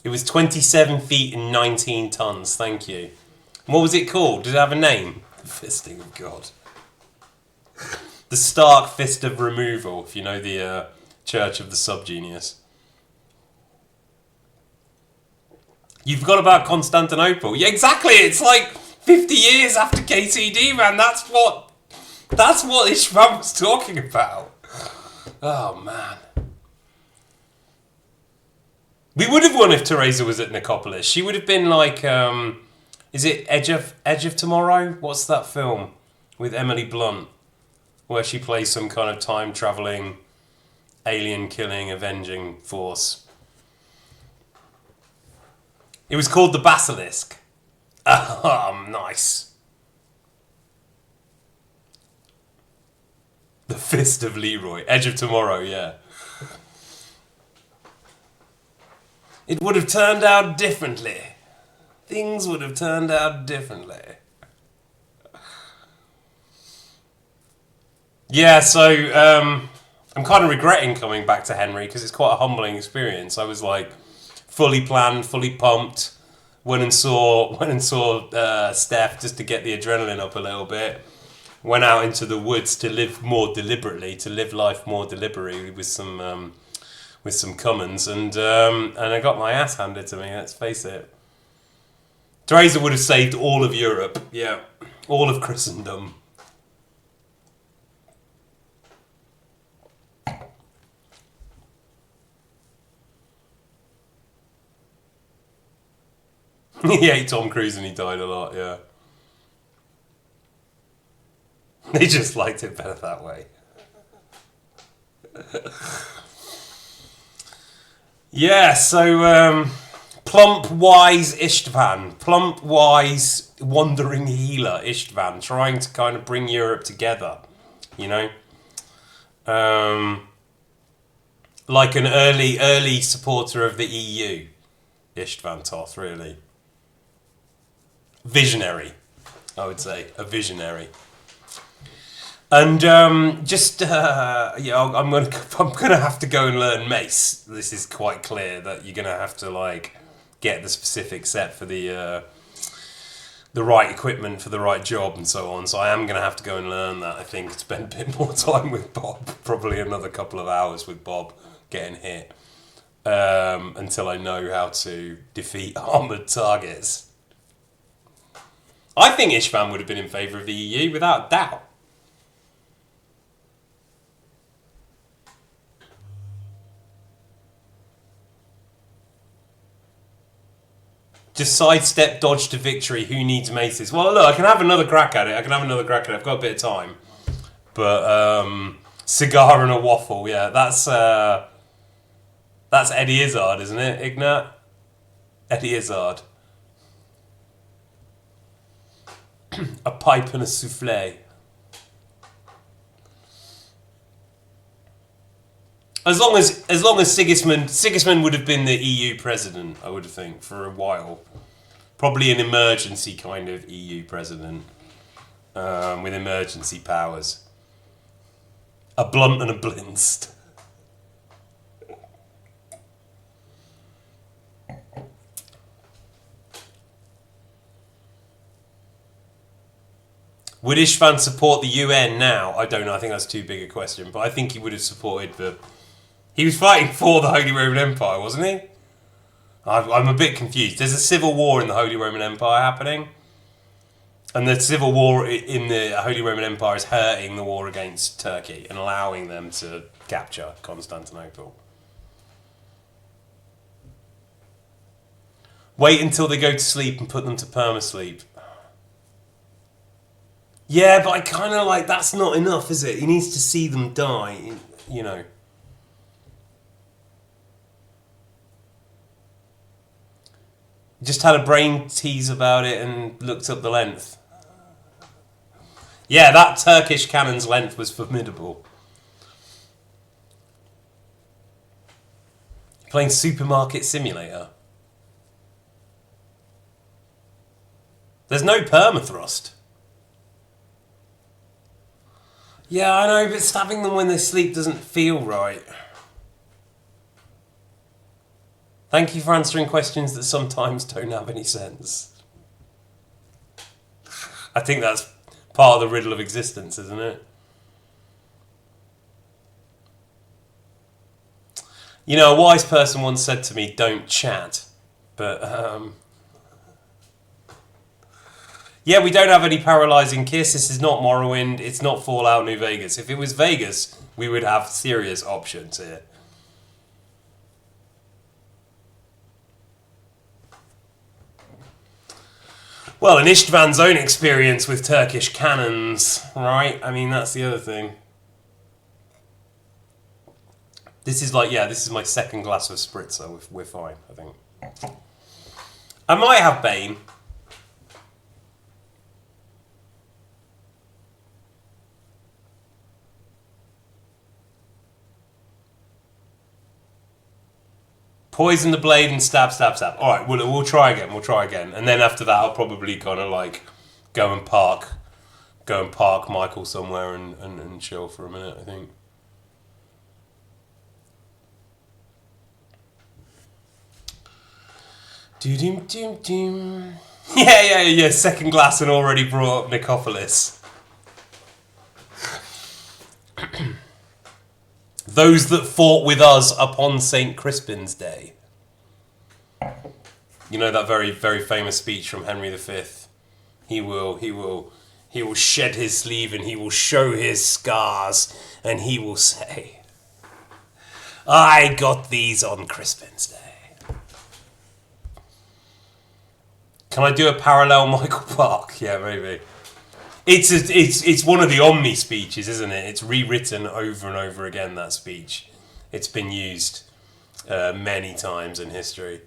It was 27 feet and 19 tons. Thank you. What was it called? Did it have a name? The Fisting of God. The Stark Fist of Removal, if you know the Church of the Subgenius. You forgot about Constantinople. Yeah, exactly. It's like 50 years after KCD, man. That's what Ishvan was talking about. Oh, man. We would have won if Teresa was at Nicopolis. She would have been like, is it Edge of Tomorrow? What's that film with Emily Blunt, where she plays some kind of time-traveling, alien-killing, avenging force? It was called The Basilisk. Oh, nice. The Fist of Leroy. Edge of Tomorrow, yeah. It would have turned out differently. Things would have turned out differently. Yeah, so I'm kind of regretting coming back to Henry because it's quite a humbling experience. I was like fully planned, fully pumped. Went and saw Steph just to get the adrenaline up a little bit. Went out into the woods to live more deliberately, to live life more deliberately with some Cummins, and I got my ass handed to me, let's face it. Teresa would have saved all of Europe, yeah, all of Christendom. He ate Tom Cruise and he died a lot, yeah. They just liked it better that way. Yeah, so plump, wise Istvan, plump, wise, wandering healer Istvan, trying to kind of bring Europe together, you know? Like an early supporter of the EU, Istvan Toth, really. Visionary, I would say, a visionary. And I'm gonna have to go and learn Mace. This is quite clear that you're gonna have to like get the specific set for the right equipment for the right job and so on. So I am gonna have to go and learn that. I think spend a bit more time with Bob, probably another couple of hours with Bob getting hit until I know how to defeat armored targets. I think Ishvan would have been in favour of the EU without doubt. Just sidestep, dodge to victory. Who needs maces? Well, look, I can have another crack at it. I've got a bit of time. But cigar and a waffle, yeah, that's Eddie Izzard, isn't it, Ignat? Eddie Izzard. A pipe and a souffle. As long as Sigismund would have been the EU president, I would think, for a while. Probably an emergency kind of EU president with emergency powers. A Blunt and a Blinst. Would Istvan support the UN now? I don't know. I think that's too big a question. But I think he would have supported the... He was fighting for the Holy Roman Empire, wasn't he? I'm a bit confused. There's a civil war in the Holy Roman Empire happening. And the civil war in the Holy Roman Empire is hurting the war against Turkey and allowing them to capture Constantinople. Wait until they go to sleep and put them to perma-sleep. Yeah, but I kind of like, that's not enough, is it? He needs to see them die, you know. Just had a brain tease about it and looked up the length. Yeah, that Turkish cannon's length was formidable. Playing Supermarket Simulator. There's no permafrost. Yeah, I know, but stabbing them when they sleep doesn't feel right. Thank you for answering questions that sometimes don't have any sense. I think that's part of the riddle of existence, isn't it? You know, a wise person once said to me, don't chat. But, yeah, we don't have any paralysing kiss. This is not Morrowind. It's not Fallout New Vegas. If it was Vegas, we would have serious options here. Well, and Istvan's own experience with Turkish cannons, right? I mean, that's the other thing. This is like, yeah, this is my second glass of spritzer. We're fine, I think. I might have Bane. Poison the blade and stab, stab, stab. All right, we'll try again. We'll try again, and then after that, I'll probably kind of like go and park Michael somewhere and chill for a minute. I think. Doom doom doom. Yeah. Second glass and already brought up Nicopolis. Those that fought with us upon St. Crispin's Day. You know that very, very famous speech from Henry V. He will shed his sleeve and he will show his scars and he will say, I got these on Crispin's Day. Can I do a parallel Michael Park? Yeah, maybe. It's one of the Omni speeches, isn't it? It's rewritten over and over again, that speech. It's been used many times in history.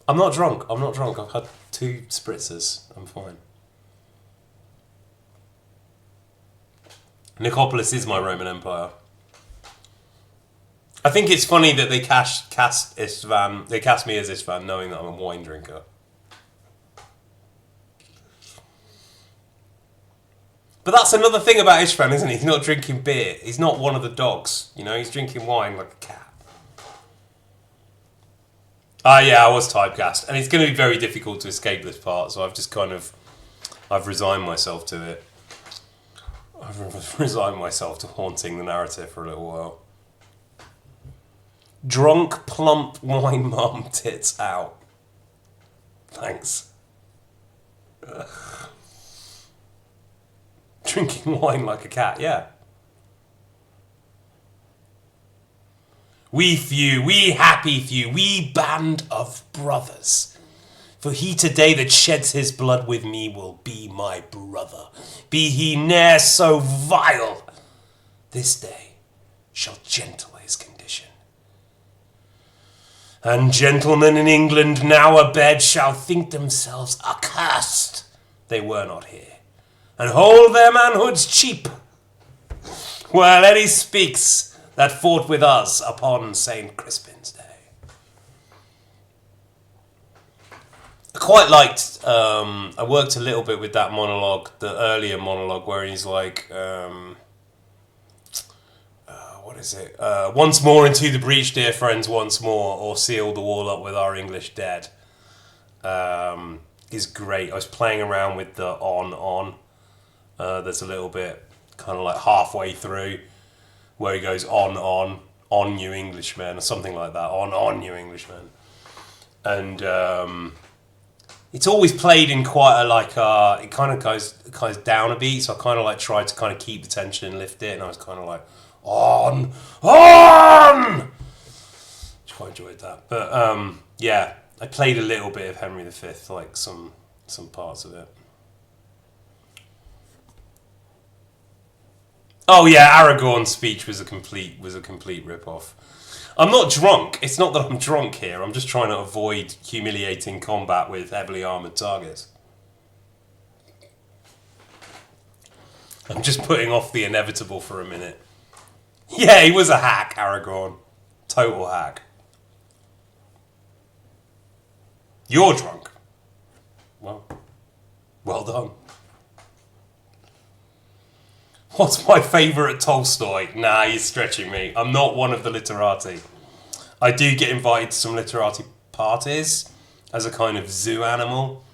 I'm not drunk. I've had 2 spritzers. I'm fine. Nicopolis is my Roman Empire. I think it's funny that they cast Istvan. They cast me as Istvan, knowing that I'm a wine drinker. But that's another thing about Istvan, isn't he? He's not drinking beer. He's not one of the dogs. You know, he's drinking wine like a cat. Yeah, I was typecast, and it's going to be very difficult to escape this part. So I've resigned myself to it. I've resigned myself to haunting the narrative for a little while. Drunk, plump wine mum tits out. Thanks. Drinking wine like a cat, yeah. We few, we happy few, we band of brothers. For he today that sheds his blood with me will be my brother. Be he ne'er so vile, this day shall gentle his condition. And gentlemen in England now abed shall think themselves accursed they were not here, and hold their manhoods cheap, while Eddie speaks that fought with us upon St. Crispin's Day. I quite liked, I worked a little bit with that monologue, the earlier monologue, where he's like, what is it? Once more into the breach, dear friends, once more, or seal the wall up with our English dead. Is great. I was playing around with the on. There's a little bit kind of like halfway through where he goes on you Englishmen, or something like that. On you Englishmen. And it's always played in quite a it kind of goes down a beat, so I kind of like tried to kind of keep the tension and lift it, and I was kind of like on. Just quite enjoyed that. But yeah, I played a little bit of Henry V, like some parts of it. Oh yeah, Aragorn's speech was a complete rip-off. I'm not drunk. It's not that I'm drunk here. I'm just trying to avoid humiliating combat with heavily armoured targets. I'm just putting off the inevitable for a minute. Yeah, he was a hack, Aragorn. Total hack. You're drunk. Well done. What's my favourite Tolstoy? Nah, you're stretching me. I'm not one of the literati. I do get invited to some literati parties as a kind of zoo animal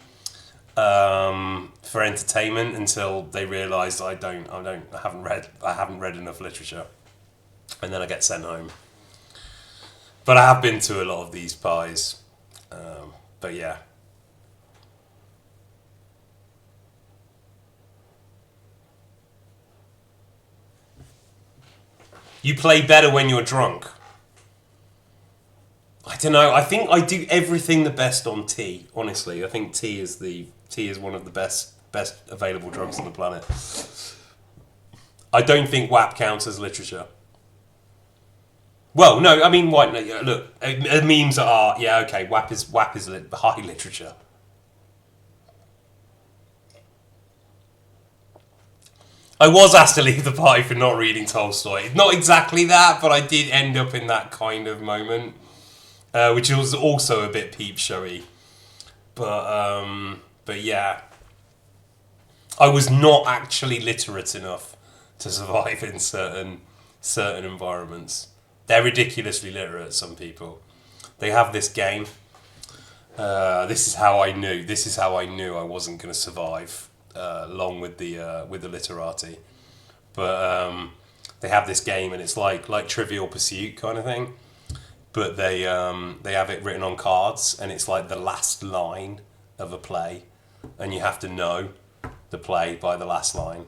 for entertainment until they realise I haven't read enough literature, and then I get sent home. But I have been to a lot of these pies. But yeah. You play better when you're drunk. I don't know. I think I do everything the best on tea. Honestly, I think tea is one of the best available drugs on the planet. I don't think WAP counts as literature. Well, no. I mean, what? Look, memes are art. Yeah, okay. WAP is high literature. I was asked to leave the party for not reading Tolstoy. Not exactly that, but I did end up in that kind of moment, which was also a bit peep showy. But yeah, I was not actually literate enough to survive in certain environments. They're ridiculously literate. Some people, they have this game. This is how I knew I wasn't going to survive. Along with the literati, but they have this game, and it's like Trivial Pursuit kind of thing, but they have it written on cards, and it's like the last line of a play, and you have to know the play by the last line.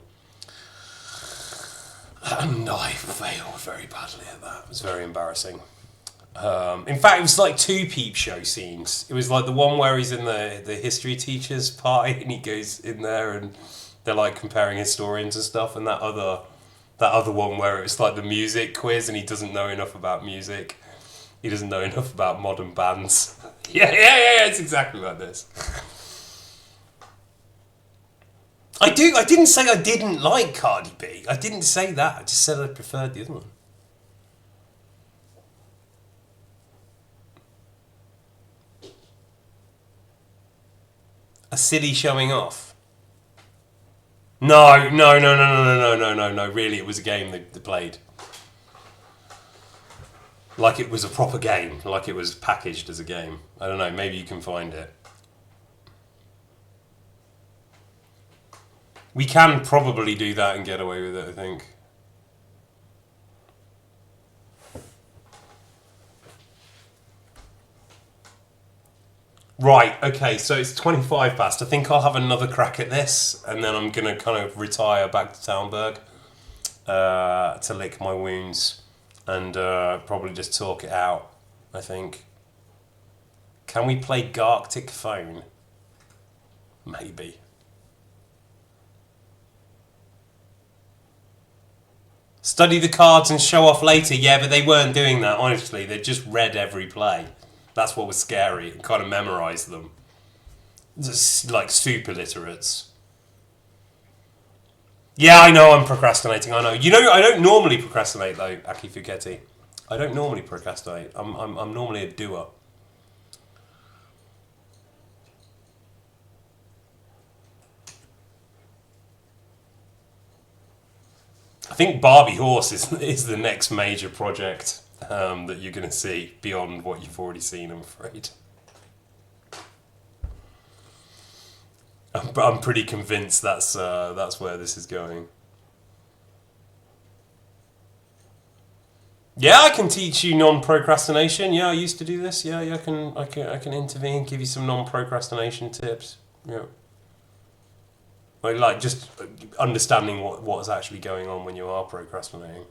And I failed very badly at that. It was very embarrassing. In fact, it was like two peep show scenes. It was like the one where he's in the history teacher's party, and he goes in there and they're like comparing historians and stuff, and that other one where it's like the music quiz, and he doesn't know enough about music. He doesn't know enough about modern bands. Yeah, it's exactly like this. I didn't say I didn't like Cardi B. I didn't say that. I just said I preferred the other one. A city showing off. No. Really, it was a game they played. Like it was a proper game. Like it was packaged as a game. I don't know, maybe you can find it. We can probably do that and get away with it, I think. Right, okay, so it's 25 past. I think I'll have another crack at this, and then I'm going to kind of retire back to Talmberg to lick my wounds and probably just talk it out, I think. Can we play Garctic Phone? Maybe. Study the cards and show off later. Yeah, but they weren't doing that, honestly. They just read every play. That's what was scary. And kind of memorize them. Just like super literates. Yeah, I know I'm procrastinating. I know. You know, I don't normally procrastinate though, Aki Fuketi. I don't normally procrastinate. I'm normally a doer. I think Barbie Horse is the next major project that you're going to see beyond what you've already seen, I'm afraid. I'm pretty convinced that's where this is going. Yeah, I can teach you non-procrastination. Yeah, I used to do this. Yeah, I can intervene, give you some non-procrastination tips. Yeah. Like just understanding what's actually going on when you are procrastinating.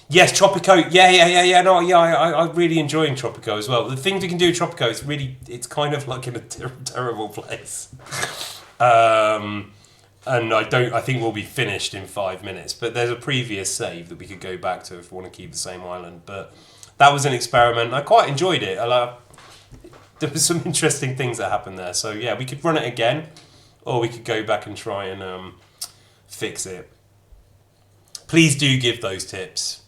Yes, Tropico. Yeah. No, yeah. I'm really enjoying Tropico as well. The things we can do with Tropico, it's kind of like in a terrible place. And I think we'll be finished in 5 minutes. But there's a previous save that we could go back to if we want to keep the same island. But that was an experiment. I quite enjoyed it. There were some interesting things that happened there. So yeah, we could run it again. Or we could go back and try and fix it. Please do give those tips.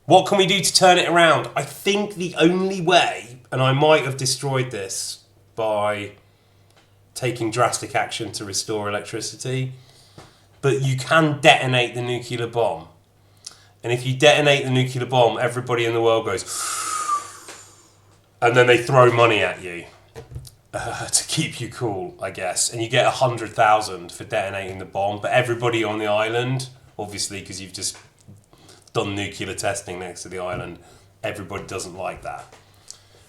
What can we do to turn it around? I think the only way, and I might have destroyed this by taking drastic action to restore electricity, but you can detonate the nuclear bomb. And if you detonate the nuclear bomb, everybody in the world goes, and then they throw money at you. To keep you cool, I guess. And you get 100,000 for detonating the bomb. But everybody on the island, obviously, because you've just done nuclear testing next to the island, everybody doesn't like that.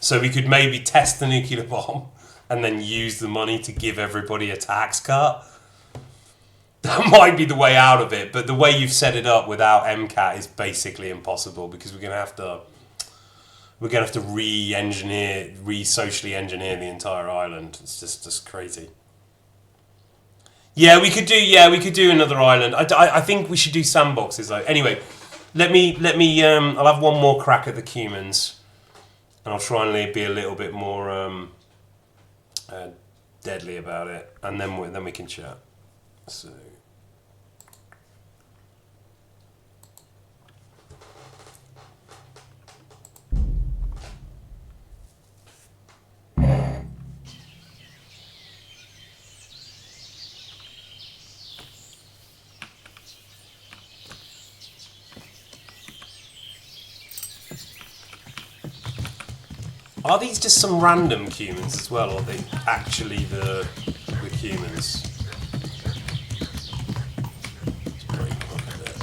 So we could maybe test the nuclear bomb and then use the money to give everybody a tax cut. That might be the way out of it. But the way you've set it up without MCAT is basically impossible because we're going to have to socially engineer the entire island. It's just crazy. Yeah, we could do another island. I think we should do sandboxes though. Anyway, let me. I'll have one more crack at the Cumans, and I'll try and be a little bit more deadly about it, and then we can chat. So. Are these just some random Cumans as well, or are they actually the Cumans? Let's break them up a bit.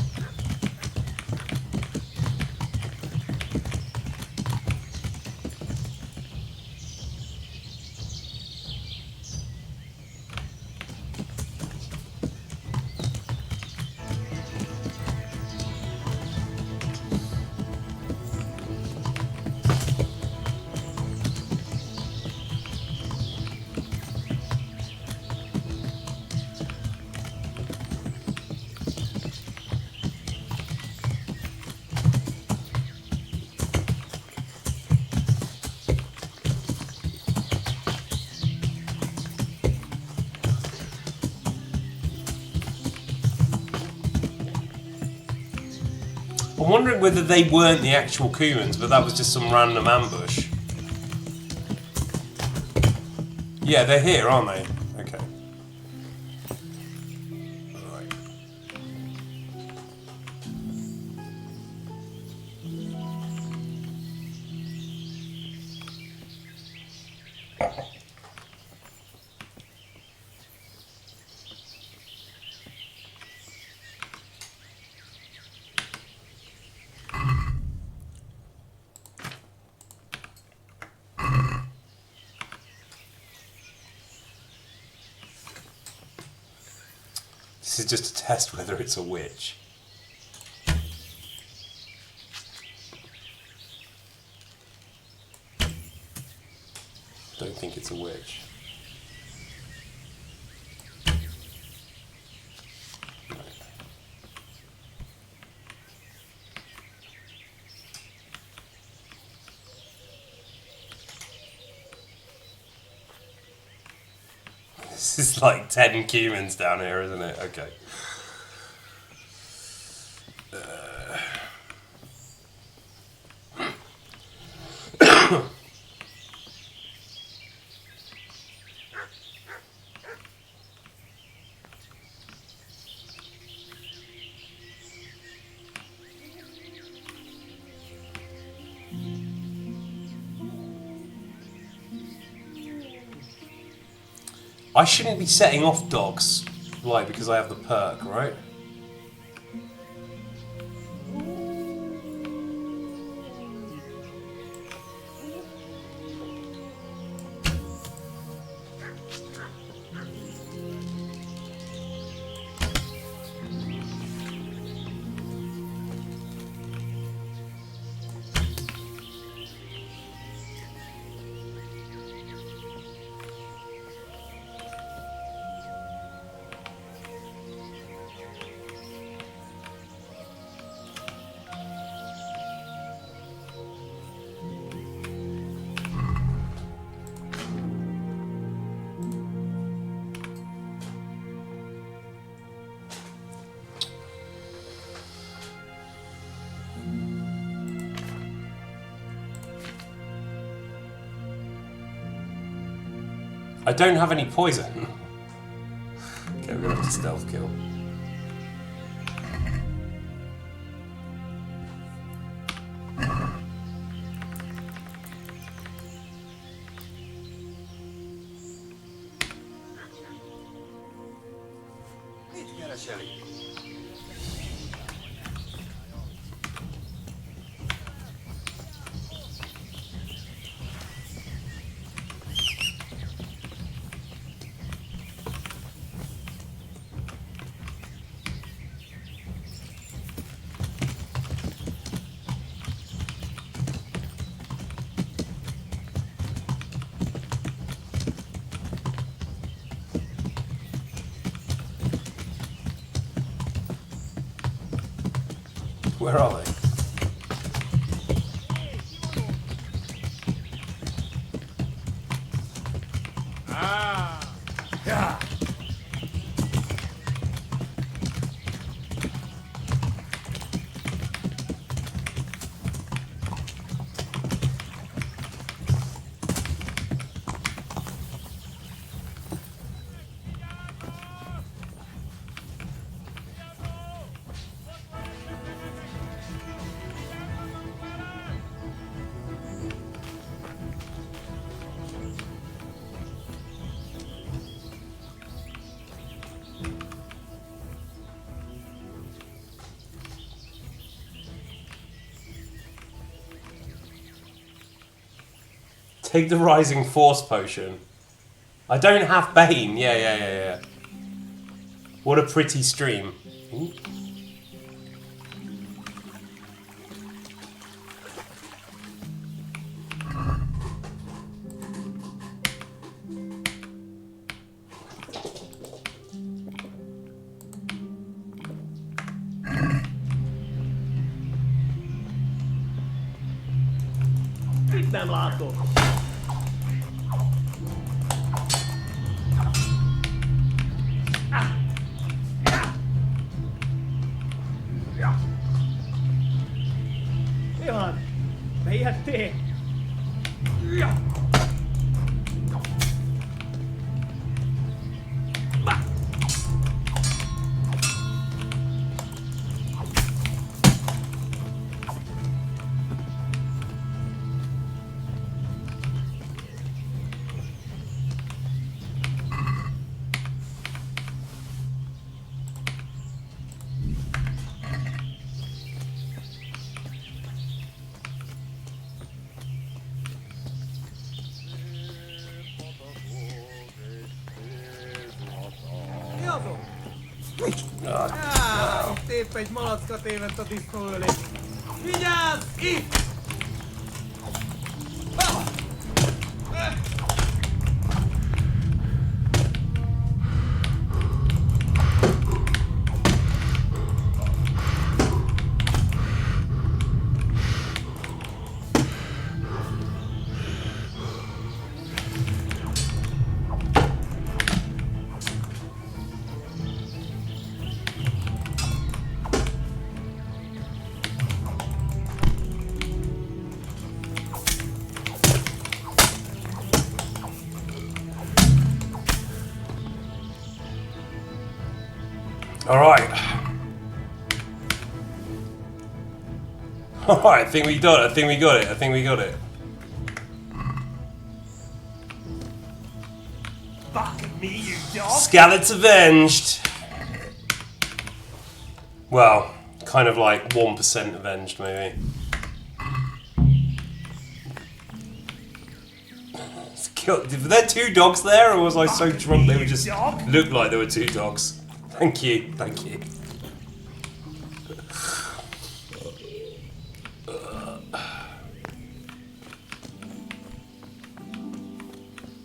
I'm wondering whether they weren't the actual Cumans, but that was just some random ambush. Yeah, they're here, aren't they? Okay. Alright. This is just to test whether it's a witch. Don't think it's a witch. This is like 10 cumins down here, isn't it? Okay. I shouldn't be setting off dogs, like, because I have the perk, right? I don't have any poison. Okay, we're gonna have to stealth kill. Where are they? Yeah. Take the Rising Force potion. I don't have Bane. Yeah. What a pretty stream. Ooh. Itt nem látok. Mi van? Beijedtél? Mi azon? Itt épp egy malacka tévedt a disznó ölé. Vigyázz! Itt! Alright. Alright, I think we got it. I think we got it. I think we got it. Fuck me, you dog! Skalit's avenged. Well, kind of like 1% avenged, maybe. Were there two dogs there, or was I so drunk they were just looked like there were two dogs? Thank you, thank you.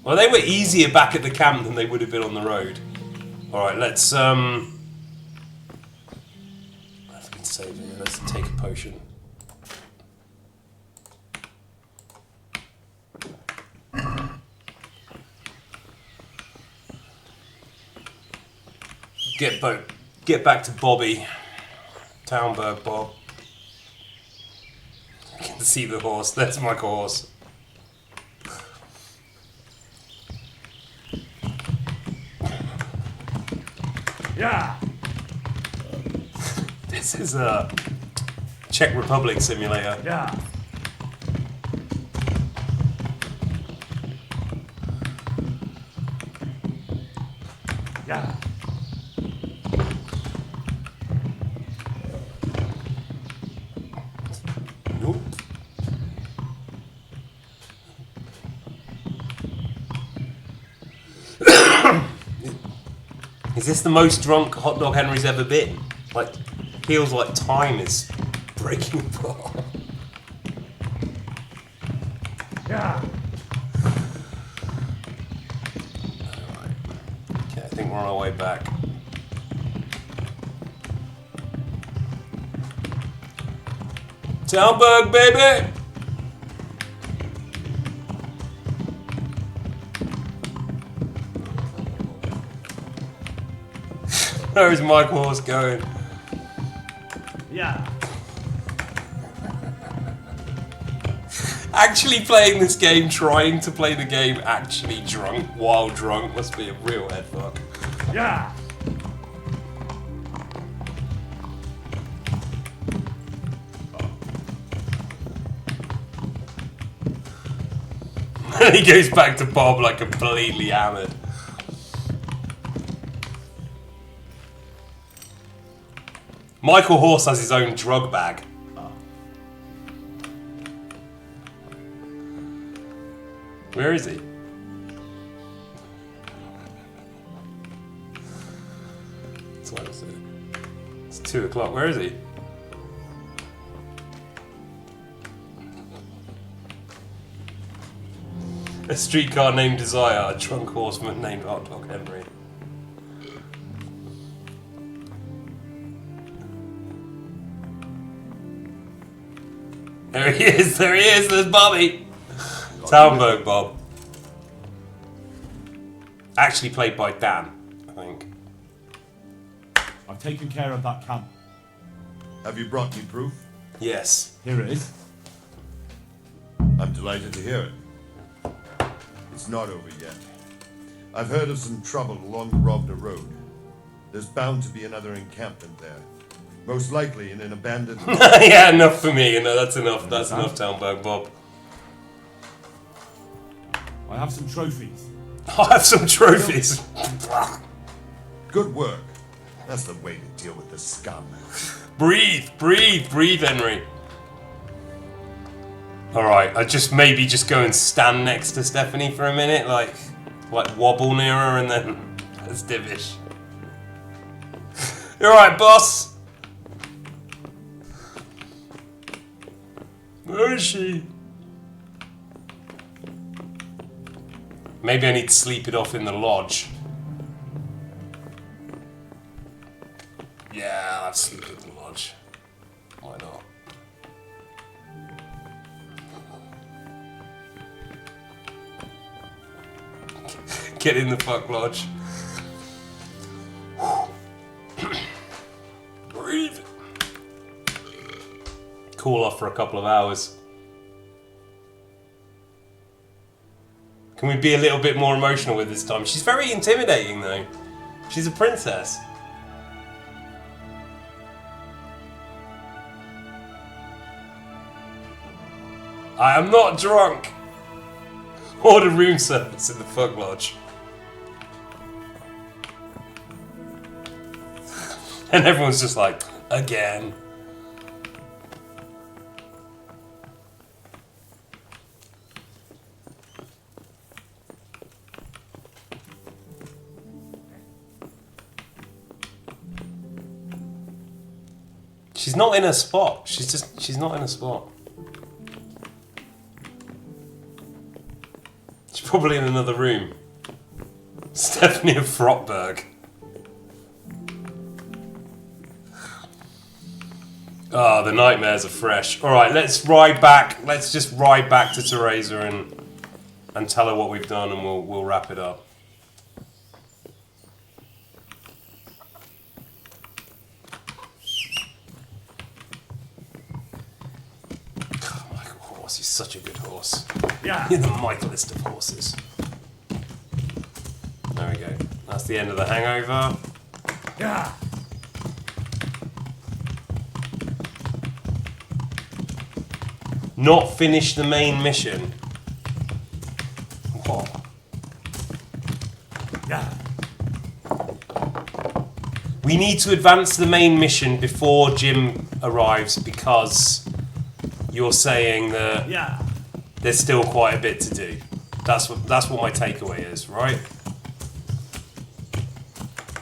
Well, they were easier back at the camp than they would have been on the road. Alright, let's save it. Let's take a potion. Get back to Bobby. Townburg Bob. I can see the horse. That's my horse. Yeah. This is a Czech Republic simulator. Yeah. Yeah. Nope. Is this the most drunk Hot Dog Henry's ever been? Like, feels like time is breaking apart. Yeah. Alright. Okay, I think we're on our way back. Townburg, baby! Where is my horse going? Yeah. Actually playing this game, trying to play the game actually drunk, while drunk, must be a real headfuck. Yeah. And he goes back to Bob like completely hammered. Michael Horse has his own drug bag. Where is he? What is it? It's 2 o'clock. Where is he? A streetcar named Desire, a drunk horseman named Hot Dog Henry. There he is, there's Bobby! Townburg Bob. Actually played by Dan, I think. I've taken care of that camp. Have you brought me proof? Yes. Here it is. I'm delighted to hear it. It's not over yet. I've heard of some trouble along the Rovna Road. There's bound to be another encampment there. Most likely in an abandoned... Yeah, enough for me. You know, that's enough. That's enough, Townburg Bob. I have some trophies. I have some trophies. Good work. That's the way to deal with the scum. Breathe, breathe, breathe, Henry. Alright, I just maybe just go and stand next to Stephanie for a minute, like wobble near her, and then that's Divish. You alright, boss? Where is she? Maybe I need to sleep it off in the lodge. Yeah, I'll sleep in the lodge. Why not? Get in the fuck lodge. Breathe. Cool off for a couple of hours. Can we be a little bit more emotional with this time? She's very intimidating though. She's a princess. I am not drunk. Order room service in the Fug Lodge. And everyone's just like, again. She's not in her spot. She's not in her spot. She's probably in another room. Stephanie of Frotberg. Ah, the nightmares are fresh. Alright, let's ride back. Let's just ride back to Teresa and tell her what we've done, and we'll wrap it up. He's such a good horse. Yeah. You're the mightiest of horses. There we go. That's the end of the hangover. Yeah. Not finish the main mission. What? Yeah. We need to advance the main mission before Jim arrives because you're saying that there's still quite a bit to do. That's what my takeaway is, right?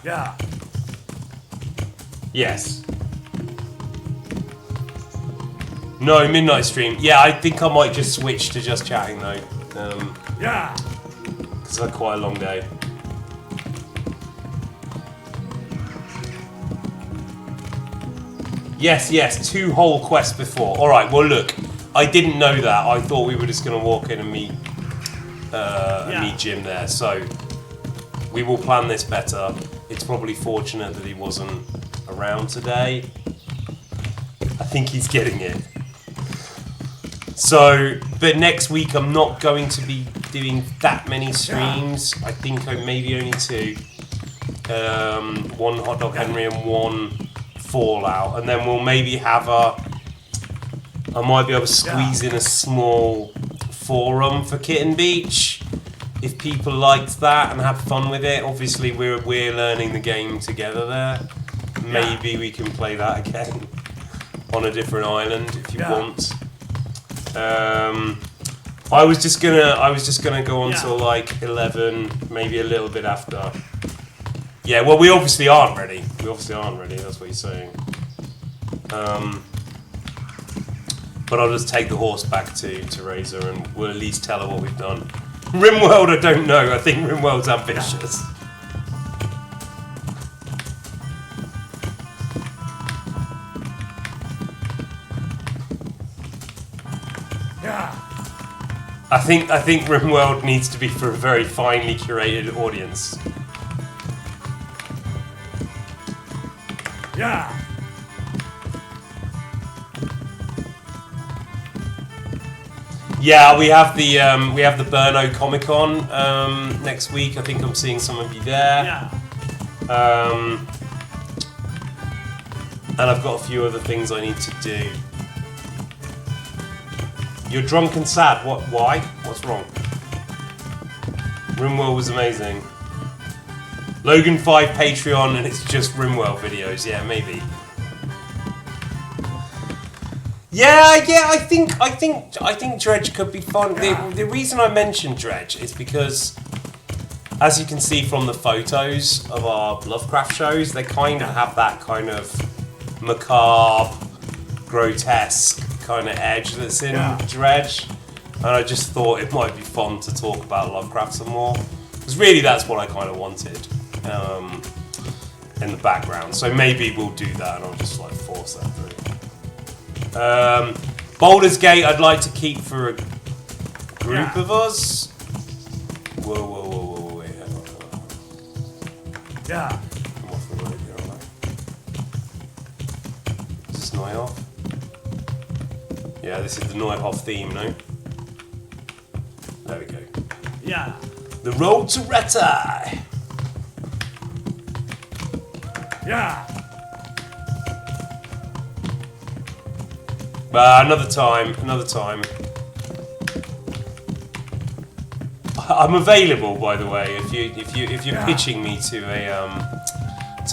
Yeah. Yes. No, midnight stream. Yeah, I think I might just switch to just chatting though. Yeah. Because I've had quite a long day. Yes, 2 whole quests before. Alright, well look, I didn't know that. I thought we were just going to walk in and meet Jim there. So, we will plan this better. It's probably fortunate that he wasn't around today. I think he's getting it. So, but next week I'm not going to be doing that many streams. I think maybe only 2. 1 Hot Dog Henry and 1 Fallout, and then we'll maybe have I might be able to squeeze in a small forum for Kitten Beach if people liked that and have fun with it. Obviously we're learning the game together there. Maybe we can play that again on a different island if you want. I was just gonna go on till like 11, maybe a little bit after. Yeah, well, we obviously aren't ready. That's what he's saying. But I'll just take the horse back to Teresa and we'll at least tell her what we've done. Rimworld, I don't know. I think Rimworld's ambitious. Yeah. I think Rimworld needs to be for a very finely curated audience. Yeah. Yeah, we have the Brno Comic Con next week. I think I'm seeing some of you there. Yeah. And I've got a few other things I need to do. You're drunk and sad. What? Why? What's wrong? Rimworld was amazing. Logan 5 Patreon and it's just Rimworld videos. Yeah, maybe. Yeah. I think Dredge could be fun. The reason I mentioned Dredge is because, as you can see from the photos of our Lovecraft shows, they kind of have that kind of macabre, grotesque kind of edge that's in Dredge, and I just thought it might be fun to talk about Lovecraft some more. Because really, that's what I kind of wanted in the background. So maybe we'll do that, and I'll just like force that through. Baldur's Gate, I'd like to keep for a group of us. Whoa, wait. Yeah. I'm off the road here, aren't I? Is this Neuhoff? Yeah, this is the Neuhoff theme, no? There we go. Yeah. The road to Reta. Yeah. Another time. I'm available, by the way. If you're pitching me to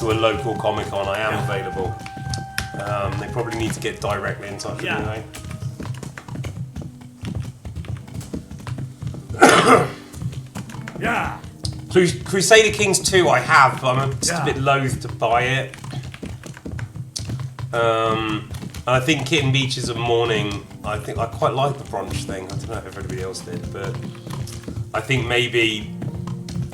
a local Comic Con, I am available. They probably need to get directly in touch with me though. Yeah. Crusader Kings 2 I have, but I'm just a bit loath to buy it. I think Kitten Beach is a morning. I think I quite like the brunch thing. I don't know if everybody else did, but I think maybe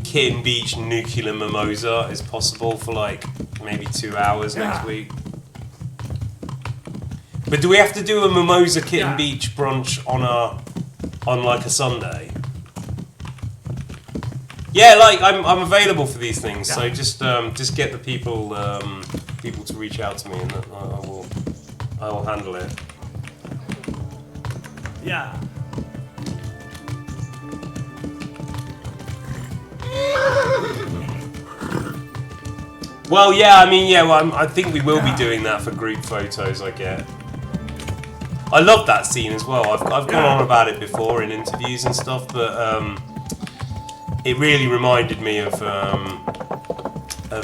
Kitten Beach Nuclear Mimosa is possible for like maybe 2 hours next week. But do we have to do a Mimosa Kitten Beach brunch on like a Sunday? Yeah, like I'm available for these things, so just get the people to reach out to me, and I will handle it. Yeah. Well, yeah, I mean, yeah, well, I think we will be doing that for group photos. I get. I love that scene as well. I've gone on about it before in interviews and stuff, but it really reminded me of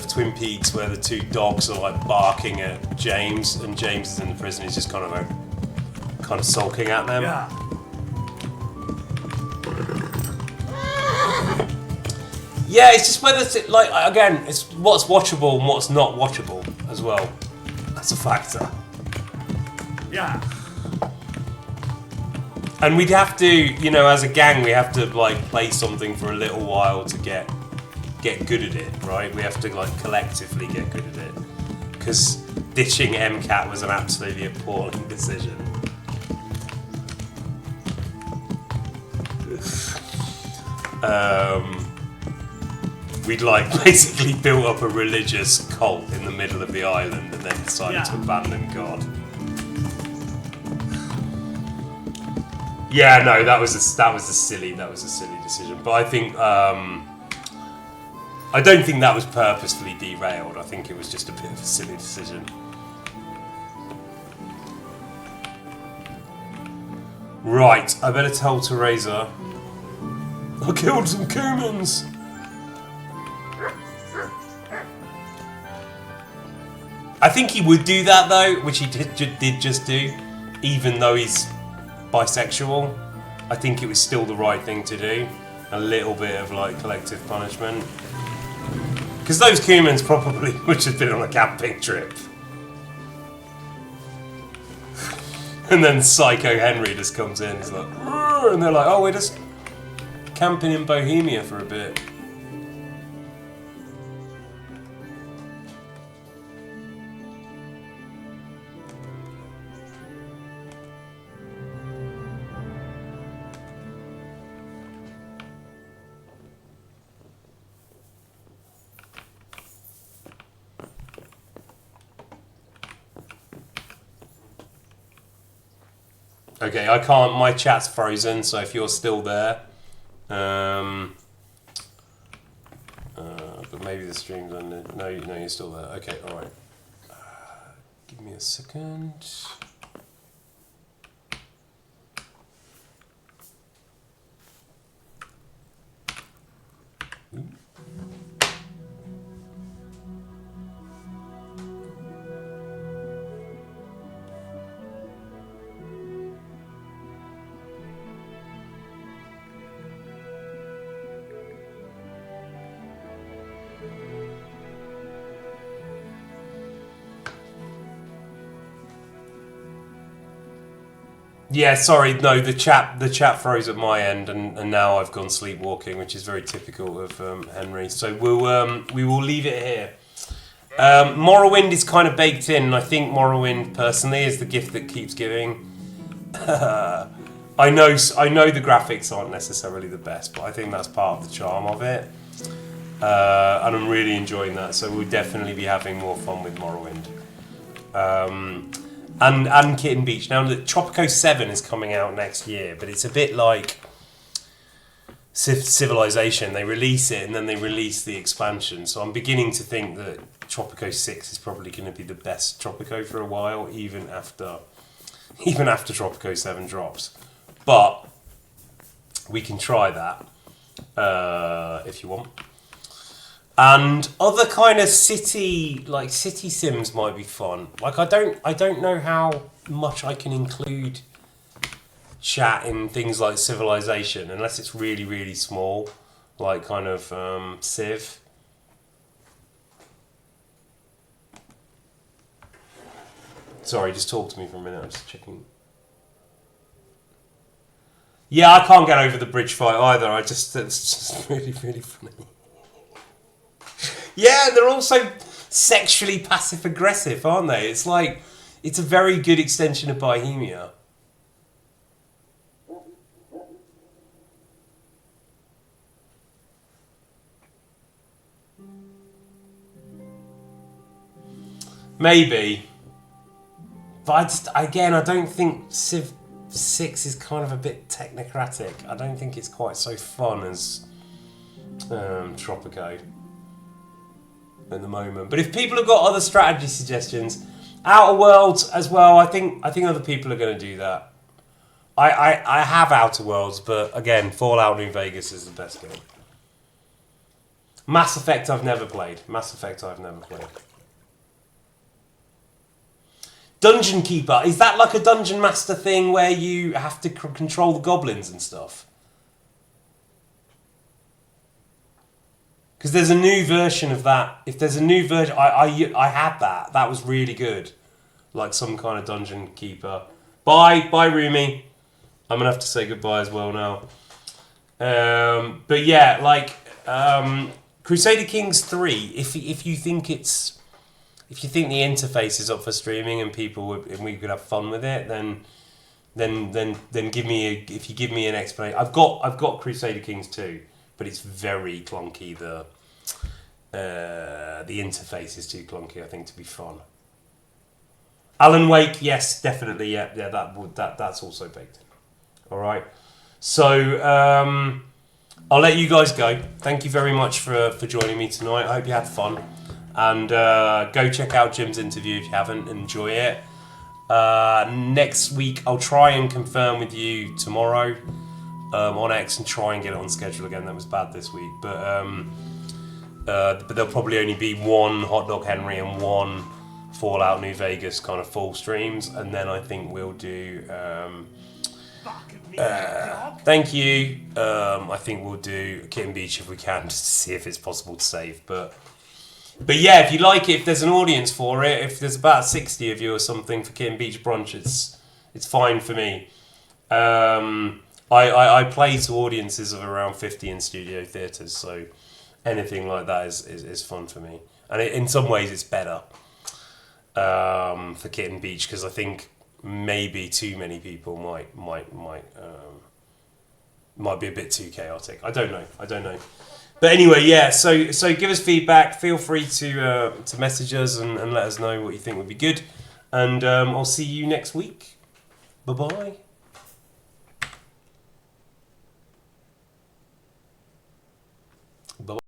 Twin Peaks, where the two dogs are like barking at James, and James is in the prison. He's just kind of sulking at them. Yeah. Yeah, it's just whether it's like, again, it's what's watchable and what's not watchable as well. That's a factor. Yeah. And we'd have to, you know, as a gang, we have to like play something for a little while to get good at it, right? We have to like collectively get good at it. Because ditching MCAT was an absolutely appalling decision. We'd like basically built up a religious cult in the middle of the island and then decided to abandon God. Yeah, no, that was a silly decision. But I think I don't think that was purposefully derailed. I think it was just a bit of a silly decision. Right, I better tell Teresa. I killed some Kumans. I think he would do that though, which he did just do, even though he's bisexual. I think it was still the right thing to do. A little bit of like collective punishment. Because those Kumans probably would have been on a camping trip. And then Psycho Henry just comes in, he's like, "Rrr," and they're like, oh, we're just camping in Bohemia for a bit. Okay, I can't. My chat's frozen, so if you're still there, but maybe the stream's ended. No, you're still there. Okay, all right. Give me a second. Ooh. Yeah, sorry, no, the chat froze at my end, and now I've gone sleepwalking, which is very typical of Henry. So we will leave it here. Morrowind is kind of baked in, and I think Morrowind personally is the gift that keeps giving. I know the graphics aren't necessarily the best, but I think that's part of the charm of it, and I'm really enjoying that. So we'll definitely be having more fun with Morrowind. And Kitten Beach. Now, Tropico 7 is coming out next year, but it's a bit like Civilization. They release it and then they release the expansion. So I'm beginning to think that Tropico 6 is probably going to be the best Tropico for a while, even after Tropico 7 drops. But we can try that. if you want. And other kind of city sims might be fun. Like I don't know how much I can include chat in things like Civilization unless it's really, really small, like kind of Civ. Sorry, just talk to me for a minute. I'm just checking. Yeah, I can't get over the bridge fight either. It's just really, really funny. Yeah, they're also sexually passive aggressive, aren't they? It's like it's a very good extension of Bohemia. Maybe. But I don't think Civ 6 is kind of a bit technocratic. I don't think it's quite so fun as Tropico at the moment. But if people have got other strategy suggestions, Outer Worlds as well, I think other people are going to do that. I have Outer Worlds, but again, Fallout New Vegas is the best game. Mass Effect I've never played. Dungeon Keeper, is that like a Dungeon Master thing where you have to control the goblins and stuff? Because there's a new version of that. If there's a new version, I had that. That was really good. Like some kind of Dungeon Keeper. Bye, Rumi. I'm gonna have to say goodbye as well now. But yeah, like Crusader Kings 3. If you think the interface is up for streaming and we could have fun with it, then give me if you give me an explanation. I've got Crusader Kings 2, but it's very clunky. The interface is too clunky, I think, to be fun. Alan Wake, yes, definitely, yeah, that's also baked in. All right, so I'll let you guys go. Thank you very much for joining me tonight. I hope you had fun. And go check out Jim's interview if you haven't. Enjoy it. Next week, I'll try and confirm with you tomorrow on X and try and get it on schedule again. That was bad this week. But there'll probably only be one Hot Dog Henry and one Fallout New Vegas kind of full streams. And then I think we'll do... thank you. I think we'll do Kitten Beach if we can, just to see if it's possible to save. But yeah, if you like it, if there's an audience for it, if there's about 60 of you or something for Kitten Beach Brunch, it's fine for me. I play to audiences of around 50 in studio theatres, so anything like that is fun for me. And in some ways it's better for Kitten Beach, because I think maybe too many people might be a bit too chaotic. I don't know. But anyway, yeah, so give us feedback. Feel free to message us and let us know what you think would be good. And I'll see you next week. Bye-bye.